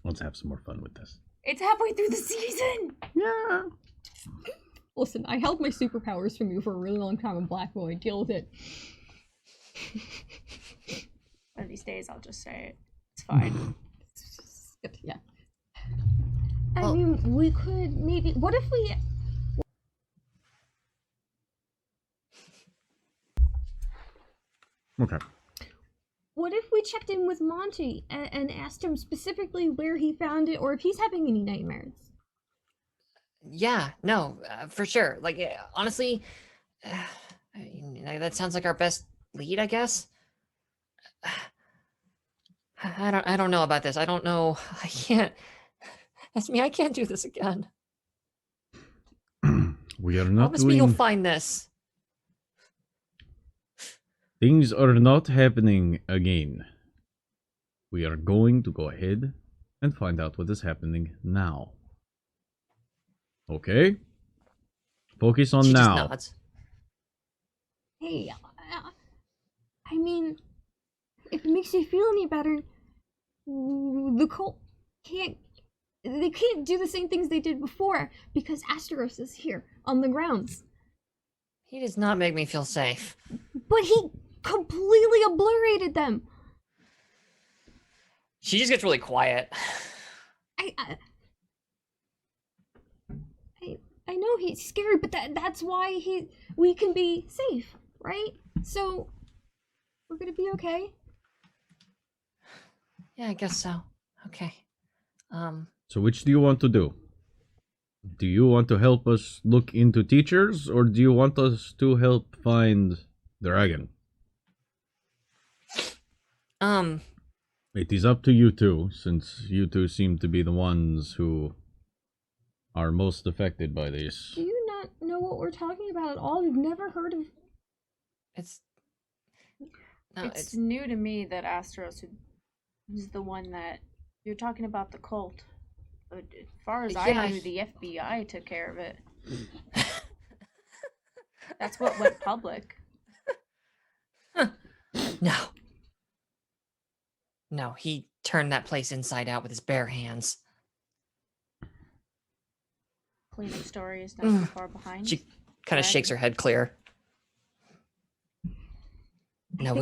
Let's have some more fun with this. It's halfway through the season! Yeah. Listen, I held my superpowers from you for a really long time in Black Boy. Deal with it. One of these days, I'll just say it. It's fine. Yeah. Well- I mean, we could maybe... What if we... Okay. What if we checked in with Monty and asked him specifically where he found it, or if he's having any nightmares? Yeah. No. For sure. Like honestly, that sounds like our best lead, I guess. I don't know about this. I don't know. I can't. That's me. I can't do this again. We are not Promise me you'll doing... find this. Things are not happening again. We are going to go ahead and find out what is happening now. Okay? Focus on She just now. nods. Hey, I mean, if it makes you feel any better, the cult can't... They can't do the same things they did before, because Asteros is here, on the grounds. He does not make me feel safe. But he completely obliterated them! She just gets really quiet. I know he's scary, but that's why we can be safe, right? So, we're gonna be okay? Yeah, I guess so. Okay. So which do you want to do? Do you want to help us look into teachers, or do you want us to help find the dragon? It is up to you two, since you two seem to be the ones who are most affected by this. Do you not know what we're talking about at all? You've never heard of... It's no, It's new to me that Astros is the one that you're talking about the cult. But as far as I knew, the FBI took care of it. That's what went public. No, he turned that place inside out with his bare hands. Cleanup story is not too far behind. She kind of shakes her head clear. No,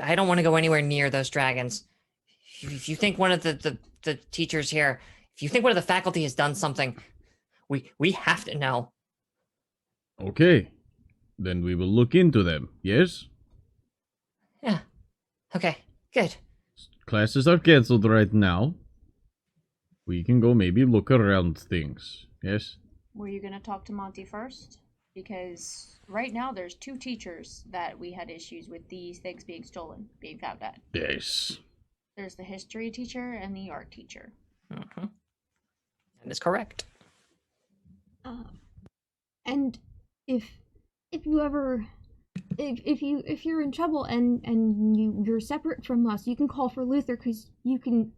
I don't want to go anywhere near those dragons. If you think one of the teachers here, if you think one of the faculty has done something, we have to know. Okay. Then we will look into them, yes? Yeah. Okay, good. Classes are cancelled right now. We can go maybe look around things, yes? Were you going to talk to Monty first? Because right now there's 2 teachers that we had issues with these things being stolen, being found at. Yes. There's the history teacher and the art teacher. Mm-hmm. That is correct. And if you ever... If you're in trouble and you're separate from us, you can call for Luther, because you can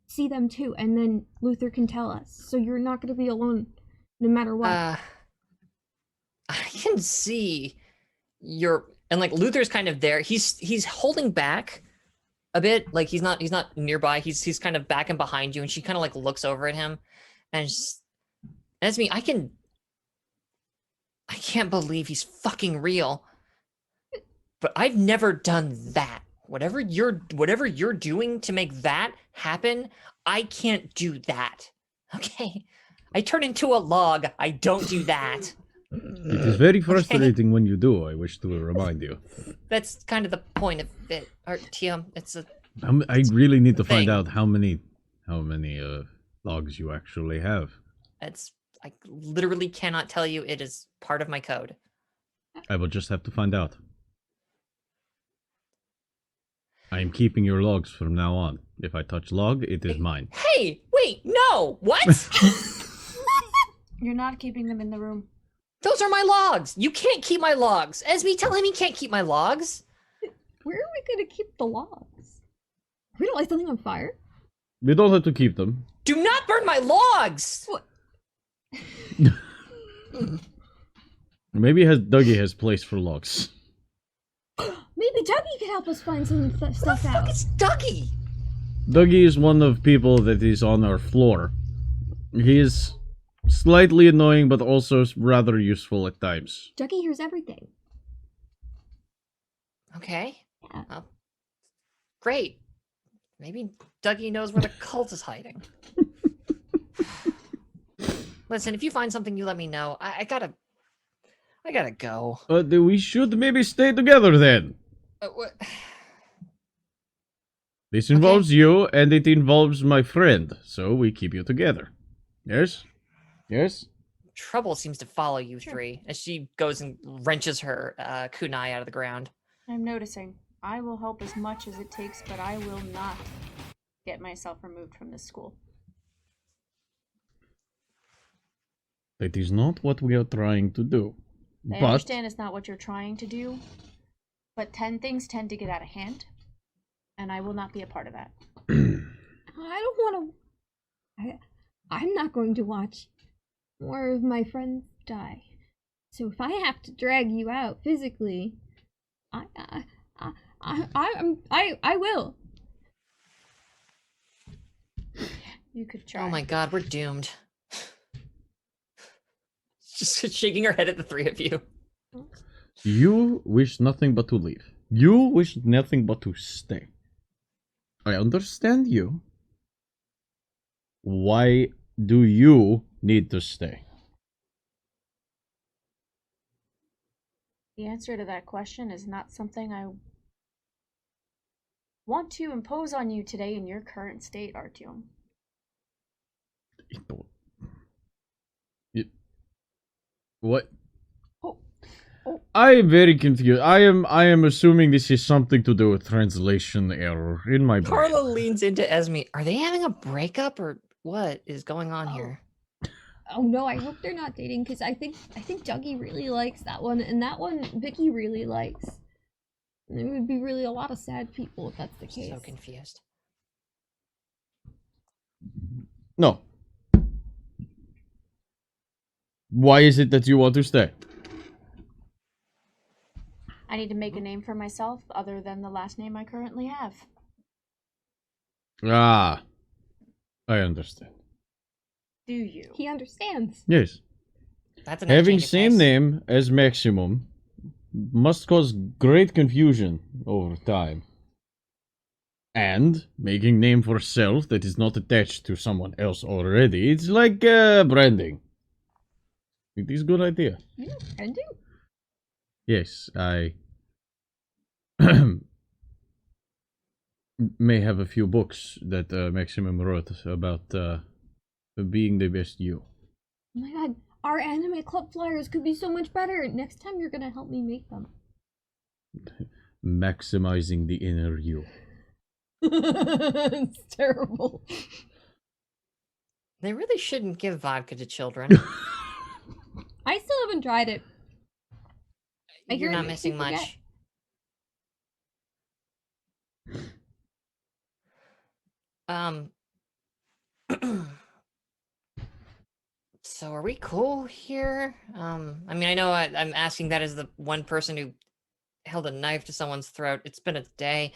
see them too, and then Luther can tell us. So you're not going to be alone no matter what. I can see and like Luther's kind of there. He's holding back a bit, like he's not nearby. He's kind of back and behind you, and she kind of like looks over at him, and that's me. I can't believe he's fucking real. But I've never done that. Whatever you're doing to make that happen, I can't do that. Okay? I turn into a log. I don't do that. It is very frustrating when you do, I wish to remind you. That's kind of the point of it, Artyom. I really need to find out how many logs you actually have. I literally cannot tell you. It is part of my code. I will just have to find out. I am keeping your logs from now on. If I touch log, it is mine. Hey, wait, no, what? You're not keeping them in the room. Those are my logs. You can't keep my logs. Esme, tell him he can't keep my logs. Where are we going to keep the logs? We don't light something on fire? We don't have to keep them. Do not burn my logs! What? Maybe Dougie has place for logs. Maybe Dougie can help us find some stuff out. It's Dougie! Dougie is one of people that is on our floor. He is slightly annoying, but also rather useful at times. Dougie hears everything. Okay. Yeah. Well, great. Maybe Dougie knows where the cult is hiding. Listen, if you find something, you let me know. I gotta go. We should maybe stay together then. What? This involves you, and it involves my friend, so we keep you together. Yes? Yes? Trouble seems to follow you three as she goes and wrenches her kunai out of the ground. I'm noticing. I will help as much as it takes, but I will not get myself removed from this school. That is not what we are trying to do. I understand it's not what you're trying to do, but 10 things tend to get out of hand, and I will not be a part of that. I don't want to... I'm not going to watch more of my friends die. So if I have to drag you out physically, I will. You could try. Oh my god, we're doomed. Just shaking her head at the three of you. You wish nothing but to leave. You wish nothing but to stay. I understand you. Why do you need to stay? The answer to that question is not something I want to impose on you today in your current state, Artyom. What? Oh, I am very confused. I am assuming this is something to do with translation error in my brain. Carla leans into Esme. Are they having a breakup or what is going on here? Oh no, I hope they're not dating because I think Dougie really likes that one, and that one Vicky really likes. And there would be really a lot of sad people if that's the case. So confused. No. Why is it that you want to stay? I need to make a name for myself other than the last name I currently have. Ah, I understand. Do you? He understands. Yes. That's an Having exchange of same taste. name as Maximum must cause great confusion over time. And making name for self that is not attached to someone else already, it's like branding. It is a good idea. Branding? Yes, I may have a few books that Maximum wrote about being the best you. Oh my god, our anime club flyers could be so much better. Next time you're gonna help me make them. Maximizing the inner you. It's terrible. They really shouldn't give vodka to children. I still haven't tried it. I hear You're it not makes you missing forget. much. So are we cool here? I mean, I know I'm asking that as the one person who held a knife to someone's throat. It's been a day,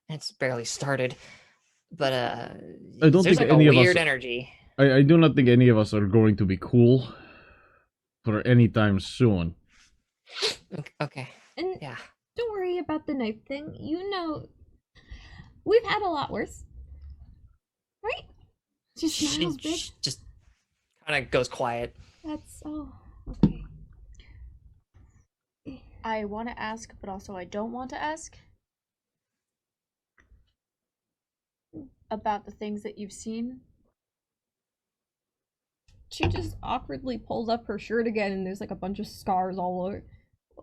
and it's barely started. But I don't there's think like any a of us- weird energy. I do not think any of us are going to be cool for any time soon. Okay. And Yeah. don't worry about the knife thing. You know, we've had a lot worse. Right? She smiles big. She just kind of goes quiet. That's, oh, okay. I want to ask, but also I don't want to ask. About the things that you've seen. She just awkwardly pulls up her shirt again and there's like a bunch of scars all over.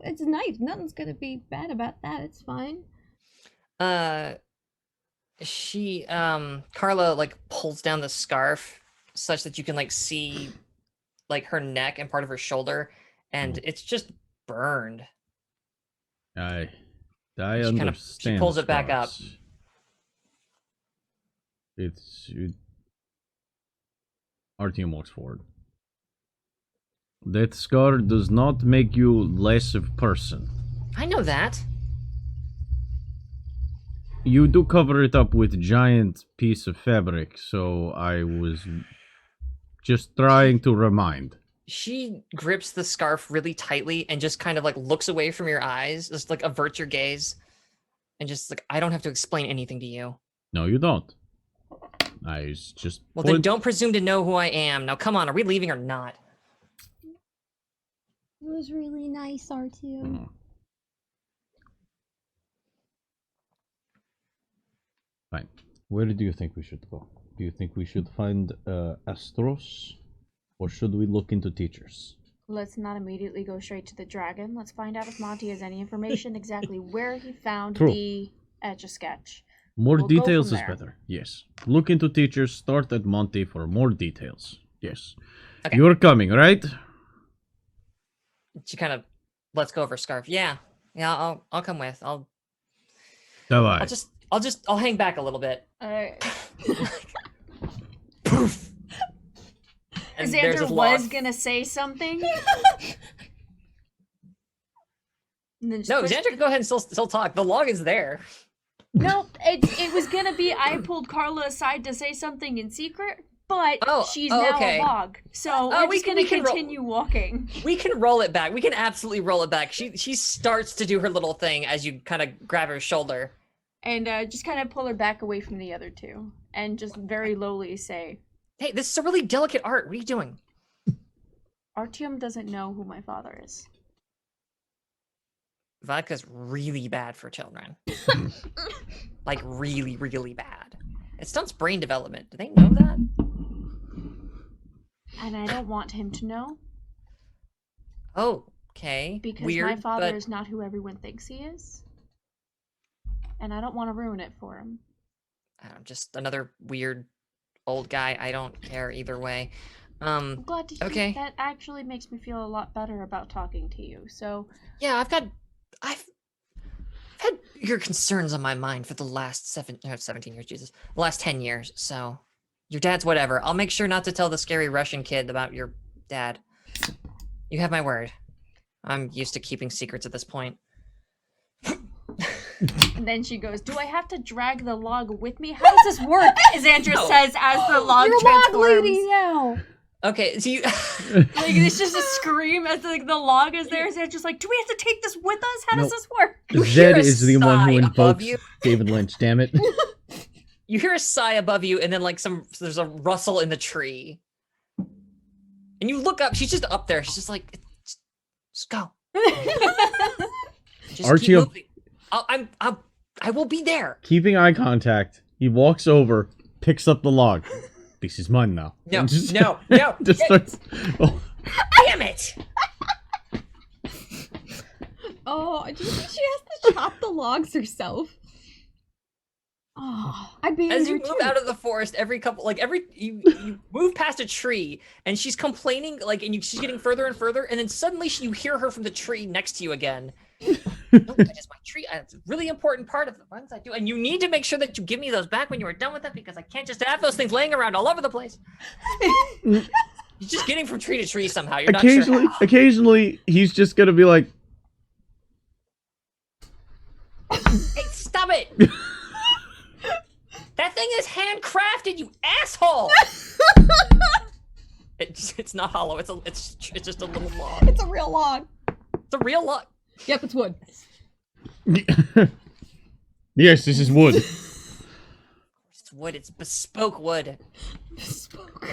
It's a knife. Nothing's gonna be bad about that. It's fine. Carla like pulls down the scarf such that you can like see like her neck and part of her shoulder, and it's just burned. I She understand. pulls it back up. scars. Artyom walks forward. That scar does not make you less of a person. I know that. You do cover it up with giant piece of fabric, so I was just trying to remind. She grips the scarf really tightly and just kind of like looks away from your eyes, just like averts your gaze, and just like, I don't have to explain anything to you. No, you don't. I was just Well, then don't presume to know who I am. Now, come on, are we leaving or not? It was really nice, R2. Mm. Fine. Where do you think we should go? Do you think we should find Astros? Or should we look into teachers? Let's not immediately go straight to the dragon. Let's find out if Monty has any information exactly where he found True. the Etch-a-Sketch. More We'll go details from is there. better. Yes. Look into teachers. Start at Monty for more details. Yes. Okay. You're coming, right? She kind of lets go of her scarf. Yeah, I'll come with. I'll Bye-bye. I'll hang back a little bit. Poof. And there's Xander this was lock. gonna say something. And then just No, push- Xander can go ahead and still talk. The log is there. No, it was gonna be I pulled Carla aside to say something in secret, but she's now okay. a log. So we're we just can- gonna we can roll- continue walking. We can roll it back. We can absolutely roll it back. She starts to do her little thing as you kind of grab her shoulder. And just kind of pull her back away from the other two. And just very lowly say, Hey, this is a really delicate art. What are you doing? Artyom doesn't know who my father is. Vodka's really bad for children. Like really, really bad. It stunts brain development. Do they know that? And I don't want him to know. Oh, Okay. Because Weird, my father but is not who everyone thinks he is. And I don't want to ruin it for him. I don't know, just another weird old guy. I don't care either way. I'm glad to hear Okay. that actually makes me feel a lot better about talking to you. So Yeah, I've had your concerns on my mind for the last 17 years, Jesus. The last 10 years. So your dad's whatever. I'll make sure not to tell the scary Russian kid about your dad. You have my word. I'm used to keeping secrets at this point. and then she goes, "Do I have to drag the log with me? How does this work?" Xandra says as the log You're a transforms. log lady now. Okay, so you Like it's just a scream as like the log is there. Xandra's like, "Do we have to take this with us? How does this work?" You Zed hear a is the one sigh who above invokes you. David Lynch. Damn it! You hear a sigh above you, and then like there's a rustle in the tree, and you look up. She's just up there. She's just like, just go. Just Archie, keep moving. I will be there. Keeping eye contact, he walks over, picks up the log. This is mine now. No, And just, no. just starts. Oh, Damn it! Oh, do you think she has to chop the logs herself? Oh, I baited As her you move too. out of the forest, you move past a tree, and she's complaining, she's getting further and further, and then suddenly you hear her from the tree next to you again. No, that is my tree. It's a really important part of the ones I do, and you need to make sure that you give me those back when you are done with them, because I can't just have those things laying around all over the place. You're just getting from tree to tree somehow. You're not sure how. Occasionally, he's just gonna be like, Hey, stop it! That thing is handcrafted, you asshole! It's not hollow. It's just a little log. It's a real log. It's a real log. Yep, it's wood. "Yes, this is wood." It's wood. It's bespoke wood.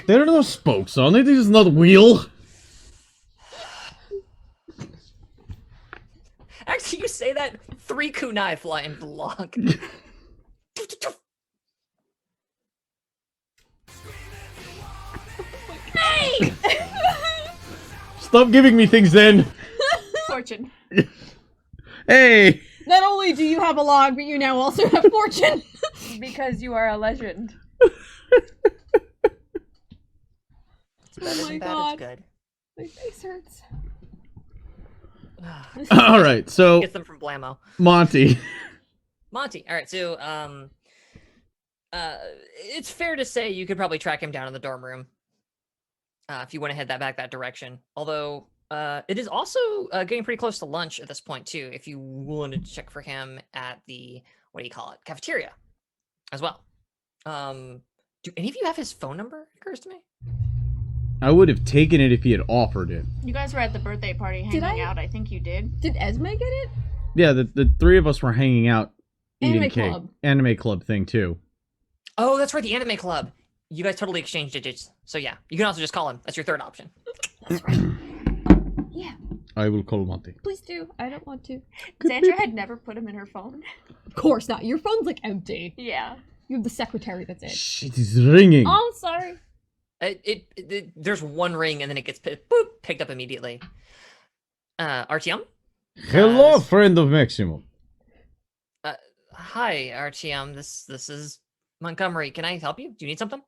There are no spokes on it. It is not wheel. Actually, you say that 3 kunai fly into the log. Hey! Stop giving me things, then. Fortune. Hey. Not only do you have a log, but you now also have fortune. Because you are a legend. It's better Oh my than bad, God. it's good. My face hurts. All right, so Gets them from Blammo. Monty. Monty. All right, so it's fair to say you could probably track him down in the dorm room if you want to head back that direction. Although it is also getting pretty close to lunch at this point too. If you wanted to check for him at the cafeteria, as well. Do any of you have his phone number? It occurs to me. I would have taken it if he had offered it. You guys were at the birthday party Did hanging I? out. I think you did. Did Esme get it? Yeah, the three of us were hanging out, eating Anime cake. club. Anime club thing too. Oh, that's right, the anime club. You guys totally exchanged digits. So yeah, you can also just call him. That's your third option. That's right. Yeah, I will call Monty. please do. I don't want to. Xandra had never put him in her phone. Of course not. Your phone's like empty. Yeah. You have the secretary that's it. Shit is ringing. Oh, I'm sorry. There's one ring and then it gets picked up immediately. Artyom? Hello, friend of Maximum. Hi, Artyom. This is Montgomery. Can I help you? Do you need something?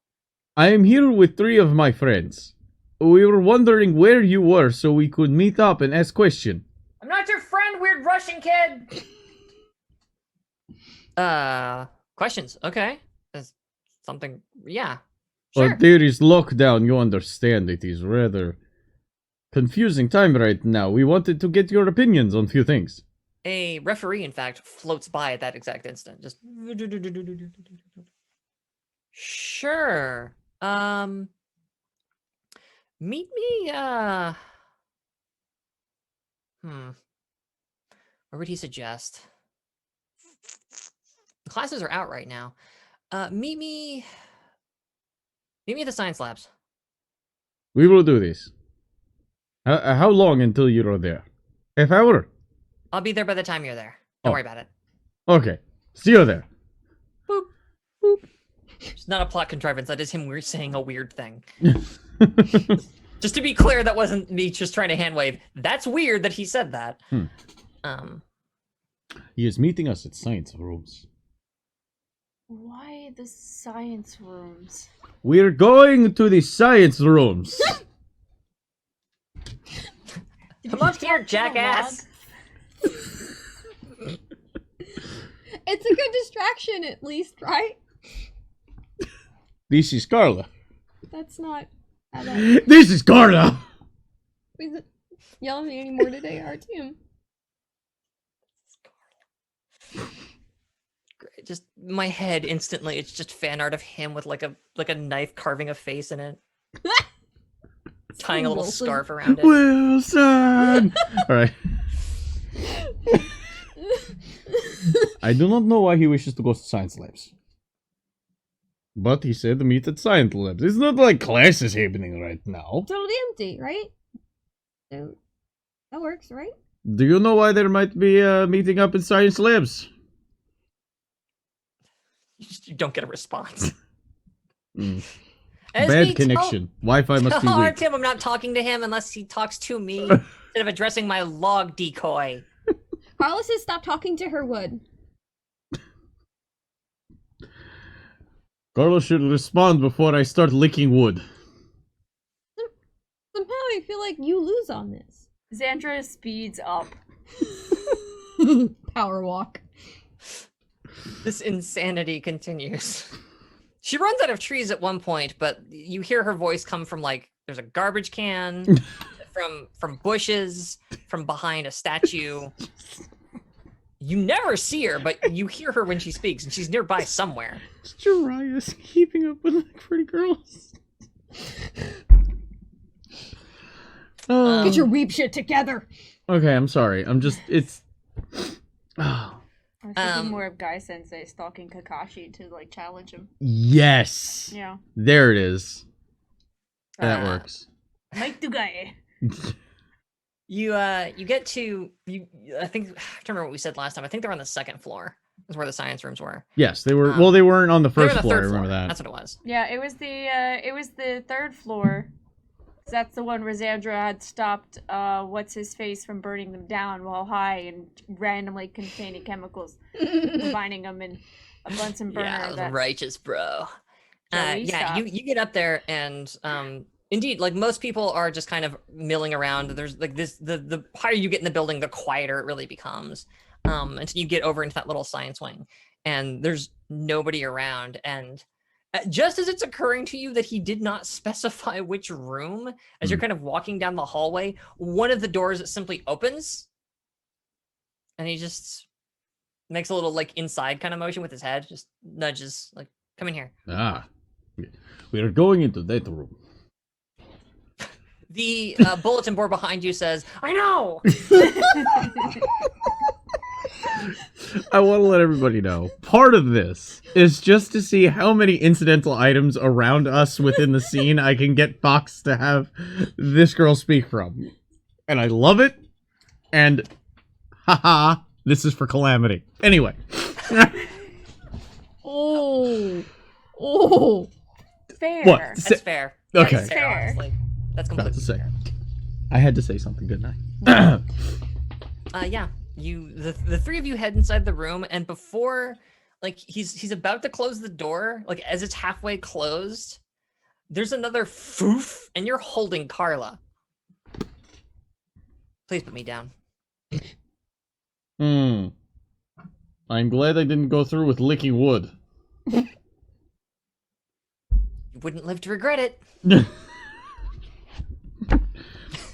I am here with three of my friends. We were wondering where you were so we could meet up and ask question. I'm not your friend, weird Russian kid. Questions. Okay. Is something? Yeah. Sure. But there is lockdown, you understand. It is rather confusing time right now. We wanted to get your opinions on few things. A referee, in fact, floats by at that exact instant. Just sure. Meet me. Where would he suggest? The classes are out right now. Meet me at the science labs. We will do this. How long until you are there? Half hour? I'll be there by the time you're there. Don't Oh. worry about it. Okay. See you there. Boop. Boop. It's not a plot contrivance. That is him saying a weird thing. Just to be clear, that wasn't me just trying to hand wave. That's weird that he said that. He is meeting us at science rooms. Why the science rooms? We're going to the science rooms. Come up here, jackass. It's a good distraction, at least, right? This is Carla. That's not how that... This is Carla. Is it yelling at me anymore today, RTM? Great. Just my head instantly. It's just fan art of him with like a knife carving a face in it, tying a little Wilson. scarf around it. Wilson. All right. I do not know why he wishes to go to science labs. But he said to meet at science labs. It's not like classes happening right now. Totally empty, right? So, that works, right? Do you know why there might be a meeting up in science labs? You don't get a response. Mm. As Bad me connection. Wi-Fi must be tell weak. Tim I'm not talking to him unless he talks to me instead of addressing my log decoy. Carla says stop talking to her, Wood. Carlos should respond before I start licking wood. Somehow I feel like you lose on this. Xandra speeds up. Power walk. This insanity continues. She runs out of trees at one point, but you hear her voice come from like there's a garbage can, from bushes, from behind a statue. You never see her, but you hear her when she speaks, and she's nearby somewhere. Jariah's keeping up with like pretty girls. Get your weep shit together. Okay, I'm sorry. I'm just it's. Oh. I was thinking more of Guy Sensei stalking Kakashi to like challenge him. Yes. Yeah. There it is. That works. Mike the guy. You get to you. I think I can't remember what we said last time. I think they're on the second floor. Is where the science rooms were. Yes, they were. Well, they weren't on the They were first on the floor. I third remember floor. that. That's what it was. Yeah, it was the third floor. That's the one where Xandra had stopped what's his face from burning them down while high and randomly containing chemicals, combining them in a Bunsen burner. Yeah, that righteous, bro. Joey, Yeah, stop. you get up there and indeed, like most people are just kind of milling around. There's like this the higher you get in the building, the quieter it really becomes. Until you get over into that little science wing, and there's nobody around. And just as it's occurring to you that he did not specify which room, as you're kind of walking down the hallway, one of the doors simply opens, and he just makes a little like inside kind of motion with his head, just nudges like, "Come in here." Ah, we are going into that room. The bulletin board behind you says, "I know." I want to let everybody know. Part of this is just to see how many incidental items around us within the scene I can get Fox to have this girl speak from. And I love it. And haha, this is for Calamity. Anyway. Oh. fair. What? That's fair. Okay. That's fair, honestly. That's completely About to say. fair. I had to say something, didn't I? Yeah. The three of you head inside the room, and before like he's about to close the door, like as it's halfway closed, there's another foof, and you're holding Carla. Please put me down. I'm glad I didn't go through with licking wood. You wouldn't live to regret it.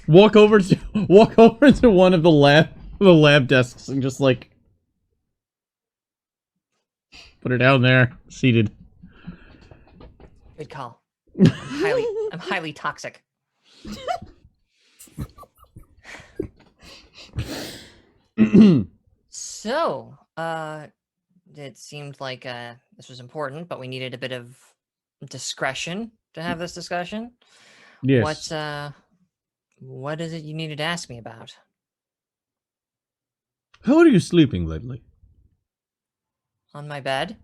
Walk over to one of the lab desks and just like put her down there, seated. Good call. I'm highly toxic. So, it seemed like this was important, but we needed a bit of discretion to have this discussion. Yes. What is it you needed to ask me about? How are you sleeping lately? On my bed?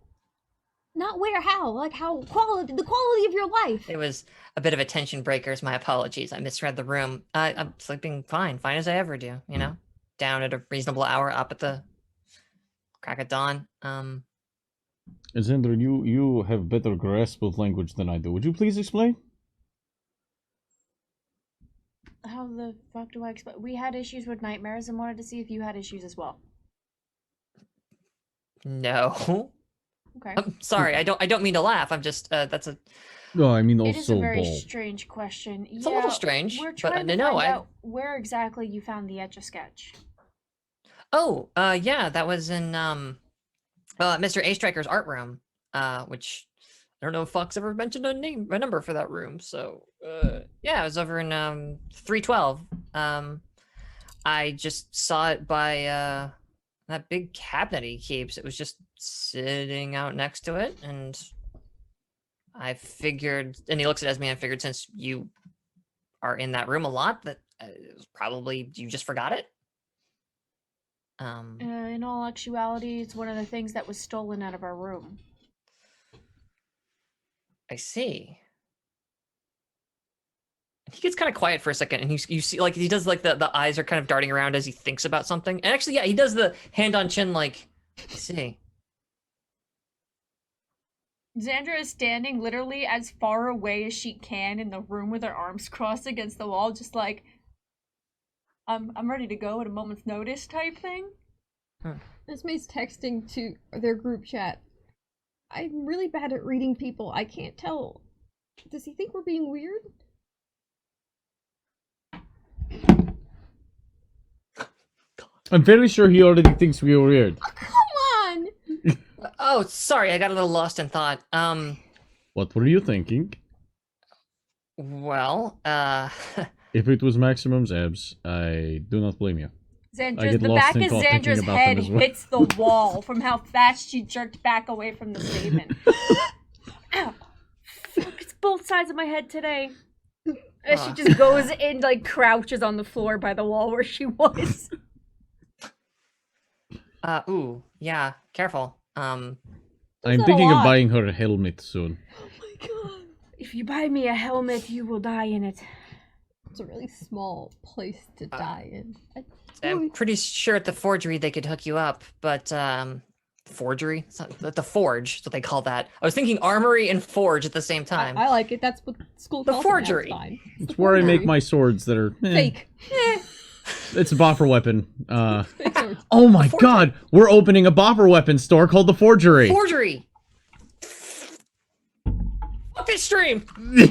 Not where, how? Like how the quality of your life. It was a bit of a tension breakers. My apologies. I misread the room. I'm sleeping fine as I ever do. You know, down at a reasonable hour, up at the crack of dawn. Xander, you have better grasp of language than I do. Would you please explain? How the fuck do I explain? We had issues with nightmares and wanted to see if you had issues as well. No. Okay. I'm sorry. I don't mean to laugh. I'm just that's a. No, I mean also It is a very ball. strange question. It's a little strange. We're trying to find out where exactly you found the Etch-a-Sketch. Oh, yeah, that was in Mr. A Striker's art room, which I don't know if Fox ever mentioned a number for that room. So, yeah, it was over in 312. I just saw it by that big cabinet he keeps. It was just sitting out next to it, and I figured, and he looks at me, and I figured since you are in that room a lot, that it was probably you just forgot it. In all actuality, it's one of the things that was stolen out of our room. I see. He gets kind of quiet for a second, and you see, like, he does, like, the eyes are kind of darting around as he thinks about something. And actually, yeah, he does the hand on chin, like, I see. Xandra is standing literally as far away as she can in the room with her arms crossed against the wall, just like, I'm ready to go at a moment's notice type thing. Esme's texting to their group chat. I'm really bad at reading people. I can't tell. Does he think we're being weird? I'm very sure he already thinks we are weird. Oh, come on! Oh, sorry, I got a little lost in thought. What were you thinking? Well, If it was Maximum's abs, I do not blame you. Xandra's, the back of Xandra's head hits the wall from how fast she jerked back away from the statement. Ow! Fuck, it's both sides of my head today. As she just goes and, like, crouches on the floor by the wall where she was. ooh, yeah, careful. I'm thinking of buying her a helmet soon. Oh my god. If you buy me a helmet, you will die in it. It's a really small place to die in. I'm pretty sure at the forgery they could hook you up, but, forgery? It's not, the forge is what they call that. I was thinking armory and forge at the same time. I like it. That's what school calls forgery. It. That's fine. It's where I make my swords that are fake. It's a bopper weapon. Fake swords. Oh my god, we're opening a bopper weapon store called the Forgery. Forgery! Fuck this stream! Put it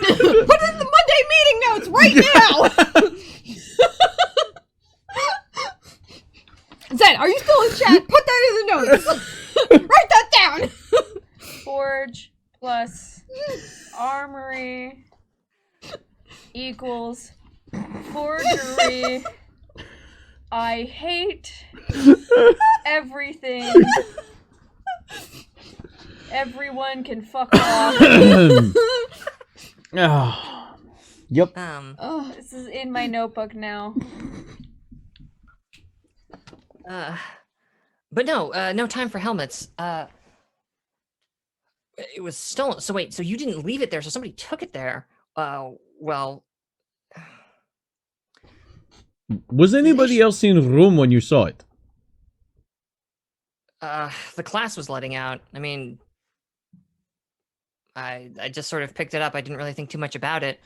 in the Monday meeting notes right now! Zed, are you still in chat? Put that in the notes! Write that down! Forge plus armory equals forgery. I hate everything. Everyone can fuck off. Yep. This is in my notebook now. But no, no time for helmets. It was stolen. So wait, so you didn't leave it there, so somebody took it there. Well. Was anybody else in the room when you saw it? The class was letting out. I mean, I just sort of picked it up. I didn't really think too much about it.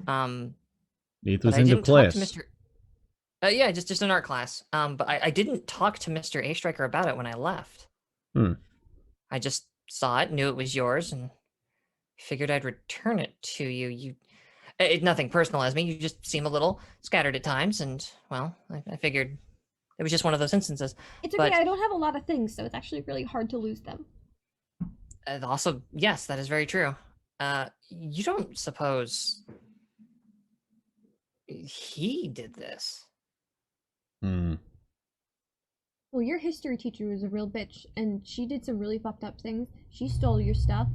It was in the class. Yeah, just an art class. But I didn't talk to Mr. A Striker about it when I left. I just saw it, knew it was yours, and figured I'd return it to you. Nothing personal, Esme. You just seem a little scattered at times, and, well, I figured it was just one of those instances. It's okay, I don't have a lot of things, so it's actually really hard to lose them. Also, yes, that is very true. You don't suppose he did this? Well, your history teacher was a real bitch, and she did some really fucked up things. She stole your stuff.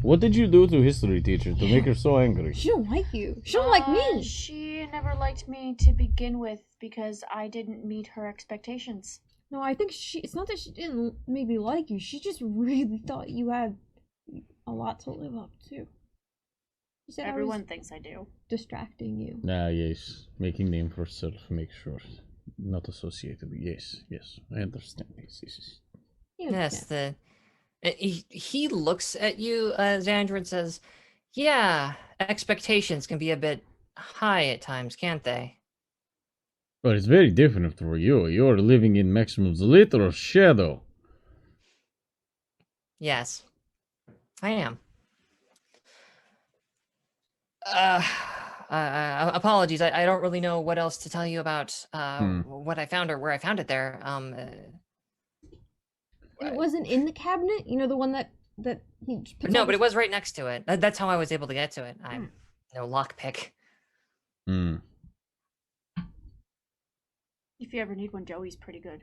What did you do to history teacher to make her so angry? She don't like you. She don't like me. She never liked me to begin with because I didn't meet her expectations. No, I think it's not that she didn't maybe like you. She just really thought you had a lot to live up to. You said Everyone I was thinks I do. distracting you. Ah, yes. Making name for self, make sure. Not associated. Yes, yes. I understand. Yes. You Yes, understand. he looks at you, Xandra, and says, "Yeah, expectations can be a bit high at times, can't they?" But it's very different for you. You're living in Maximum's literal shadow. Yes, I am. Uh, apologies. I don't really know what else to tell you about what I found or where I found it there. It wasn't in the cabinet, you know, the one that he just puts no, all but his- it was right next to it. That's how I was able to get to it. I'm no lockpick. Hmm. If you ever need one, Joey's pretty good.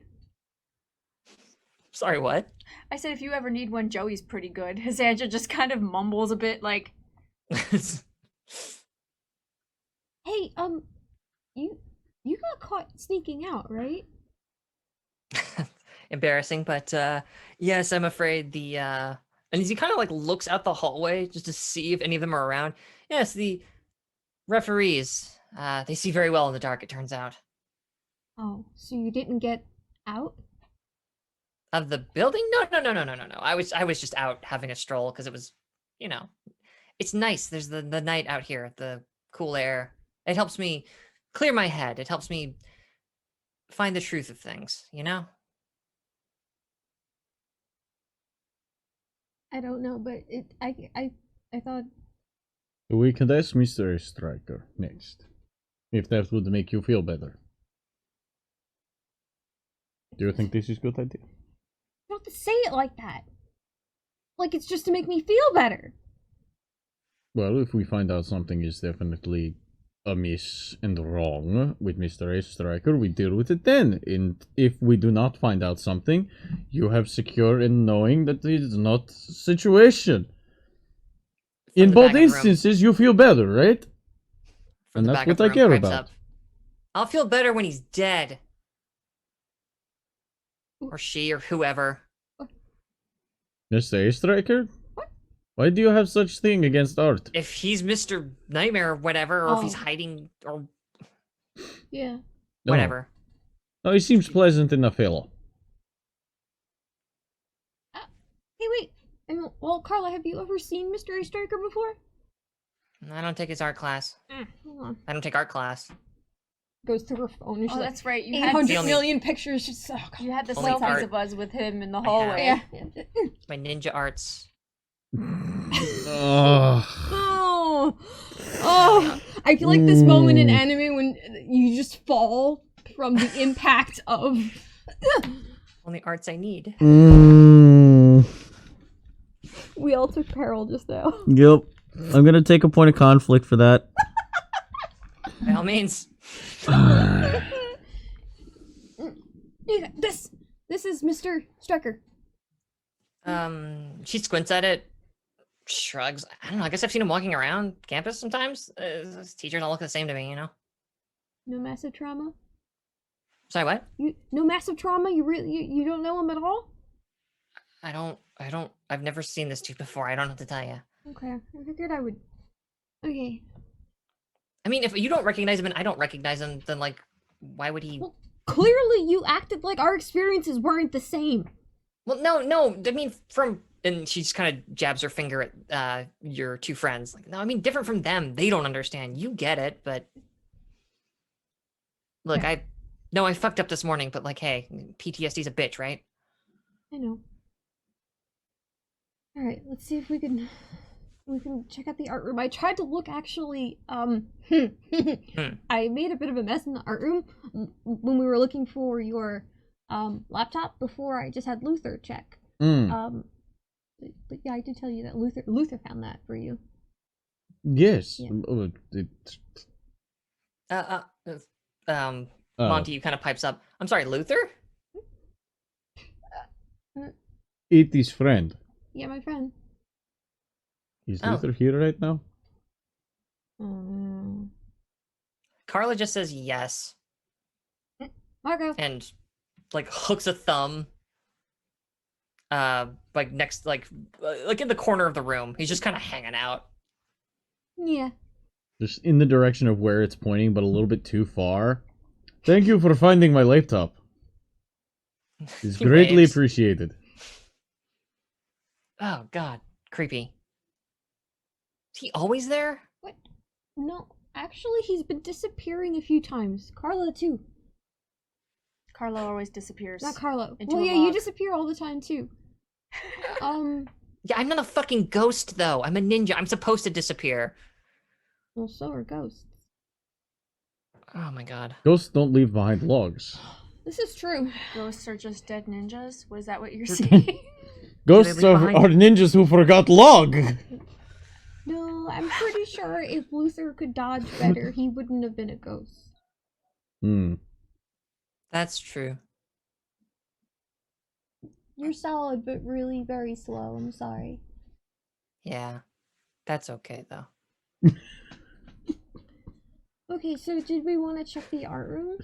Sorry, what? I said if you ever need one, Joey's pretty good. Sandra just kind of mumbles a bit like, Hey, you got caught sneaking out, right? Embarrassing, but yes, I'm afraid the and as he kind of like looks out the hallway just to see if any of them are around. Yes, the referees. They see very well in the dark, it turns out. Oh, so you didn't get out? Of the building? No. I was just out having a stroll because it was, you know, it's nice. There's the night out here, the cool air. It helps me clear my head. It helps me find the truth of things, you know? I don't know, but I thought We can ask Mr. Striker next. If that would make you feel better. Do you think this is a good idea? you don't have to say it like that. Like it's just to make me feel better. Well, if we find out something is definitely amiss and wrong with Mr. Striker, we deal with it then. And if we do not find out something, you have secure in knowing that it is not situation. From In the both back of the room- instances, you feel better, right? from And the that's back what of the I room care pipes about. up, I'll feel better when he's dead. Or she or whoever. Mr. Striker? Why do you have such thing against art? If he's Mr. Nightmare or whatever, or if he's Oh. hiding or Yeah. No. whatever. No, he seems pleasant enough fellow. Hey, wait. Well, Carla, have you ever seen Mystery Striker before? I don't take his art class. Hold on. I don't take art class. Goes through her phone. And oh, she's like, that's right. You 800 The only- million pictures. Just oh, God. you had the Only selfies art of us with him in the I have. hallway. Yeah. My ninja arts. Ugh. Oh, I feel like this moment in anime when you just fall from the impact of. Only arts I need. We all took peril just now. Yep. I'm gonna take a point of conflict for that. By all means. Yeah, this is Mr. Striker. She squints at it, shrugs. I don't know. I guess I've seen him walking around campus sometimes. His teachers all look the same to me, you know. No massive trauma. Sorry, what? No massive trauma. You don't know him at all. I don't. I've never seen this dude before. I don't know what to tell you. Okay, I figured I would. Okay. I mean, if you don't recognize him and I don't recognize him, then like, why would he? Well, clearly you acted like our experiences weren't the same. Well, no. I mean, from and she just kind of jabs her finger at your two friends. Like, no, I mean, different from them. They don't understand. You get it, but look, Yeah. I fucked up this morning. But like, hey, PTSD's a bitch, right? I know. All right, let's see if we can check out the art room. I tried to look actually. I made a bit of a mess in the art room when we were looking for your laptop before. I just had Luther check. But yeah, I did tell you that Luther found that for you. Yes. Yeah. Monty, you kind of pipes up. I'm sorry, Luther. It is friend. Yeah, my friend. Is Oh. Luther here right now? Carla just says yes Marco. and like hooks a thumb like next, like in the corner of the room. He's just kind of hanging out. Yeah. Just in the direction of where it's pointing, but a little bit too far. Thank you for finding my laptop. It's He greatly waves. appreciated. Oh God, creepy. Is he always there? What? No, actually, he's been disappearing a few times. Carla, too. Carlo always disappears. Not Carlo. Into Well, a yeah, you log. disappear all the time, too. Yeah, I'm not a fucking ghost though. I'm a ninja. I'm supposed to disappear. Well, so are ghosts. Oh my God. Ghosts don't leave behind logs. This is true. Ghosts are just dead ninjas? Was that what you're saying? Ghosts leave are behind- ninjas who forgot log! No, I'm pretty sure if Luther could dodge better, he wouldn't have been a ghost. Hmm. That's true. You're solid, but really very slow. I'm sorry. Yeah, that's okay though. Okay, so did we want to check the art room?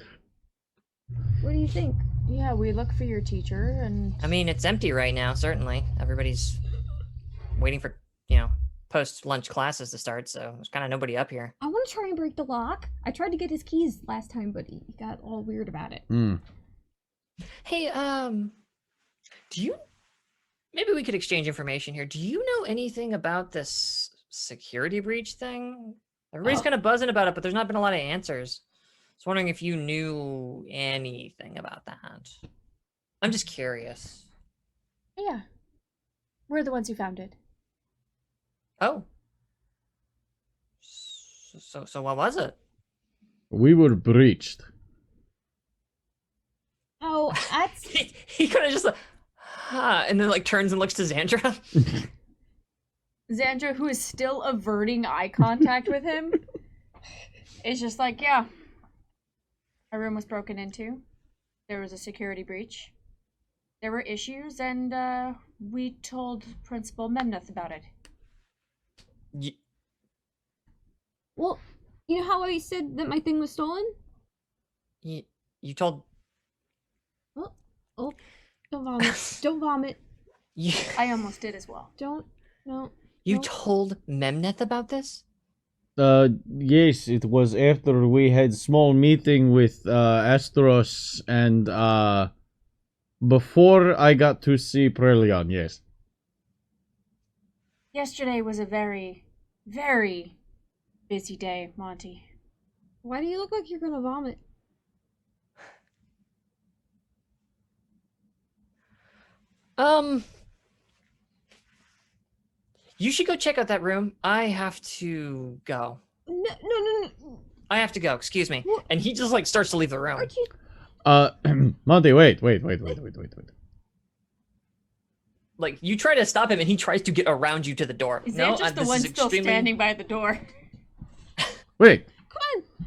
What do you think? Yeah, we look for your teacher and I mean, it's empty right now. Certainly, everybody's waiting for post-lunch classes to start, so there's kind of nobody up here. I want to try and break the lock. I tried to get his keys last time, but he got all weird about it. Hmm. Hey, do you? Maybe we could exchange information here. Do you know anything about this security breach thing? Everybody's kind of buzzing about it, but there's not been a lot of answers. I was wondering if you knew anything about that. I'm just curious. yeah. We're the ones who found it. Oh. So what was it? We were breached. Oh, that's... He kind of just like, and then like turns and looks to Xandra. Xandra, who is still averting eye contact with him, is just like, yeah. Our room was broken into. There was a security breach. There were issues, and we told Principal Memnoth about it. Well, you know how I said that my thing was stolen? You told Oh, don't vomit. Don't vomit. you I almost did as well. Don't. No. you Nope. told Memneth about this? Yes, it was after we had small meeting with Astros and before I got to see Prelion, yes. Yesterday was a very, very busy day, Monty. Why do you look like you're gonna vomit? You should go check out that room. I have to go. No. I have to go. Excuse me. What? And he just like starts to leave the room. Aren't you? Monty, wait. Like you try to stop him, and he tries to get around you to the door. Is No, that just the this one is still extremely- standing by the door? Wait, Come on.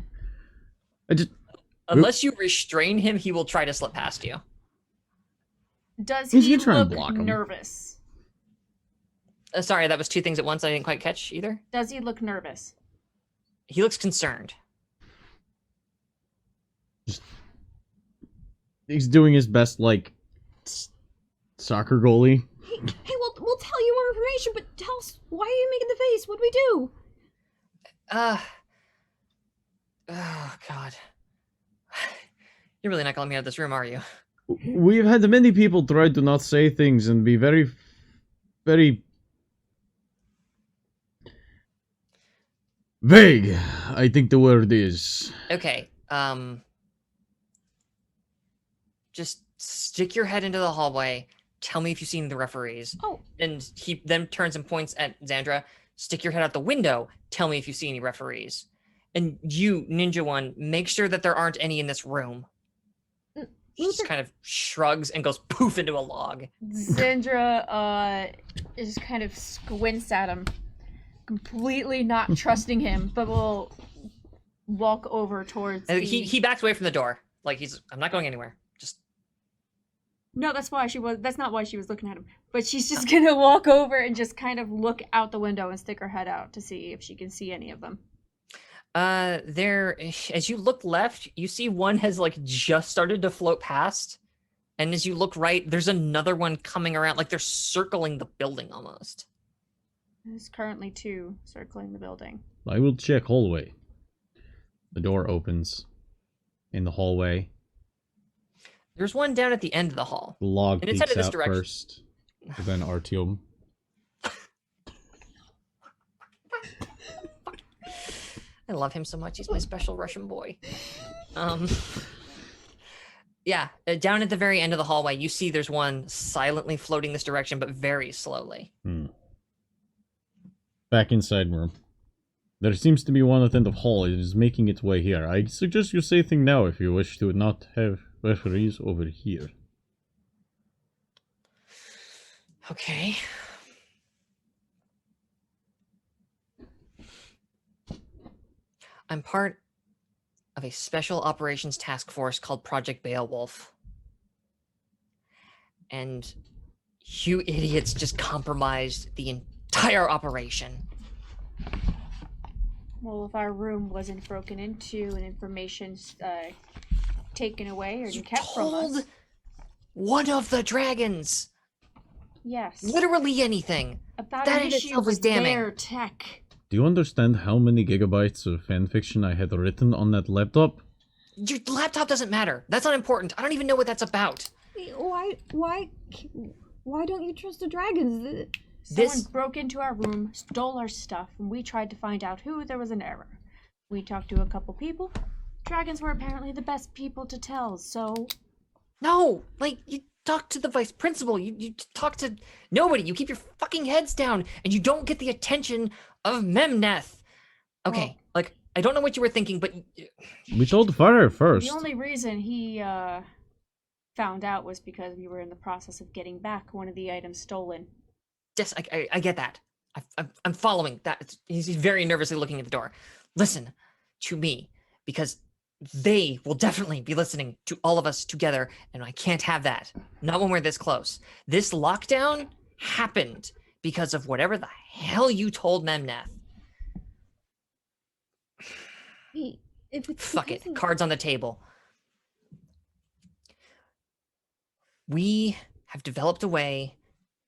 I just... Unless you restrain him, he will try to slip past you. Does He's he gonna try and look block him. nervous? Sorry, that was two things at once. I didn't quite catch either. Does he look nervous? He looks concerned. He's doing his best, like, soccer goalie. Hey, we'll tell you more information, but tell us, why are you making the face? What'd we do? Oh God. You're really not gonna let me out of this room, are you? We've had many people try to not say things and be very, very vague, I think the word is. Okay. Just stick your head into the hallway. Tell me if you've seen the referees. Oh, And he then turns and points at Xandra. Stick your head out the window. Tell me if you see any referees. And you, Ninja One, make sure that there aren't any in this room. She just Luther- kind of shrugs and goes poof into a log. Xandra is kind of squints at him, completely not trusting him, but will walk over towards And the... he backs away from the door. Like I'm not going anywhere. Just No, that's not why she was looking at him. But she's just gonna walk over and just kind of look out the window and stick her head out to see if she can see any of them. there, as you look left, you see one has like just started to float past, And as you look right, there's another one coming around, like they're circling the building almost. There's currently 2 circling the building. I will check hallway. The door opens in the hallway. There's one down at the end of the hall. The log And it's peeks headed this out direction. first, and then Artyom. I love him so much. He's my special Russian boy. Yeah, down at the very end of the hallway, you see there's one silently floating this direction, but very slowly. Back inside room. There seems to be one at the end of hall. It is making its way here. I suggest you say thing now if you wish to not have referees over here. Okay. I'm part of a special operations task force called Project Beowulf. And you idiots just compromised the entire operation. Well, if our room wasn't broken into and information taken away or You kept from us. told one of the dragons Yes. literally anything. About that an in issue itself is with damning. their tech. Do you understand how many gigabytes of fanfiction I had written on that laptop? Your laptop doesn't matter. That's not important. I don't even know what that's about. Why don't you trust the dragons? Someone broke into our room, stole our stuff, and we tried to find out who. There was an error. We talked to a couple people. Dragons were apparently the best people to tell, so... No, like, you talk to the vice principal. You talk to nobody. You keep your fucking heads down, and you don't get the attention of Memneth. Okay, like, I don't know what you were thinking, but... We told Fire first. The only reason he found out was because we were in the process of getting back one of the items stolen. Yes, I get that. I'm following that. He's very nervously looking at the door. Listen to me, because they will definitely be listening to all of us together, and I can't have that. Not when we're this close. This lockdown happened because of whatever the hell you told Memneth. If it's Fuck because it. of- Cards on the table. We have developed a way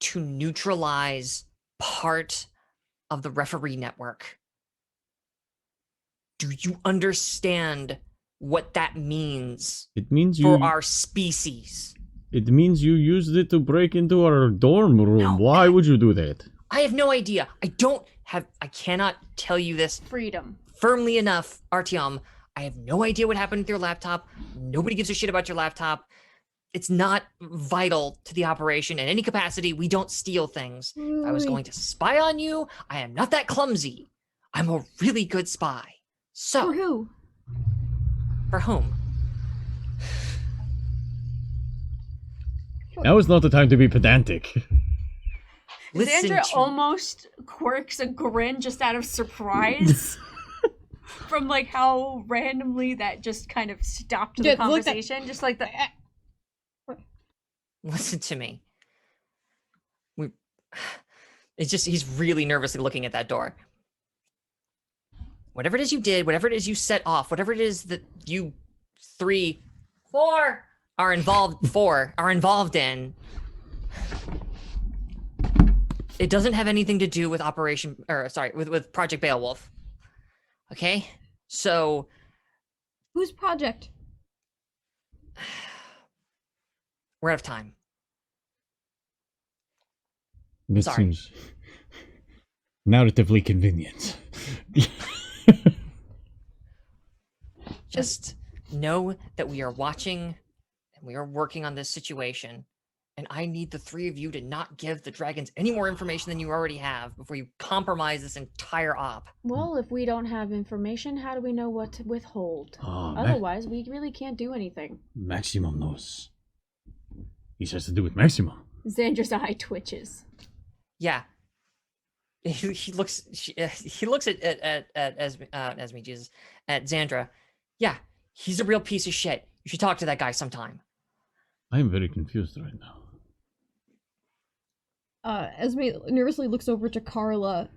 to neutralize part of the referee network. Do you understand what that means It means for you. our species? It means you used it to break into our dorm room. No. Why would you do that? I have no idea. I cannot tell you this Freedom. firmly enough, Artyom. I have no idea what happened with your laptop. Nobody gives a shit about your laptop. It's not vital to the operation in any capacity. We don't steal things. If I was going to spy on you, I am not that clumsy. I'm a really good spy. For So, who? for whom? Now is not the time to be pedantic. Listen Xandra to- almost quirks a grin just out of surprise. From like how randomly that just kind of stopped the Just looked at- conversation. Just like the... Listen to me. It's just, he's really nervously looking at that door. Whatever it is you did, whatever it is you set off, whatever it is that you 4 are involved in, it doesn't have anything to do with with Project Beowulf. Okay? So, Whose project? we're out of time. That Sorry. seems narratively convenient. Just know that we are watching and we are working on this situation. And I need the 3 of you to not give the dragons any more information than you already have before you compromise this entire op. Well, if we don't have information, how do we know what to withhold? Oh, Otherwise, we really can't do anything. Maximum knows. He has to do with Maximum. Xandra's eye twitches. Yeah. He looks at Esme, Jesus, at Xandra. Yeah, he's a real piece of shit. You should talk to that guy sometime. I am very confused right now. Esme nervously looks over to Carla,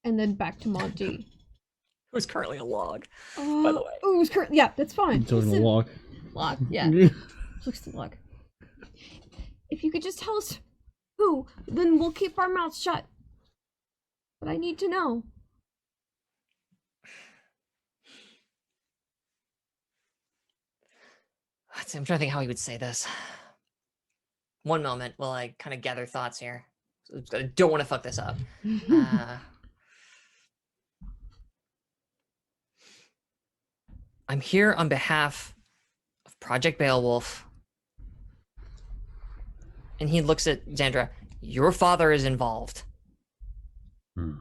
and then back to Monty. Who's currently a log. By the way. Oh, yeah, that's fine. Talking Listen- walk. Log, yeah. Looks to log. If you could just tell us who, then we'll keep our mouths shut. But I need to know. I'm trying to think how he would say this. One moment while I kind of gather thoughts here. I don't want to fuck this up. I'm here on behalf of Project Beowulf. And he looks at Xandra. Your father is involved. And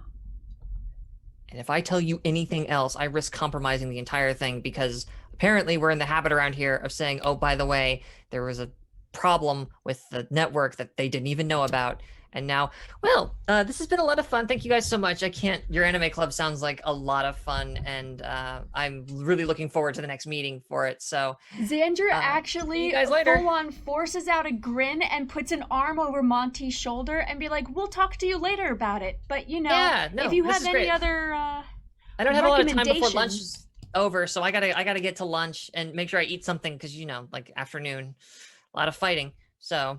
if I tell you anything else, I risk compromising the entire thing because apparently we're in the habit around here of saying, oh, by the way, there was a problem with the network that they didn't even know about. And now, well, this has been a lot of fun. Thank you guys so much. Your anime club sounds like a lot of fun, and I'm really looking forward to the next meeting for it. So Xandra actually full on forces out a grin and puts an arm over Monty's shoulder and be like, we'll talk to you later about it. But if you have any other I don't have a lot of time before lunch is over, so I gotta get to lunch and make sure I eat something because like afternoon, a lot of fighting. So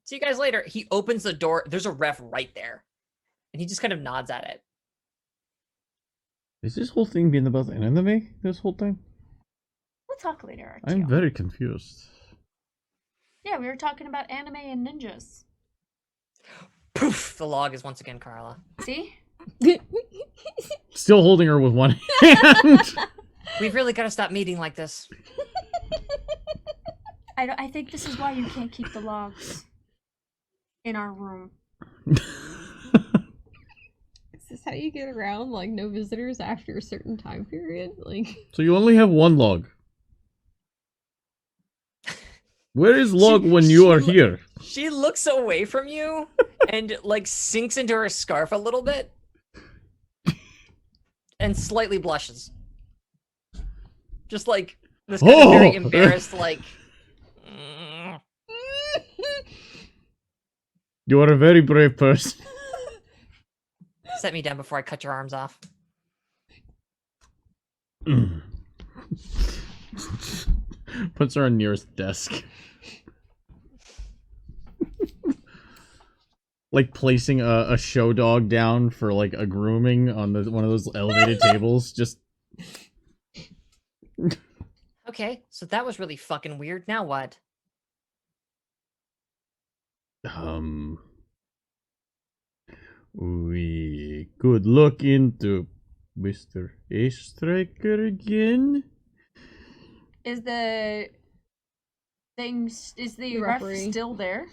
see you guys later. He opens the door. There's a ref right there. And he just kind of nods at it. Is this whole thing been about anime this whole time? We'll talk later, I'm very confused. Yeah, we were talking about anime and ninjas. Poof! The log is once again Carla. See? Still holding her with one hand. We've really got to stop meeting like this. I think this is why you can't keep the logs in our room. Is this how you get around, like, no visitors after a certain time period? Like, so you only have one log. Where is log when you are here? She looks away from you and, like, sinks into her scarf a little bit. And slightly blushes. Just, like, this kind of very embarrassed, like... You are a very brave person. Set me down before I cut your arms off. Puts her on nearest desk. Like placing a show dog down for like a grooming on one of those elevated tables. Just okay, so that was really fucking weird. Now what? We could look into Mr. Ace Striker again. Is the ref still there?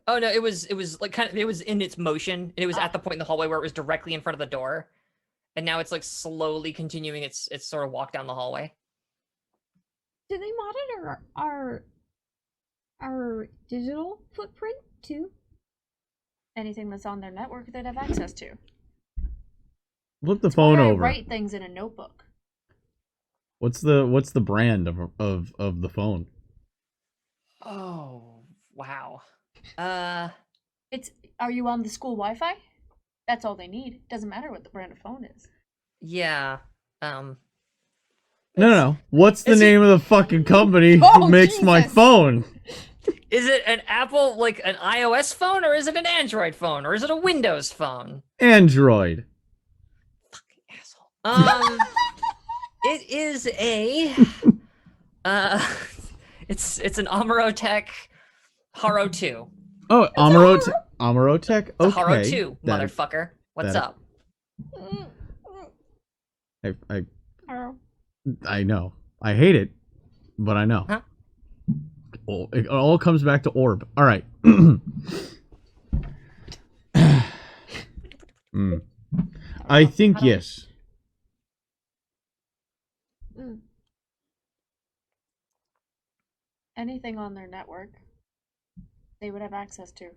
Oh no, it was like kind of, it was in its motion. It was at the point in the hallway where it was directly in front of the door. And now it's like slowly continuing its sort of walk down the hallway. Do they monitor our digital footprint too? Anything that's on their network they'd have access to. Flip the phone over. I write things in a notebook. What's the brand of the phone? Oh, wow. Are you on the school Wi-Fi? That's all they need. Doesn't matter what the brand of phone is. Yeah. No. What's the name of the fucking company who makes my phone? Is it an Apple, like an iOS phone, or is it an Android phone, or is it a Windows phone? Android. Fucking asshole. It is a, it's an Amarotech Haro 2. Oh, Amarotech? Okay. Haro 2, motherfucker. What's up? I know. I hate it, but I know. Huh? It all comes back to orb. All right. I think yes. Anything on their network, they would have access to.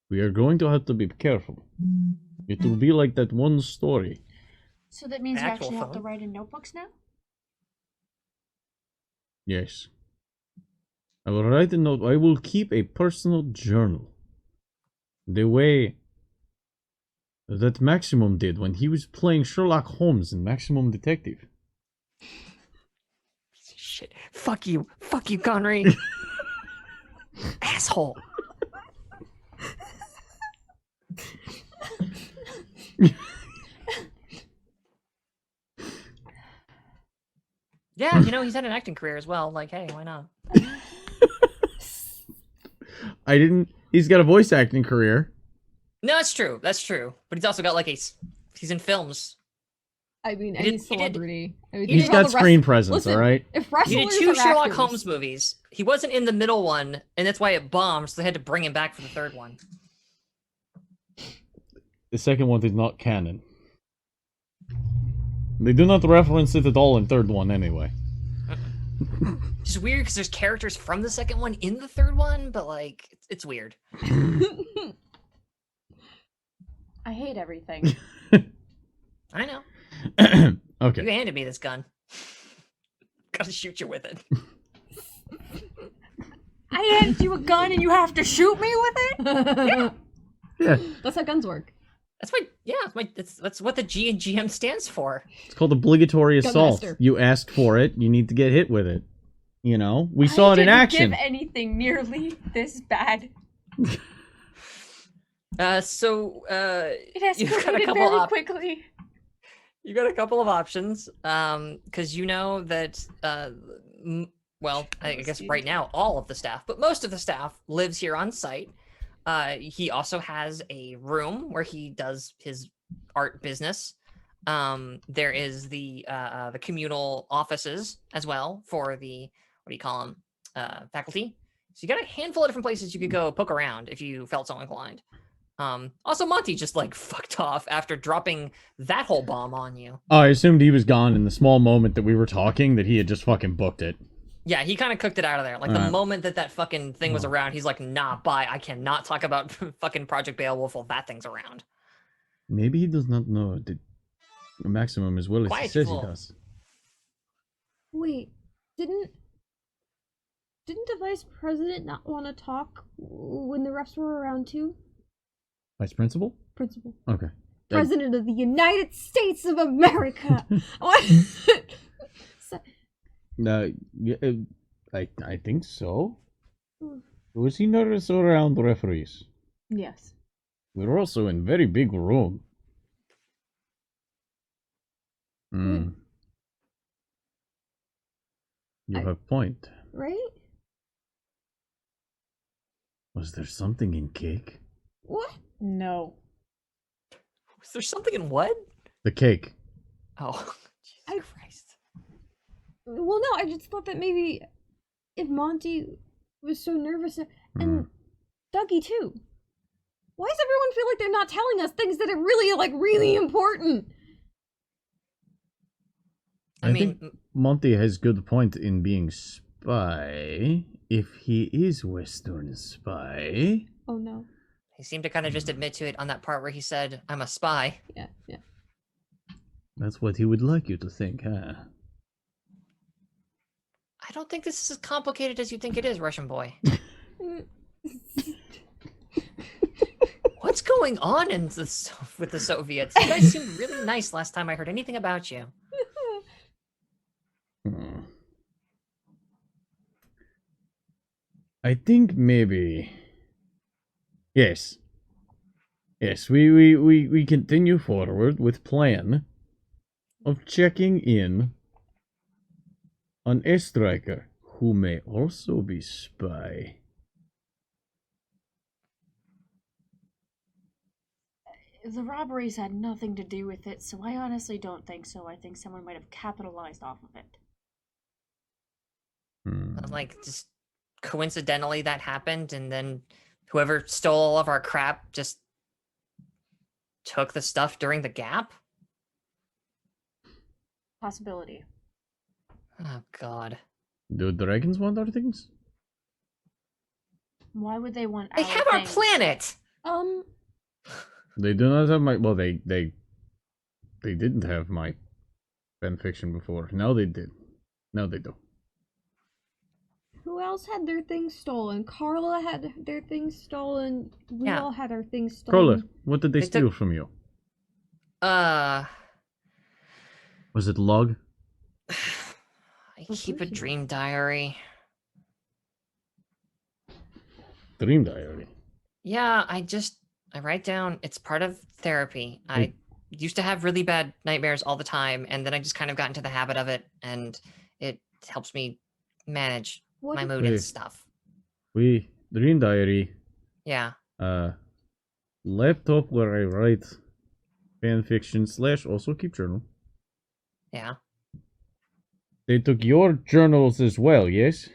We are going to have to be careful. It will be like that one story. So that means you actually have to write in notebooks now? Yes. I will write a note. I will keep a personal journal. The way that Maximum did when he was playing Sherlock Holmes in Maximum Detective. shit. Fuck you, Connery. Asshole. Yeah, you know, he's had an acting career as well. Like, hey, why not? He's got a voice acting career. No, that's true. That's true. But he's also got like he's in films. I mean, He any did- he did- celebrity. I mean, He's think of all got the screen rest- presence, Listen, all right? If He wrestlers did two are Sherlock actors, Holmes movies. He wasn't in the middle one, and that's why it bombed, so they had to bring him back for the third one. The second one is not canon. They do not reference it at all in third one, anyway. It's weird because there's characters from the second one in the third one, but like it's weird. I hate everything. I know. Okay. You handed me this gun. Gotta shoot you with it. I hand you a gun and you have to shoot me with it? Yeah. That's how guns work. That's what the G and GM stands for. It's called obligatory assault. Gunmaster. You asked for it, you need to get hit with it. You know? We saw it in action. I didn't give anything nearly this bad. It It you've got a escalated couple very quickly. you got a couple of options. Because you know that I guess right now all of the staff, but most of the staff lives here on site. He also has a room where he does his art business. There is the communal offices as well for the, what do you call them, faculty. So you got a handful of different places you could go poke around if you felt so inclined. Also, Monty just like fucked off after dropping that whole bomb on you. Oh, I assumed he was gone in the small moment that we were talking, that he had just fucking booked it. Yeah, he kind of cooked it out of there. Like the moment that fucking thing was around, he's like, nah, bye. I cannot talk about fucking Project Beowulf while that thing's around. Maybe he does not know the maximum as well as he Quiet, says fool. he does. Wait, didn't the vice president not want to talk when the refs were around too? Vice principal? Principal. Okay. President of the United States of America. What? Yeah, I think so. Was he not also around referees? Yes. We're also in very big room. You have point. Right? Was there something in cake? What? No. Was there something in what? The cake. Oh, Jesus Christ. Well, no, I just thought that maybe if Monty was so nervous, and Dougie too. Why does everyone feel like they're not telling us things that are really important? I think Monty has good point in being spy. If he is Western spy. Oh no. He seemed to kind of just admit to it on that part where he said, I'm a spy. Yeah. That's what he would like you to think, huh? I don't think this is as complicated as you think it is, Russian boy. What's going on with the Soviets? You guys seemed really nice last time I heard anything about you. I think maybe. Yes, we continue forward with plan of checking in on a striker who may also be spy. The robberies had nothing to do with it, so I honestly don't think so. I think someone might have capitalized off of it. Like, just coincidentally that happened, and then whoever stole all of our crap just took the stuff during the gap? Possibility. Oh, God. Do dragons want our things? Why would they want They our have our things? planet! They do not have my. Well, they didn't have my fanfiction before. Now they did. Now they do. Who else had their things stolen? Carla had their things stolen. We all had our things stolen. Carla, what did they steal from you? Was it log? I keep a dream diary. Dream diary. Yeah, I write down. It's part of therapy. I used to have really bad nightmares all the time, and then I just kind of got into the habit of it, and it helps me manage What my if- mood and stuff. Dream diary. Yeah. Laptop where I write fan fiction / also keep journal. Yeah. They took your journals as well, yes?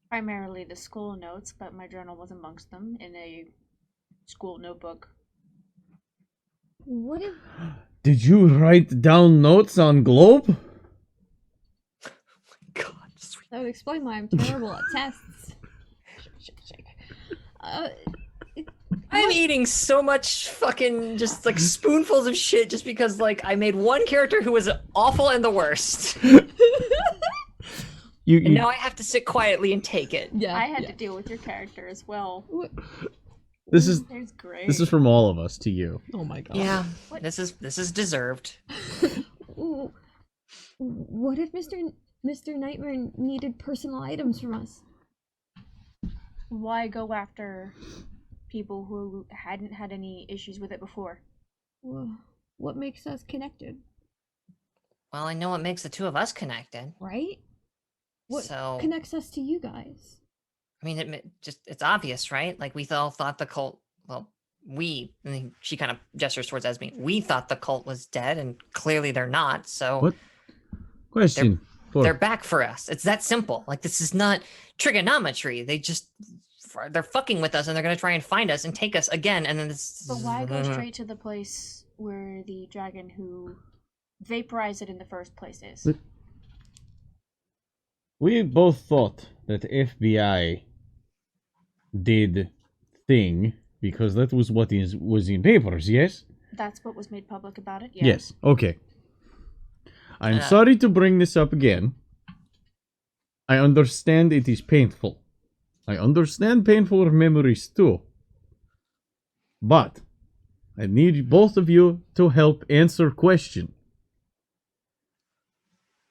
Primarily the school notes, but my journal was amongst them in a school notebook. What if Did you write down notes on Globe? God, sweet. that would explain why I'm terrible at tests? Shake. I'm eating so much fucking just like spoonfuls of shit just because like I made one character who was awful and the worst. And now I have to sit quietly and take it. Yeah. I had to deal with your character as well. This is There's great. this is from all of us to you. Oh my god. Yeah. This is deserved. Ooh. What if Mr. Nightmare needed personal items from us? Why go after people who hadn't had any issues with it before? What makes us connected, Well, I know what makes the two of us connected. right? What So connects us to you guys? I mean, it's obvious, right? Like we all thought the cult. Well, and then she kind of gestures towards Esme. We thought the cult was dead, and clearly they're not. So What? Question. they're back for us. It's that simple. Like this is not trigonometry. They're fucking with us, and they're gonna try and find us and take us again. And then this. But why go straight to the place where the dragon who vaporized it in the first place is? But- We both thought that FBI did thing because that was what was in papers, yes? That's what was made public about it, yeah. Yes, okay. I'm sorry to bring this up again. I understand it is painful. I understand painful memories too. But I need both of you to help answer question.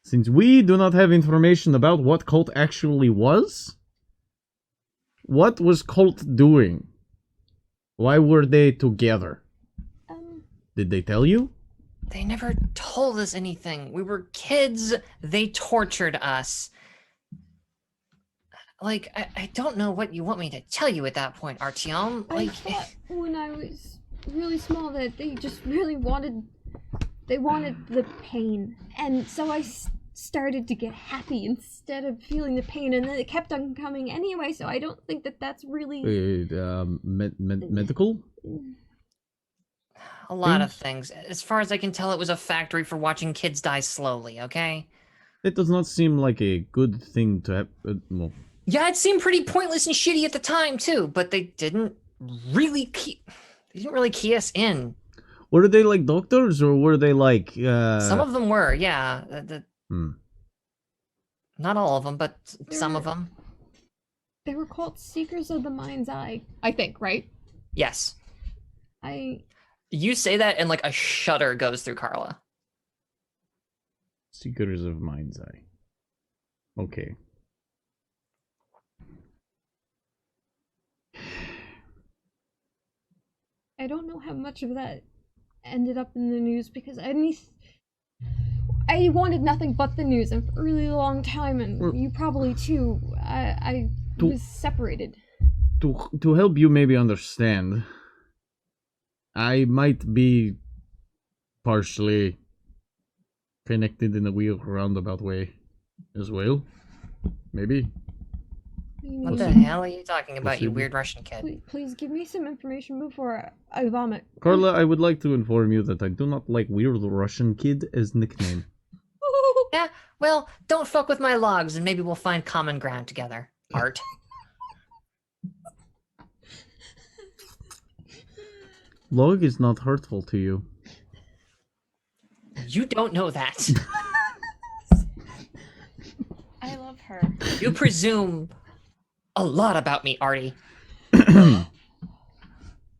Since we do not have information about what cult actually was, what was cult doing? Why were they together? Did they tell you? They never told us anything. We were kids. They tortured us. Like, I don't know what you want me to tell you at that point, Artyom. I Like, thought when I was really small that they just really wanted the pain, and so I started to get happy instead of feeling the pain, and then it kept on coming anyway. So I don't think that that's really Medical? a lot of things. As far as I can tell, it was a factory for watching kids die slowly, okay? It does not seem like a good thing to have. Well, Yeah, it seemed pretty pointless and shitty at the time, too, but they didn't really key us in. were they like doctors or were they like? Some of them were, yeah. Not all of them, but some of them. They were called Seekers of the Mind's Eye, I think, right? Yes. You say that and like a shudder goes through Carla. Seekers of Mind's Eye. Okay. I don't know how much of that ended up in the news because I wanted nothing but the news and for a really long time, and you probably too. I was separated. To help you maybe understand, I might be partially connected in a weird roundabout way as well. Maybe. What the hell are you talking about, you Possibly. weird Russian kid? Please give me some information before I vomit. Carla, I would like to inform you that I do not like weird Russian kid as nickname. Yeah, well, don't fuck with my logs and maybe we'll find common ground together. Art. Log is not hurtful to you. You don't know that. I love her. You presume a lot about me, Artie.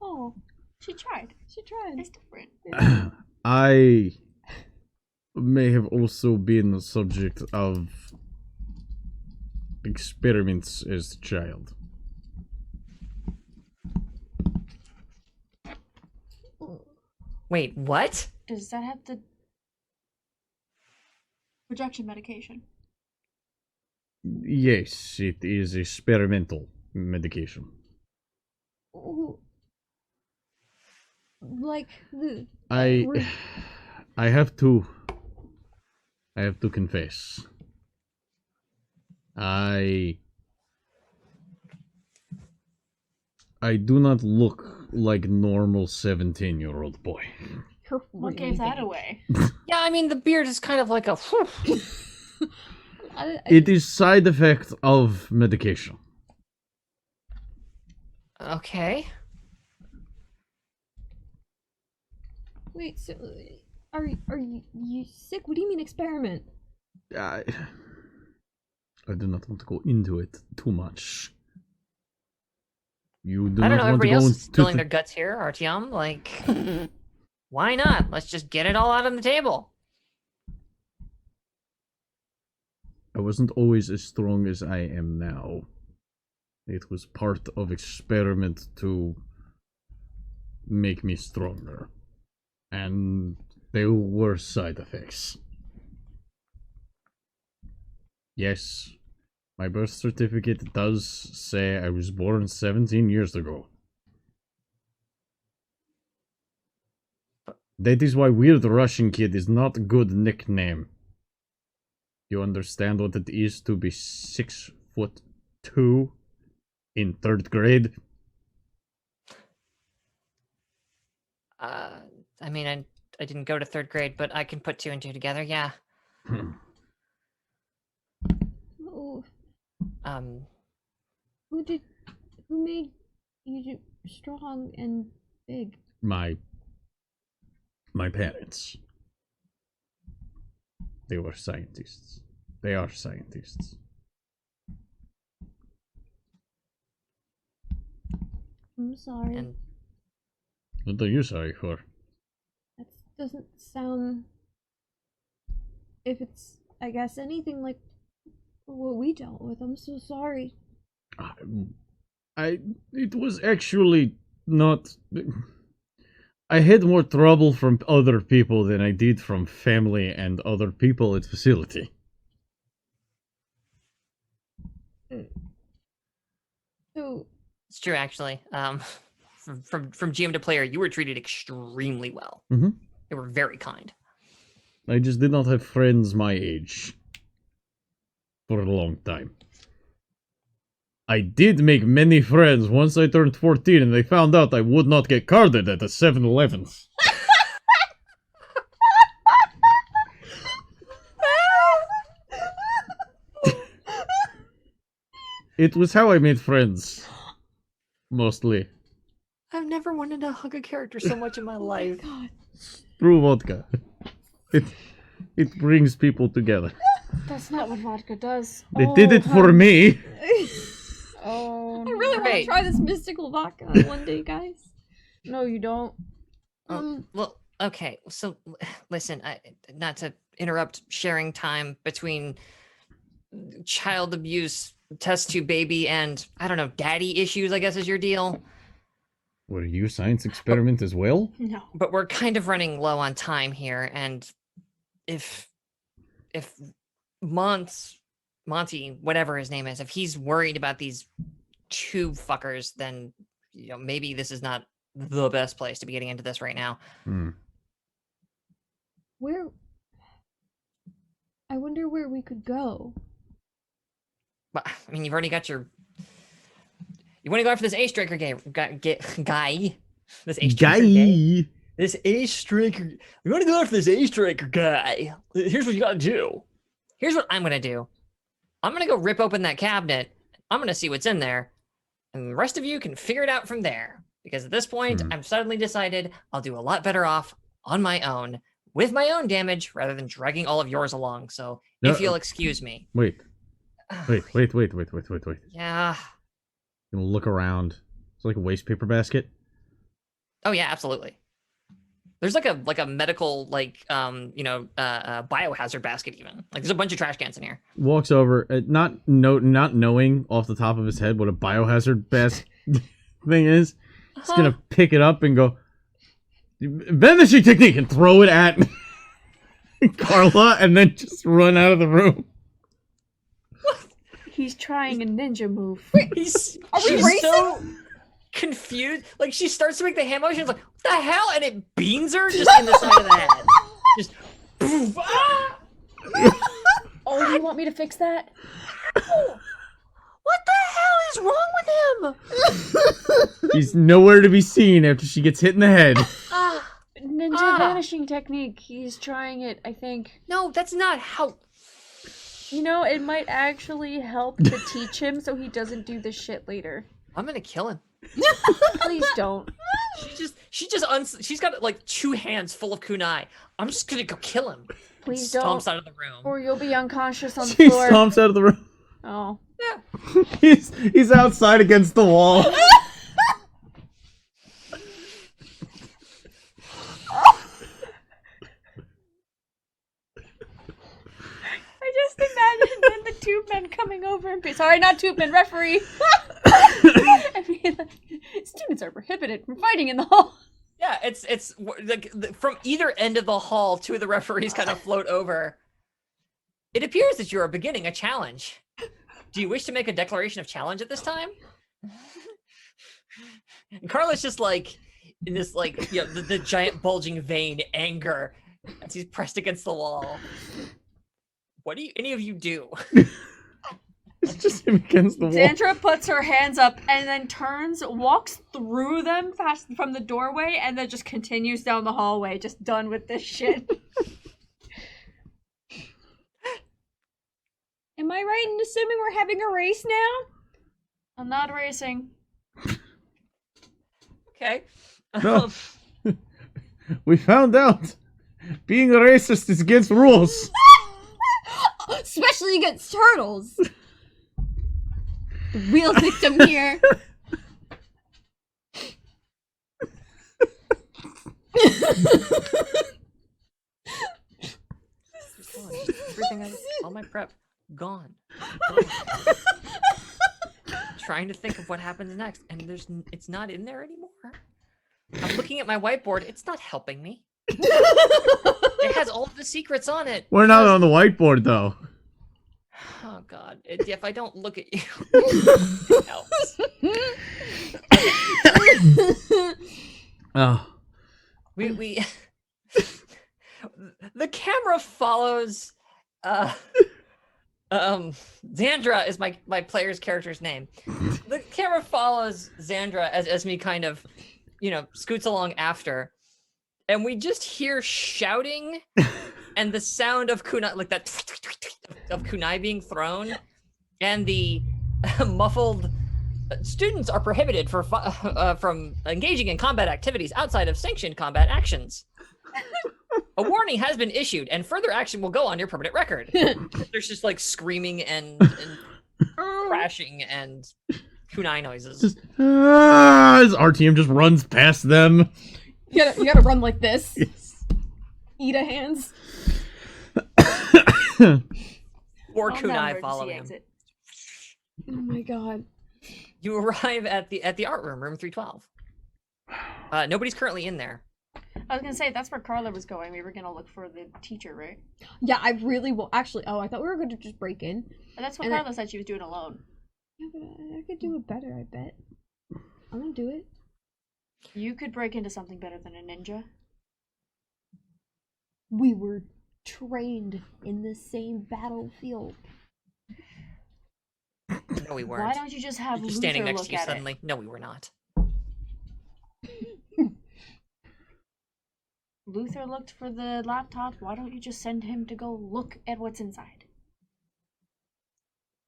Oh, she tried. She tried. It's different. may have also been the subject of experiments as a child. Wait, what? Does that have the rejection medication? Yes, it is experimental medication. Oh, like the. I have to confess. I do not look like normal 17-year-old boy. What gave that away? Yeah, I mean, the beard is kind of like a... It is side effect of medication. Okay. Wait, so are you sick? What do you mean experiment? I do not want to go into it too much. You do I don't not know, want to everybody go else is into spilling their guts here, Artyom. Like, why not? Let's just get it all out on the table. I wasn't always as strong as I am now. It was part of experiment to make me stronger. And there were side effects. Yes, my birth certificate does say I was born 17 years ago. That is why Weird Russian Kid is not a good nickname. You understand what it is to be 6'2" in 3rd grade? I mean, I didn't go to 3rd grade, but I can put 2 and 2 together, yeah. Oh, Um, who made you strong and big? My parents. They were scientists. They are scientists. I'm sorry. and What are you sorry for? That doesn't sound. If it's, I guess, anything like what we dealt with, I'm so sorry. It was actually not. I had more trouble from other people than I did from family and other people at facility. So, it's true, actually. From GM to player, you were treated extremely well. Mm-hmm. They were very kind. I just did not have friends my age for a long time. I did make many friends once I turned 14 and they found out I would not get carded at a 7-Eleven. It was how I made friends. Mostly. I've never wanted to hug a character so much in my life. God. Through vodka. It brings people together. That's not what vodka does. They did it for me. Oh, I really want to Right. try this mystical vodka one day, guys. no, you don't. Well, okay. So, listen, not to interrupt sharing time between child abuse, test tube baby, and I don't know, daddy issues, I guess is your deal. Were you a science experiment as well? No. But we're kind of running low on time here, and if Monty, whatever his name is, if he's worried about these tube fuckers, then maybe this is not the best place to be getting into this right now. Where? I wonder where we could go. But I mean, you've already got your. You want to go after this ace striker guy? This ace striker guy? This ace striker. You want to go after this ace striker guy? Here's what you got to do. Here's what I'm gonna do. I'm gonna go rip open that cabinet. I'm gonna see what's in there, and the rest of you can figure it out from there. Because at this point, I've suddenly decided I'll do a lot better off on my own, with my own damage, rather than dragging all of yours along. So, if you'll excuse me. Wait. Wait. Yeah. You look around. It's like a waste paper basket. Oh yeah, absolutely. There's like a medical biohazard basket even. Like there's a bunch of trash cans in here. Walks over, not knowing off the top of his head what a biohazard thing is. He's gonna pick it up and go, vanishing technique, and throw it at Carla, and then just run out of the room. He's trying a ninja move. She's racing? so confused. Like she starts to make the hand motions, like what the hell, and it beans her just in the side of the head. Just poof, ah! Oh, you want me to fix that? What the hell is wrong with him? He's nowhere to be seen after she gets hit in the head. Ninja vanishing technique. He's trying it, I think. No, that's not how. You know, it might actually help to teach him so he doesn't do this shit later. I'm gonna kill him. Please don't. She's got like 2 hands full of kunai. I'm just gonna go kill him. Please Stomps don't. out of the room. Or you'll be unconscious on the She floor. stomps out of the room. Oh. Yeah. He's outside against the wall. I just imagine then the tube men coming over and sorry, not tube men, referee. I mean, students are prohibited from fighting in the hall. Yeah, it's like from either end of the hall, 2 of the referees kind of float over. It appears that you are beginning a challenge. Do you wish to make a declaration of challenge at this time? And Carla's just like in this like the giant bulging vein anger as he's pressed against the wall. What do any of you do? It's just him against the wall. Sandra puts her hands up and then turns, walks through them fast from the doorway, and then just continues down the hallway, just done with this shit. Am I right in assuming we're having a race now? I'm not racing. Okay. No. We found out being a racist is against rules. Especially against turtles. The real victim here. Everything all my prep gone. Trying to think of what happens next, and it's not in there anymore. I'm looking at my whiteboard. It's not helping me. It has all of the secrets on it. We're not on the whiteboard, though. Oh God! If I don't look at you, it helps. Oh. We the camera follows. Xandra is my player's character's name. The camera follows Xandra as Esme kind of, scoots along after, and we just hear shouting and the sound of kunai, like that of kunai being thrown, and the muffled. Students are prohibited from engaging in combat activities outside of sanctioned combat actions. A warning has been issued, and further action will go on your permanent record. There's just like screaming and crashing and kunai noises. Just, his RTM just runs past them. You gotta run like this. Yes. Ida hands. Or Call down kunai emergency following him. exit. Oh my god. You arrive at the art room, room 312. Nobody's currently in there. I was gonna say, that's where Carla was going. We were gonna look for the teacher, right? Yeah, I really will. Actually, I thought we were going to just break in. And that's what And Carla said she was doing alone. Yeah, but I could do it better, I bet. I'm gonna do it. You could break into something better than a ninja. We were trained in the same battlefield. No, we weren't. Why don't you just have Just Luther standing next look to you at suddenly. No, we were not. Luther looked for the laptop. Why don't you just send him to go look at what's inside?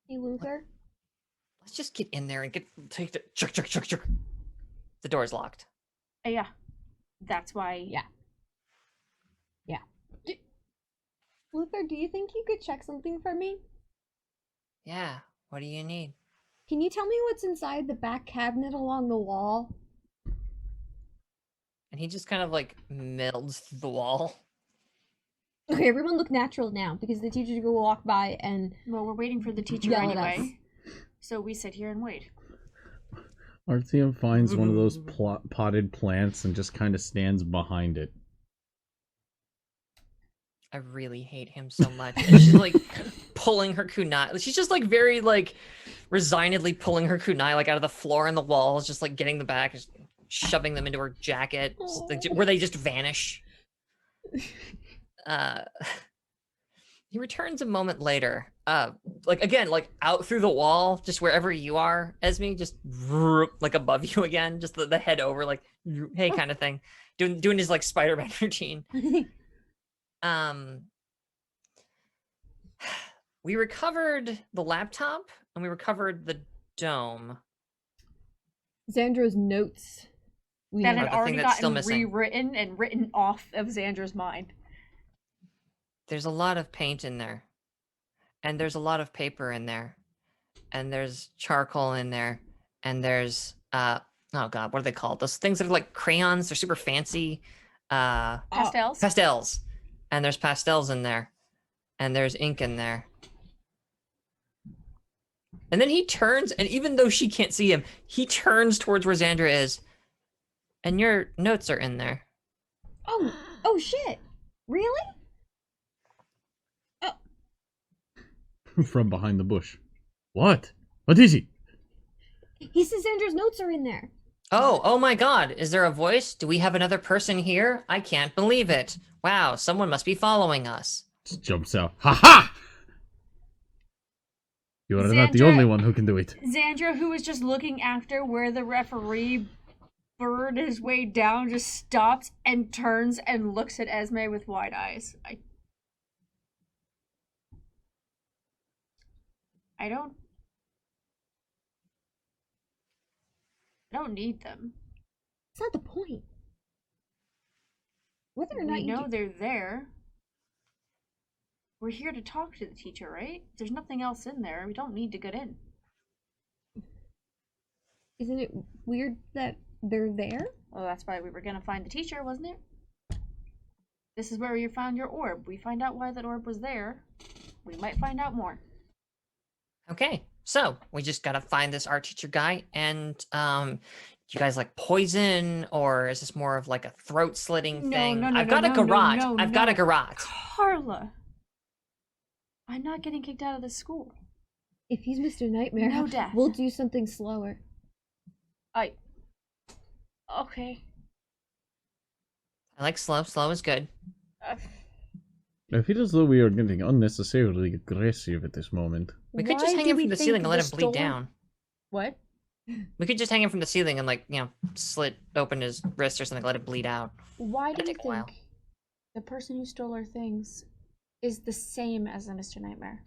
Hey, Luther. Let's just get in there and take the chuk. The door's locked. Yeah. That's why. Yeah. Luther, do you think you could check something for me? Yeah. What do you need? Can you tell me what's inside the back cabinet along the wall? and he just kind of like melds through the wall. Okay, everyone look natural now because the teacher's gonna walk by and Well, we're waiting for the teacher yell at us. anyway. So we sit here and wait. Artyom finds one of those potted plants and just kind of stands behind it. I really hate him so much. And she's like pulling her kunai. She's just like very like resignedly pulling her kunai like out of the floor and the walls, just like getting the back, just shoving them into her jacket, where they just vanish. He returns a moment later, like again, like out through the wall, just wherever you are, Esme, just like above you again, just the head over, like hey kind of thing, doing his like Spider-Man routine. We recovered the laptop and we recovered the dome. Xandra's notes. That had the thing already that's still gotten missing. rewritten and written off of Xandra's mind. There's a lot of paint in there, and there's a lot of paper in there, and there's charcoal in there, and there's oh god, what are they called? Those things that are like crayons. They're super fancy. Pastels? Pastels. And there's pastels in there, and there's ink in there. And then he turns, and even though she can't see him, he turns towards where Xandra is, and your notes are in there. Oh shit! Really? From behind the bush. What? What is he? He says Xandra's notes are in there. Oh my god, is there a voice? Do we have another person here? I can't believe it. Wow, someone must be following us. Just jumps out. Ha ha! You are not the Xandra- only one who can do it. Xandra, who was just looking after where the referee bird his way down, just stops and turns and looks at Esme with wide eyes. I don't need them. It's not the point. Whether or not We you know they're there. We're here to talk to the teacher, right? There's nothing else in there. We don't need to get in. Isn't it weird that they're there? Well, that's why we were gonna find the teacher, wasn't it? This is where you found your orb. We find out why that orb was there. We might find out more. Okay, so we just gotta find this art teacher guy, and you guys like poison, or is this more of like a throat slitting thing? I've got a garrote. I've got a garrote. Carla! I'm not getting kicked out of this school. If he's Mr. Nightmare, No death. we'll do something slower. Okay. I like slow. Slow is good. I feel as though we are getting unnecessarily aggressive at this moment. We could just hang him from the ceiling and let him bleed down. What? We could just hang him from the ceiling and, like, you know, slit open his wrist or something, let it bleed out. Why do That'd you take a while. think the person who stole our things is the same as the Mr. Nightmare?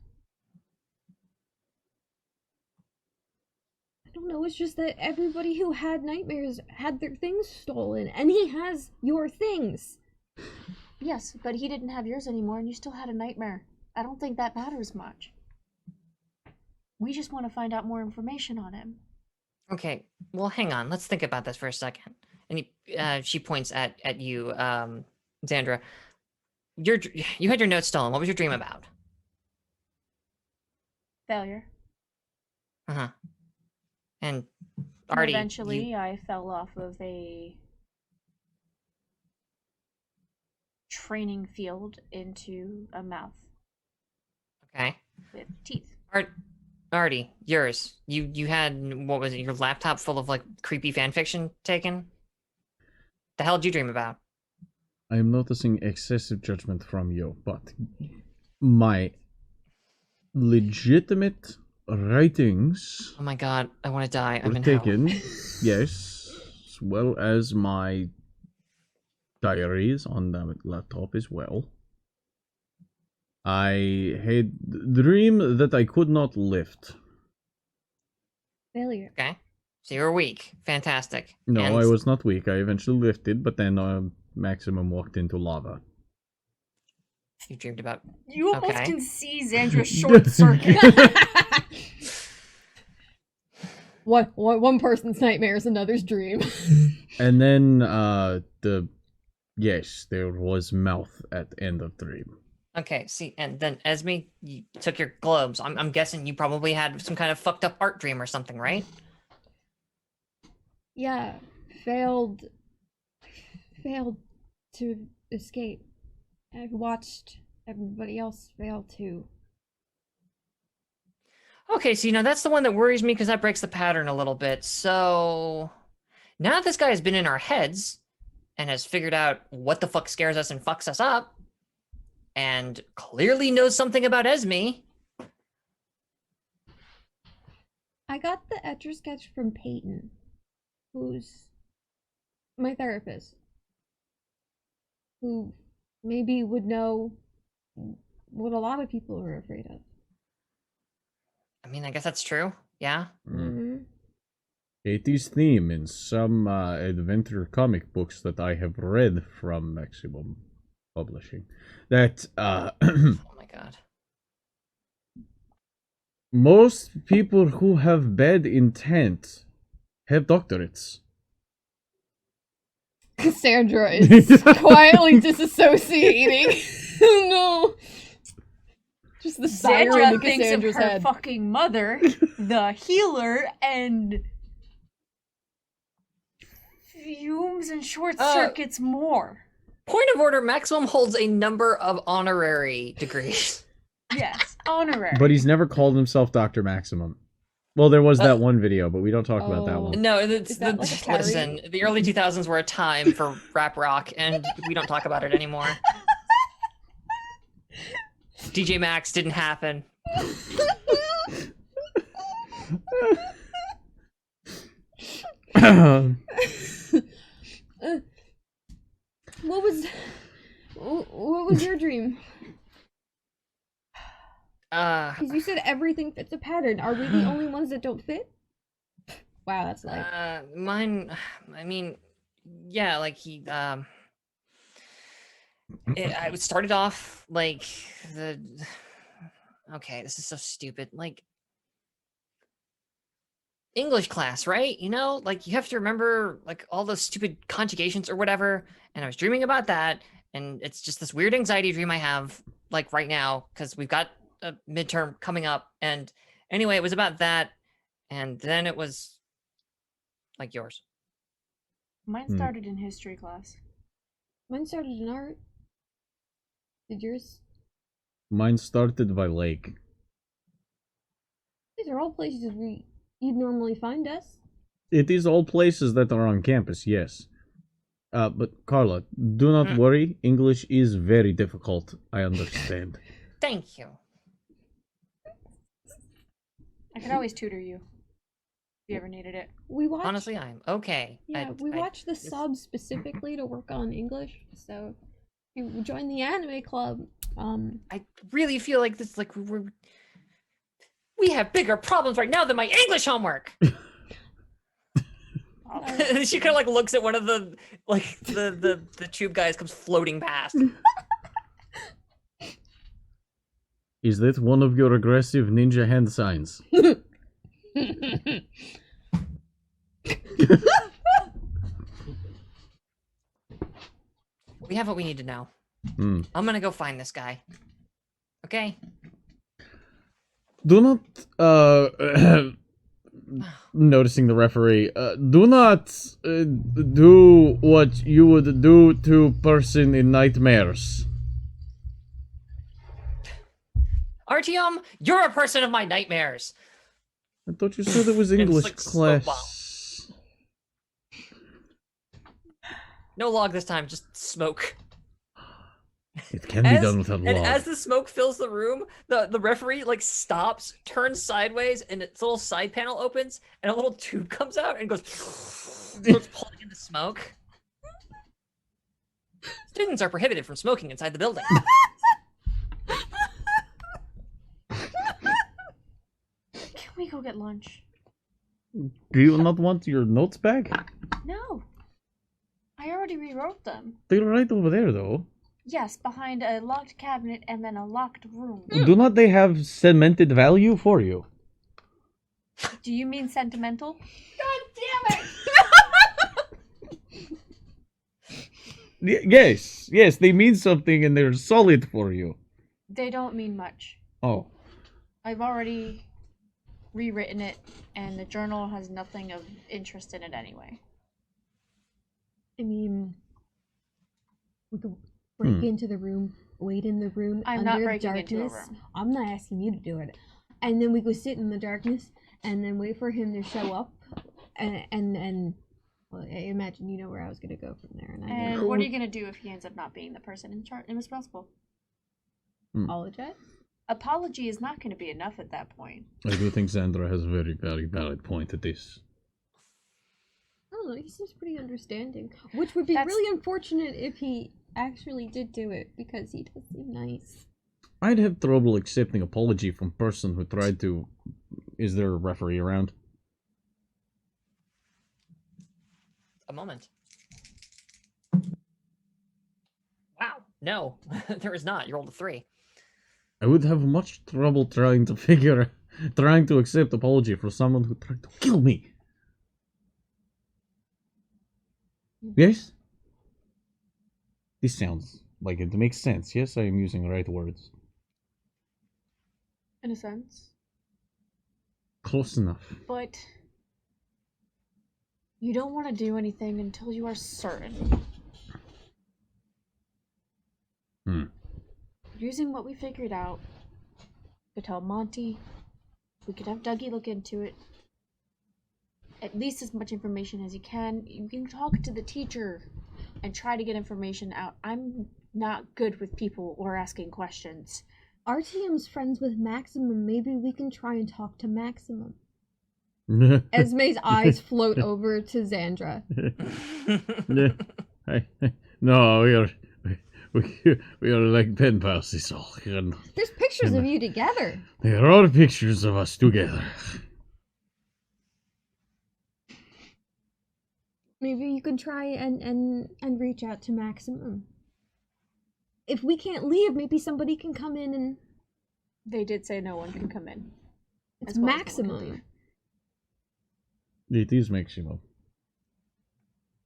I don't know, it's just that everybody who had nightmares had their things stolen, and he has your things. Yes, but he didn't have yours anymore and you still had a nightmare. I don't think that matters much. We just want to find out more information on him. Okay, well, hang on. Let's think about this for a second. And she points at you, Xandra. You had your notes stolen. What was your dream about? Failure. Uh-huh. And And Artie, eventually, I fell off of a training field into a mouth okay. with teeth. Artie, yours. You had, what was it, your laptop full of, like, creepy fanfiction taken? The hell did you dream about? I am noticing excessive judgment from you, but my legitimate writings Oh my god, I want to die. I'm were in hell. taken, yes, as well as my diaries on the laptop as well. I had the dream that I could not lift. Failure. Okay. So you were weak. Fantastic. No, And I was not weak. I eventually lifted, but then Maximum walked into lava. You dreamed about... You almost Okay. can see Xandra short circuit. One person's nightmare is another's dream. And then yes, there was mouth at the end of dream. Okay, see, and then Esme, you took your globes. I'm guessing you probably had some kind of fucked up art dream or something, right? Yeah, failed to escape. I've watched everybody else fail too. Okay, so that's the one that worries me because that breaks the pattern a little bit. So now that this guy has been in our heads and has figured out what the fuck scares us and fucks us up, and clearly knows something about Esme. I got the Etch-a-Sketch from Peyton, who's my therapist, who maybe would know what a lot of people are afraid of. I mean, I guess that's true. Yeah. Mm-hmm. It is theme in some adventure comic books that I have read from Maximum Publishing. That Oh my god. most people who have bad intent have doctorates. Cassandra is quietly disassociating. No. Just the siren Sandra in thinks of Cassandra's her head. fucking mother, the healer, and fumes and short circuits more. Point of order, Maximum holds a number of honorary degrees. Yes, honorary. But he's never called himself Dr. Maximum. Well, there was that one video, but we don't talk about that Oh. one. No, it's Is that like a parody? listen, the early 2000s were a time for rap rock, and we don't talk about it anymore. DJ Max didn't happen. What was your dream? Because you said everything fits a pattern. Are we the only ones that don't fit? Wow, that's like Mine, I mean, yeah, like I started off like okay, this is so stupid. Like English class, right? Like you have to remember like all those stupid conjugations or whatever. And I was dreaming about that, and it's just this weird anxiety dream I have like right now because we've got a midterm coming up. And anyway, it was about that, and then it was like yours. Mine started in history class. mine started in art. Did yours? Mine started by lake. These are all places you'd normally find us. It is all places that are on campus, yes. But Carla, do not worry. English is very difficult. I understand. Thank you. I could always tutor you if you ever needed it. We watched. Honestly, I'm okay. Yeah, we watched the sub specifically to work on English. So, if you join the anime club. I really feel like this, like we have bigger problems right now than my English homework. She kind of like looks at one of the like the tube guys comes floating past. Is that one of your aggressive ninja hand signs? We have what we need to know. I'm gonna go find this guy. Okay. Do not, noticing the referee, do not do what you would do to person in nightmares. Artyom, you're a person of my nightmares. I thought you said it was It's English like slow class. No log this time, just smoke. It can be done without And log. as the smoke fills the room, the referee like stops, turns sideways, and its little side panel opens, and a little tube comes out and goes starts pulling in the smoke. Students are prohibited from smoking inside the building. Can we go get lunch? Do you not want your notes back? No. I already rewrote them. They're right over there, though. Yes, behind a locked cabinet and then a locked room. Do not they have cemented value for you? Do you mean sentimental? God damn it! Yes, they mean something and they're solid for you. They don't mean much. Oh. I've already rewritten it, and the journal has nothing of interest in it anyway. I mean, we could break into the room, wait in the room I'm under not breaking darkness. into a room. I'm not asking you to do it. And then we go sit in the darkness and then wait for him to show up. And well, I imagine you know where I was going to go from there. And I And what are you going to do if he ends up not being the person in charge and responsible? apologize. Apology is not going to be enough at that point. I do think Sandra has a very, very valid point at this. I don't know, he seems pretty understanding. Which would be really unfortunate if he actually did do it, because he does seem nice. I'd have trouble accepting apology from person who tried to... Is there a referee around? A moment. Wow. No, there is not. You rolled a 3. I would have much trouble trying to accept apology for someone who tried to kill me. Yes? This sounds like it makes sense. Yes, I am using the right words. In a sense. Close enough. But you don't want to do anything until you are certain. Using what we figured out, we could tell Monty, we could have Dougie look into it. At least as much information as you can. You can talk to the teacher and try to get information out. I'm not good with people or asking questions. RTM's friends with Maximum. Maybe we can try and talk to Maximum. Esme's eyes float over to Xandra. No, we are like pen pals, is all. There's pictures of you together. There are pictures of us together. Maybe you could try and reach out to Maximum. If we can't leave, maybe somebody can come in and... They did say no one can come in. It's as well as Maximum. It is Maximum.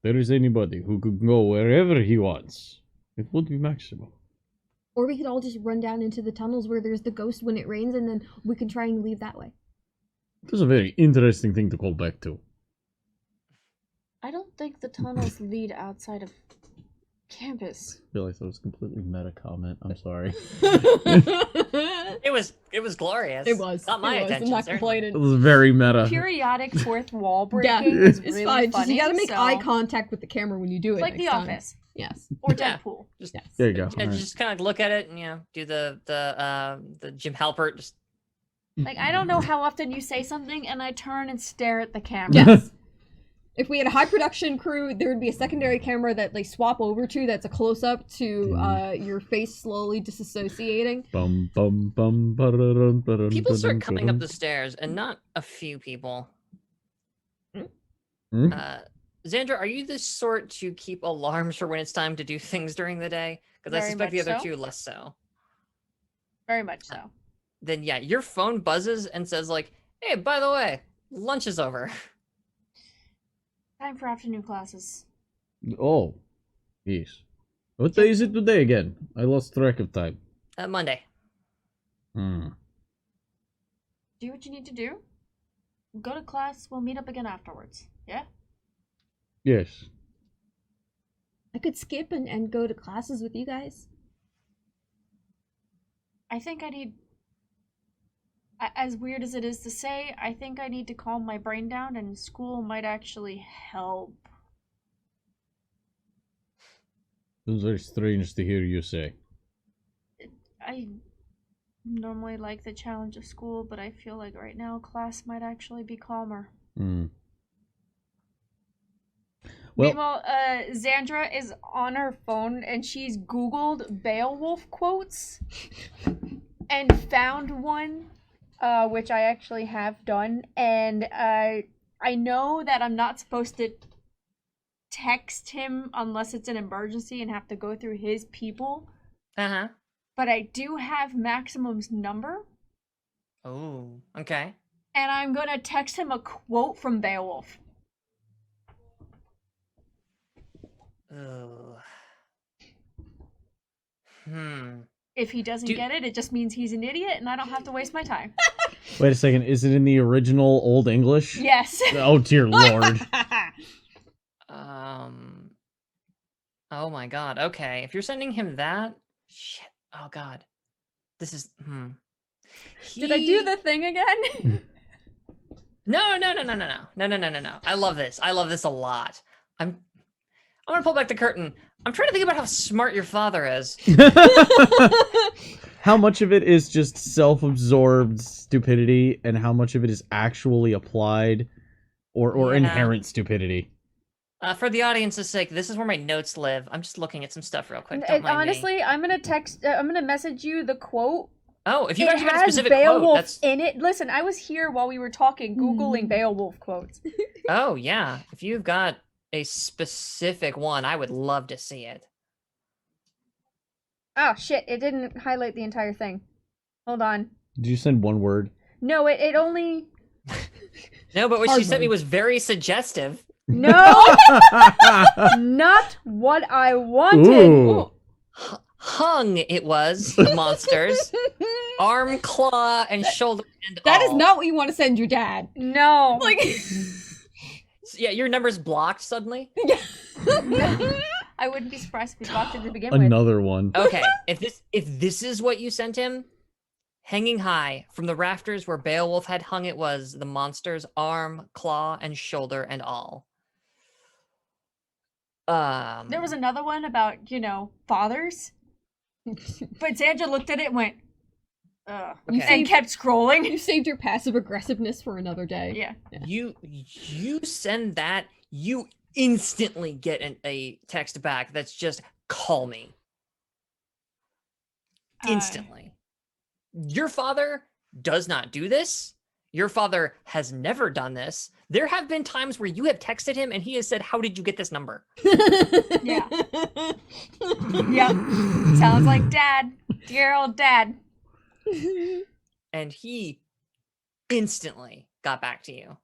There is anybody who could go wherever he wants. It would be Maximum. Or we could all just run down into the tunnels where there's the ghost when it rains, and then we can try and leave that way. That's a very interesting thing to call back to. I don't think the tunnels lead outside of campus. I feel like that was a completely meta comment. I'm sorry. It was glorious. It was. Not my attention. I'm not Certainly. It complaining. was very meta. Periodic fourth wall Yeah, breaking is it's really fine. Just, funny. you gotta make so- eye contact with the camera when you do it. Like next The time. Office Yes. or Yeah. Deadpool. Just, Yes. There you go. yeah, Alright. just kind of look at it and do the Jim Halpert. Just Like, I don't know how often you say something and I turn and stare at the camera. Yes. If we had a high production crew, there would be a secondary camera that they swap over to that's a close up to your face slowly disassociating. Bum, bum, bum, ba-da-dum, ba-dum, people start ba-dum, coming up ba-dum. the stairs, and not a few people. Hmm? Xandra, are you the sort to keep alarms for when it's time to do things during the day? Because I Very suspect the much other so. two less so. Very much so. Then yeah, your phone buzzes and says like, "Hey, by the way, lunch is over." Time for afternoon classes. Oh, yes. What day is it today again? I lost track of time. Monday. Hmm. Do what you need to do. Go to class. We'll meet up again afterwards. Yeah? Yes. I could skip and go to classes with you guys. I think I need... As weird as it is to say, I think I need to calm my brain down, and school might actually help. It was very strange to hear you say. I normally like the challenge of school, but I feel like right now class might actually be calmer. Hmm. Well, Meanwhile, Xandra is on her phone and she's Googled Beowulf quotes and found one, which I actually have done. And I know that I'm not supposed to text him unless it's an emergency and have to go through his people. Uh-huh. But I do have Maximum's number, Oh, okay. and I'm gonna text him a quote from Beowulf. Oh. If he doesn't get it, it just means he's an idiot, and I don't have to waste my time. Wait a second. Is it in the original Old English? Yes. Oh dear lord. Oh my god. Okay. If you're sending him that, shit. Oh god. This is. Did I do the thing again? No. I love this. I love this a lot. I'm gonna pull back the curtain. I'm trying to think about how smart your father is. How much of it is just self-absorbed stupidity, and how much of it is actually applied or inherent stupidity? For the audience's sake, this is where my notes live. I'm just looking at some stuff real quick. Don't mind Honestly, me. I'm gonna message you the quote. Oh, if you It actually got a has specific Beowulf quote, that's. in it. Listen, I was here while we were talking, Googling Beowulf quotes. Oh yeah, if you've got a specific one, I would love to see it. Oh shit! It didn't highlight the entire thing. Hold on. Did you send one word? No, it only. No, but what she sent me was very suggestive. No, not what I wanted. Ooh. Hung it was, monsters. Arm, claw, and shoulder and That all. is not what you want to send your dad. No. Like, Yeah, your number's blocked suddenly. I wouldn't be surprised if he blocked it to begin with. Another one. Okay, if this is what you sent him, hanging high from the rafters where Beowulf had hung it was the monster's arm, claw, and shoulder and all. There was another one about, fathers. But Sandra looked at it and went, ugh. Okay. And kept scrolling. you saved your passive aggressiveness for another day. Yeah. You send that, you instantly get a text back that's just call me. Instantly. Your father does not do this. Your father has never done this. There have been times where you have texted him and he has said, "How did you get this number?" Yeah. Yep. Sounds like dad. Dear old dad. And he instantly got back to you.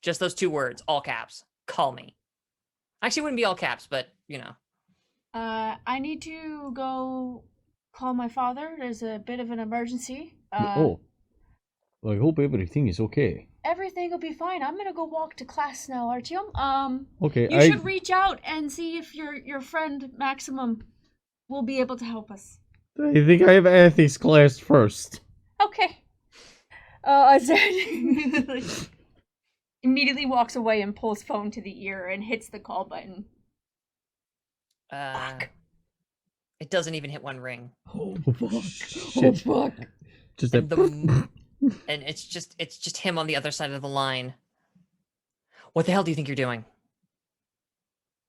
Just those two words, all caps. Call me. Actually, it wouldn't be all caps, but I need to go call my father. There's a bit of an emergency. I hope everything is okay. Everything will be fine. I'm gonna go walk to class now, Artyom. Okay, You should reach out and see if your friend Maximum will be able to help us. I think I have ethics class first. Okay. Zed immediately walks away and pulls phone to the ear and hits the call button. Fuck. It doesn't even hit one ring. Oh, fuck. Shit. Oh, fuck. Just And, that. and it's just him on the other side of the line. What the hell do you think you're doing?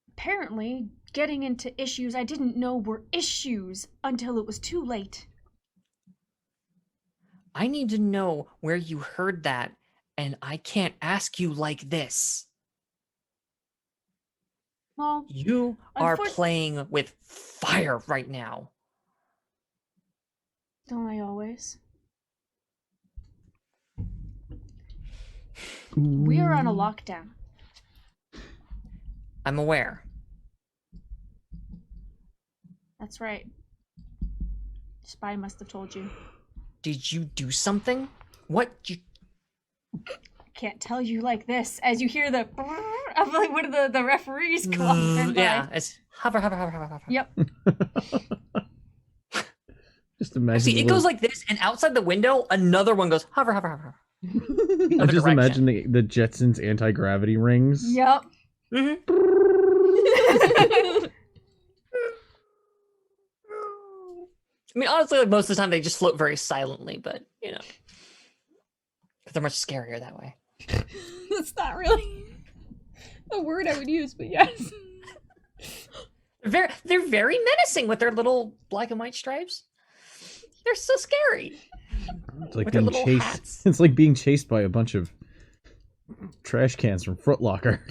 Apparently, getting into issues I didn't know were issues until it was too late. I need to know where you heard that, and I can't ask you like this. Well, You are playing with fire right now. don't I always? We are on a lockdown. I'm aware. That's right. Spy must have told you. Did you do something? What you... I can't tell you like this. As you hear the of like one of the referees come by. Yeah, it's hover, hover, hover, hover, hover. Yep. Just imagine. See, it goes like this, and outside the window, another one goes hover, hover, hover. I just imagine the Jetsons anti-gravity rings. Yep. Mm-hmm. I mean, honestly, like most of the time, they just float very silently, but they're much scarier that way. That's not really a word I would use, but yes. They're very menacing with their little black and white stripes. They're so scary. It's like With their being little chased. hats. It's like being chased by a bunch of trash cans from Foot Locker.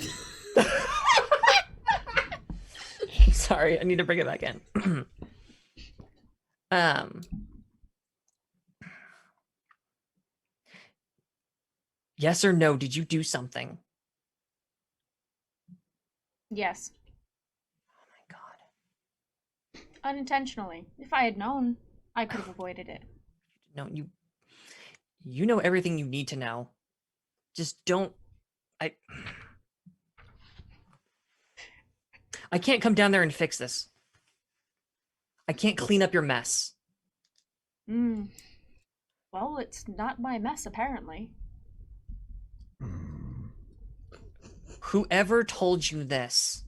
Sorry, I need to bring it back in. Yes or no, did you do something? Yes. Oh my god. Unintentionally. If I had known, I could have avoided it. No, you know everything you need to know. Just don't. I can't come down there and fix this. I can't clean up your mess. Well, it's not my mess, apparently. Whoever told you this,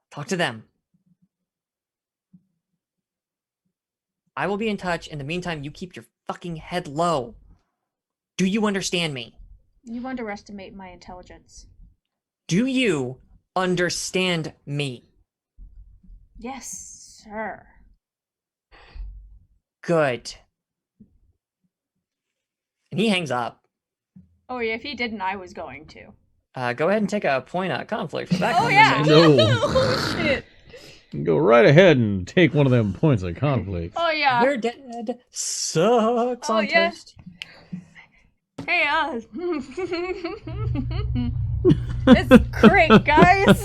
talk to them. I will be in touch. In the meantime, you keep your fucking head low. Do you understand me? You underestimate my intelligence. Do you understand me? Yes, sir. Good. And he hangs up. Oh, yeah, if he didn't, I was going to. Go ahead and take a point of conflict for that Oh, yeah. conversation. No. Oh shit. Go right ahead and take one of them points of conflict. Oh, yeah. You're dead. Sucks Oh, on yeah. toast. Hey, it's great, guys.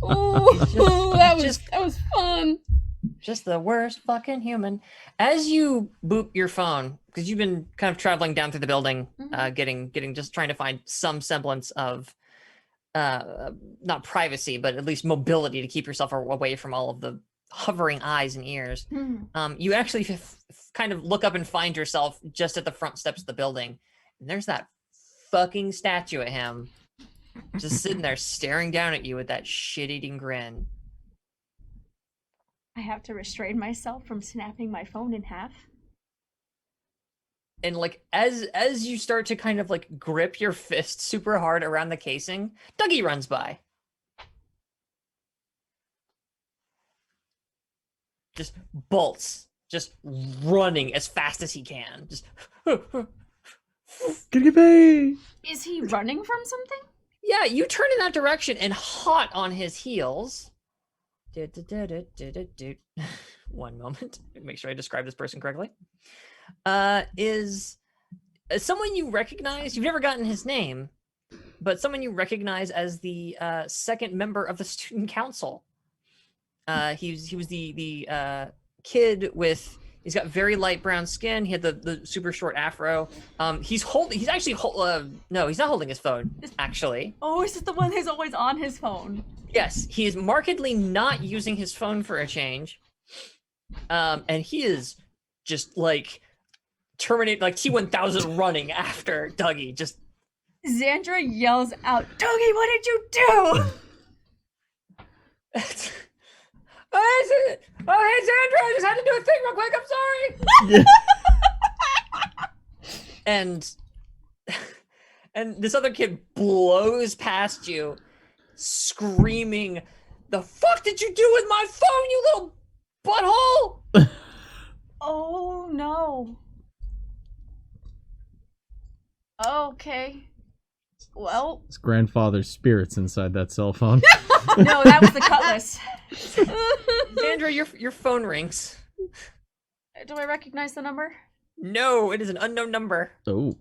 Oh, that was fun. Just the worst fucking human. As you boop your phone, because you've been kind of traveling down through the building, getting just trying to find some semblance of not privacy, but at least mobility to keep yourself away from all of the hovering eyes and ears. You actually kind of look up and find yourself just at the front steps of the building, and there's that fucking statue of him just sitting there staring down at you with that shit-eating grin. I have to restrain myself from snapping my phone in half. And like as you start to kind of like grip your fist super hard around the casing, Dougie runs by. Just bolts, just running as fast as he can. Just Get Is he running from something? yeah, you turn in that direction and hot on his heels. One moment. Make sure I describe this person correctly. Is someone you recognize. You've never gotten his name, but someone you recognize as the second member of the student council. He was the kid with. He's got very light brown skin. He had the super short afro. He's actually no, he's not holding his phone, actually. Oh, is it the one who's always on his phone? Yes, he is markedly not using his phone for a change. And he is just like Terminator, like T-1000 running after Dougie. Just Xandra yells out, "Dougie, what did you do?" Oh, hey, Xandra, I just had to do a thing real quick. I'm sorry. And this other kid blows past you, screaming, "The fuck did you do with my phone, you little butthole?" Oh no. Okay. Well, His grandfather's spirits inside that cell phone. no, that was the cutlass. Xandra, your phone rings. Do I recognize the number? No, it is an unknown number. Oh.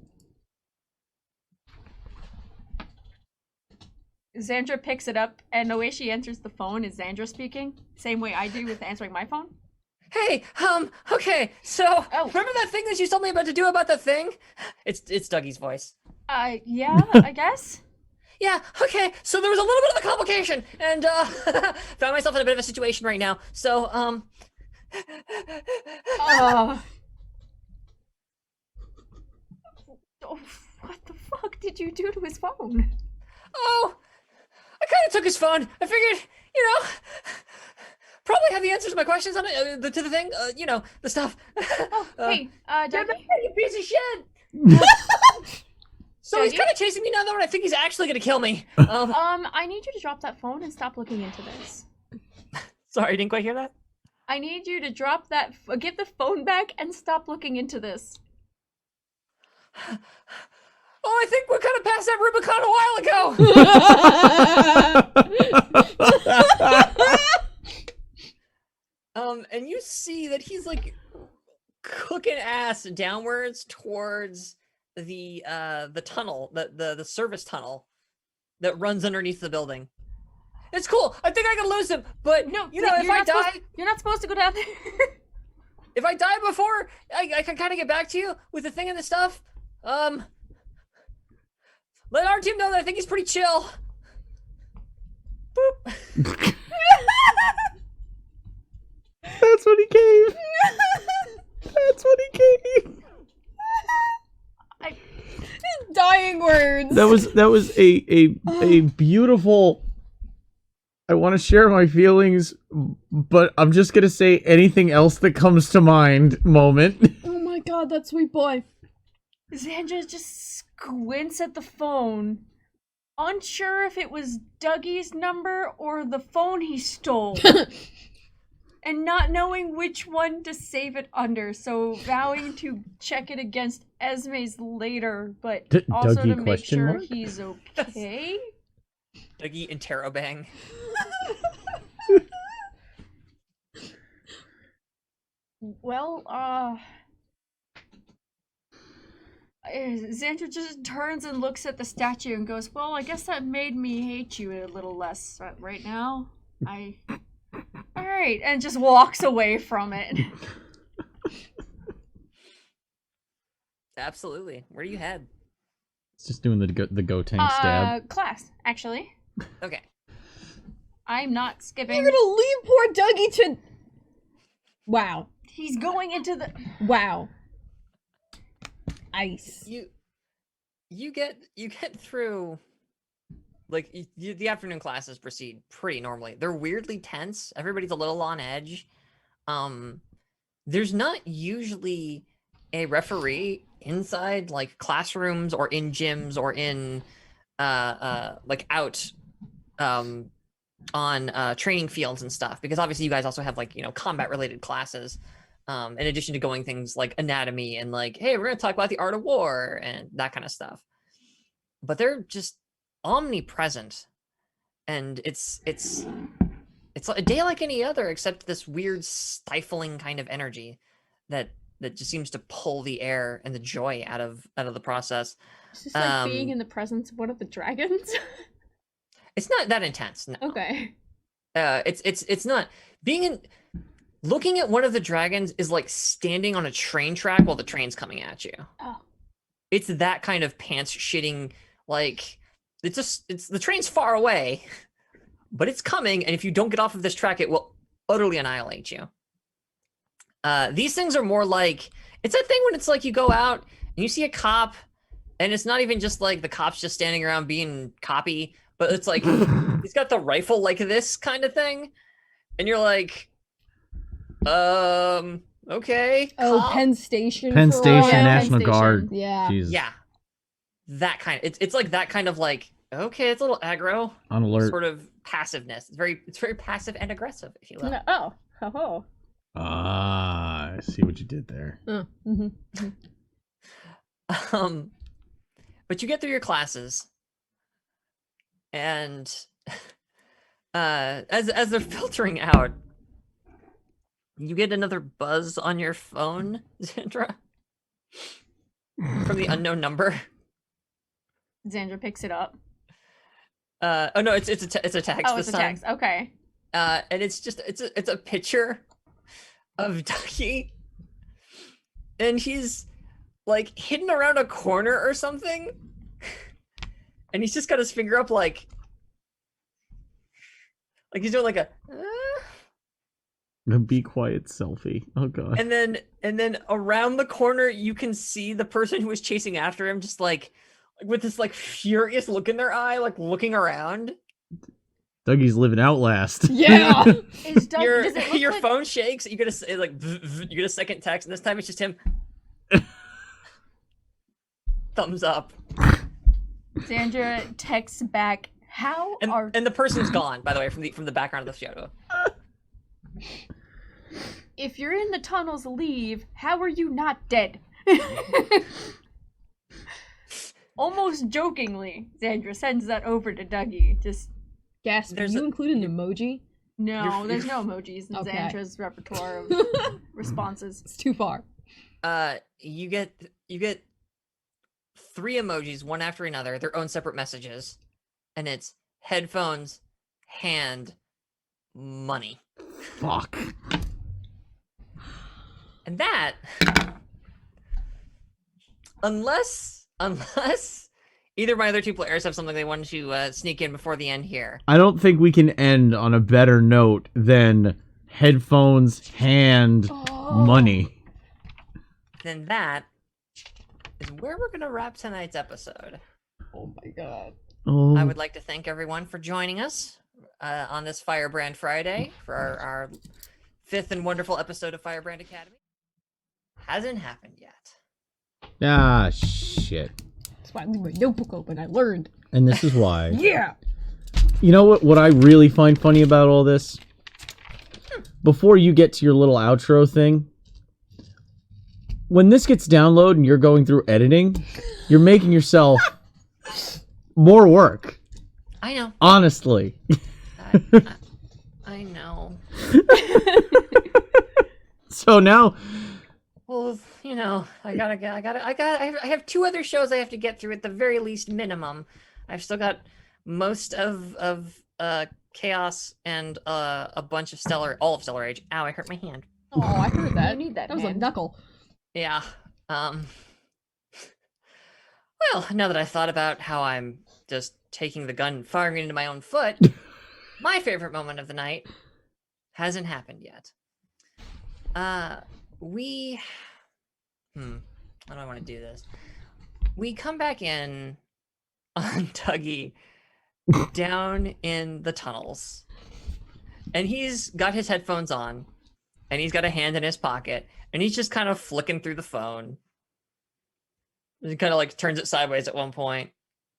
Xandra picks it up, and the way she answers the phone is Xandra speaking. Same way I do with answering my phone. Hey, okay, so remember that thing that you told me about to do about the thing? It's Dougie's voice. Yeah, I guess. Yeah, okay, so there was a little bit of a complication, and, found myself in a bit of a situation right now, so, Oh, what the fuck did you do to his phone? Oh, I kind of took his phone. I figured, probably have the answers to my questions on it, to the thing, the stuff. Hey, Dougie? You piece of shit! So he's Dougie? kind of chasing me now, though, and I think he's actually gonna kill me. I need you to drop that phone and stop looking into this. Sorry, I didn't quite hear that. I need you to drop that, get the phone back and stop looking into this. Oh, I think we're kind of past that Rubicon a while ago. And you see that he's like cooking ass downwards towards the tunnel, the service tunnel that runs underneath the building. It's cool. I think I can lose him, but No, you know, if I die, you're not supposed to go down there. if I die before, I can kind of get back to you with the thing and the stuff. Let our team know that I think he's pretty chill. Boop. That's what he gave. That's what he gave. Dying words. That was a beautiful. I want to share my feelings, but I'm just gonna say anything else that comes to mind. Moment. Oh my god, that sweet boy. Xandra just squints at the phone, unsure if it was Dougie's number or the phone he stole. And not knowing which one to save it under, so vowing to check it against Esme's later, but also Dougie to make question sure mark? he's okay. Dougie interrobang. Well, Xandra just turns and looks at the statue and goes, well, I guess that made me hate you a little less right now. Alright, and just walks away from it. Absolutely. Where do you head? It's just doing the Gotenks stab. Class, actually. Okay. I'm not skipping. You're gonna leave poor Dougie to... Wow. He's going into the... Wow. Ice. You get through, like, the afternoon classes proceed pretty normally. They're weirdly tense. Everybody's a little on edge. There's not usually a referee inside, like, classrooms or in gyms or in like out on training fields and stuff, because obviously you guys also have, like, you know, combat related classes. In addition to going things like anatomy and, like, hey, we're gonna talk about the art of war and that kind of stuff. But they're just omnipresent, and it's a day like any other, except this weird stifling kind of energy that just seems to pull the air and the joy out of the process. It's just like being in the presence of one of the dragons. It's not that intense. No. Okay. It's not being in. Looking at one of the dragons is like standing on a train track while the train's coming at you. Oh. It's that kind of pants shitting, like, it's the train's far away, but it's coming, and if you don't get off of this track, it will utterly annihilate you. These things are more like, it's that thing when it's like you go out and you see a cop, and it's not even just like the cop's just standing around being coppy, but it's like he's got the rifle like this kind of thing, and you're like, okay. Oh, cop. Penn Station. Penn for a Station, while. Penn National Station. Guard. Yeah. Jesus. Yeah, that kind of, it's like that kind of, like, okay, it's a little aggro, On alert. sort of passiveness. It's very passive and aggressive, if you will. Oh. Oh. Ah, I see what you did there. But you get through your classes, and as they're filtering out, you get another buzz on your phone, Xandra, from the unknown number. Xandra picks it up. Oh no, it's a text. Oh, this it's a time. text. Okay. And it's a picture of Ducky, and he's like hidden around a corner or something, and he's just got his finger up, like he's doing like a Be quiet selfie. Oh god. and then around the corner you can see the person who was chasing after him just like with this like furious look in their eye, like looking around. Dougie's living Outlast. Yeah. Is Doug, Your does it look your like, phone shakes. You get you get a second text, and this time it's just him. Thumbs up. Xandra texts back, how And are... and the person's gone, by the way, from the background of the photo. If you're in the tunnels, leave. How are you not dead? Almost jokingly, Xandra sends that over to Dougie. Just, Gasp. There's you a- include an emoji? no, You're- there's no emojis in Okay. Xandra's repertoire of responses. It's too far. You get 3 emojis, one after another, their own separate messages, and it's headphones, hand money. Fuck. And that, unless either of my other two players have something they want to sneak in before the end here. I don't think we can end on a better note than headphones, hand, money. Then that is where we're gonna wrap tonight's episode. Oh my god. Oh, I would like to thank everyone for joining us on this Firebrand Friday for our fifth and wonderful episode of Firebrand Academy. Hasn't happened yet. ah, shit. That's why I leave my notebook open. I learned. And this is why. Yeah. You know what I really find funny about all this? Before you get to your little outro thing, when this gets downloaded and you're going through editing, you're making yourself more work. I know. Honestly. I know. So now, Well, you know, I have two other shows I have to get through at the very least minimum. I've still got most of Chaos and a bunch of all of Stellar Age. Ow, I hurt my hand. Oh, I heard that. You need that That was a hand. knuckle. Yeah. Well, now that I thought about how I'm just taking the gun and firing it into my own foot, my favorite moment of the night hasn't happened yet. How do I want to do this? We come back in on Dougie down in the tunnels, and he's got his headphones on, and he's got a hand in his pocket, and he's just kind of flicking through the phone. He kind of like turns it sideways at one point,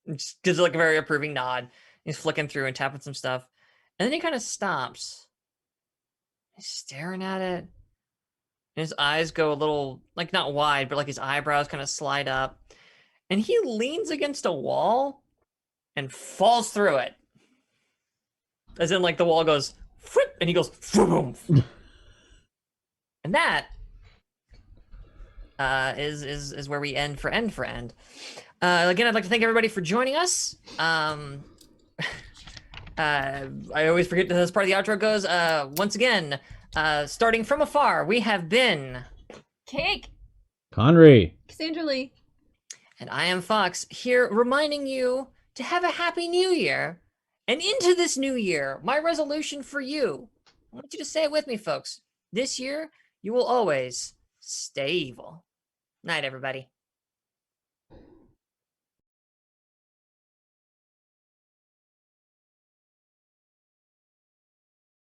and just gives it like a very approving nod. He's flicking through and tapping some stuff, and then he kind of stops. He's staring at it. And his eyes go a little, like, not wide, but like his eyebrows kind of slide up. And he leans against a wall and falls through it. As in, like, the wall goes, whoop, and he goes, boom. And that is where we end for end. Again, I'd like to thank everybody for joining us. I always forget that this part of the outro goes. Once again, starting from afar, we have been Cake. Conry. Cassandra Lee. and I am Fox, here reminding you to have a happy new year. And into this new year, my resolution for you, I want you to say it with me, folks. This year, you will always stay evil. Night, everybody.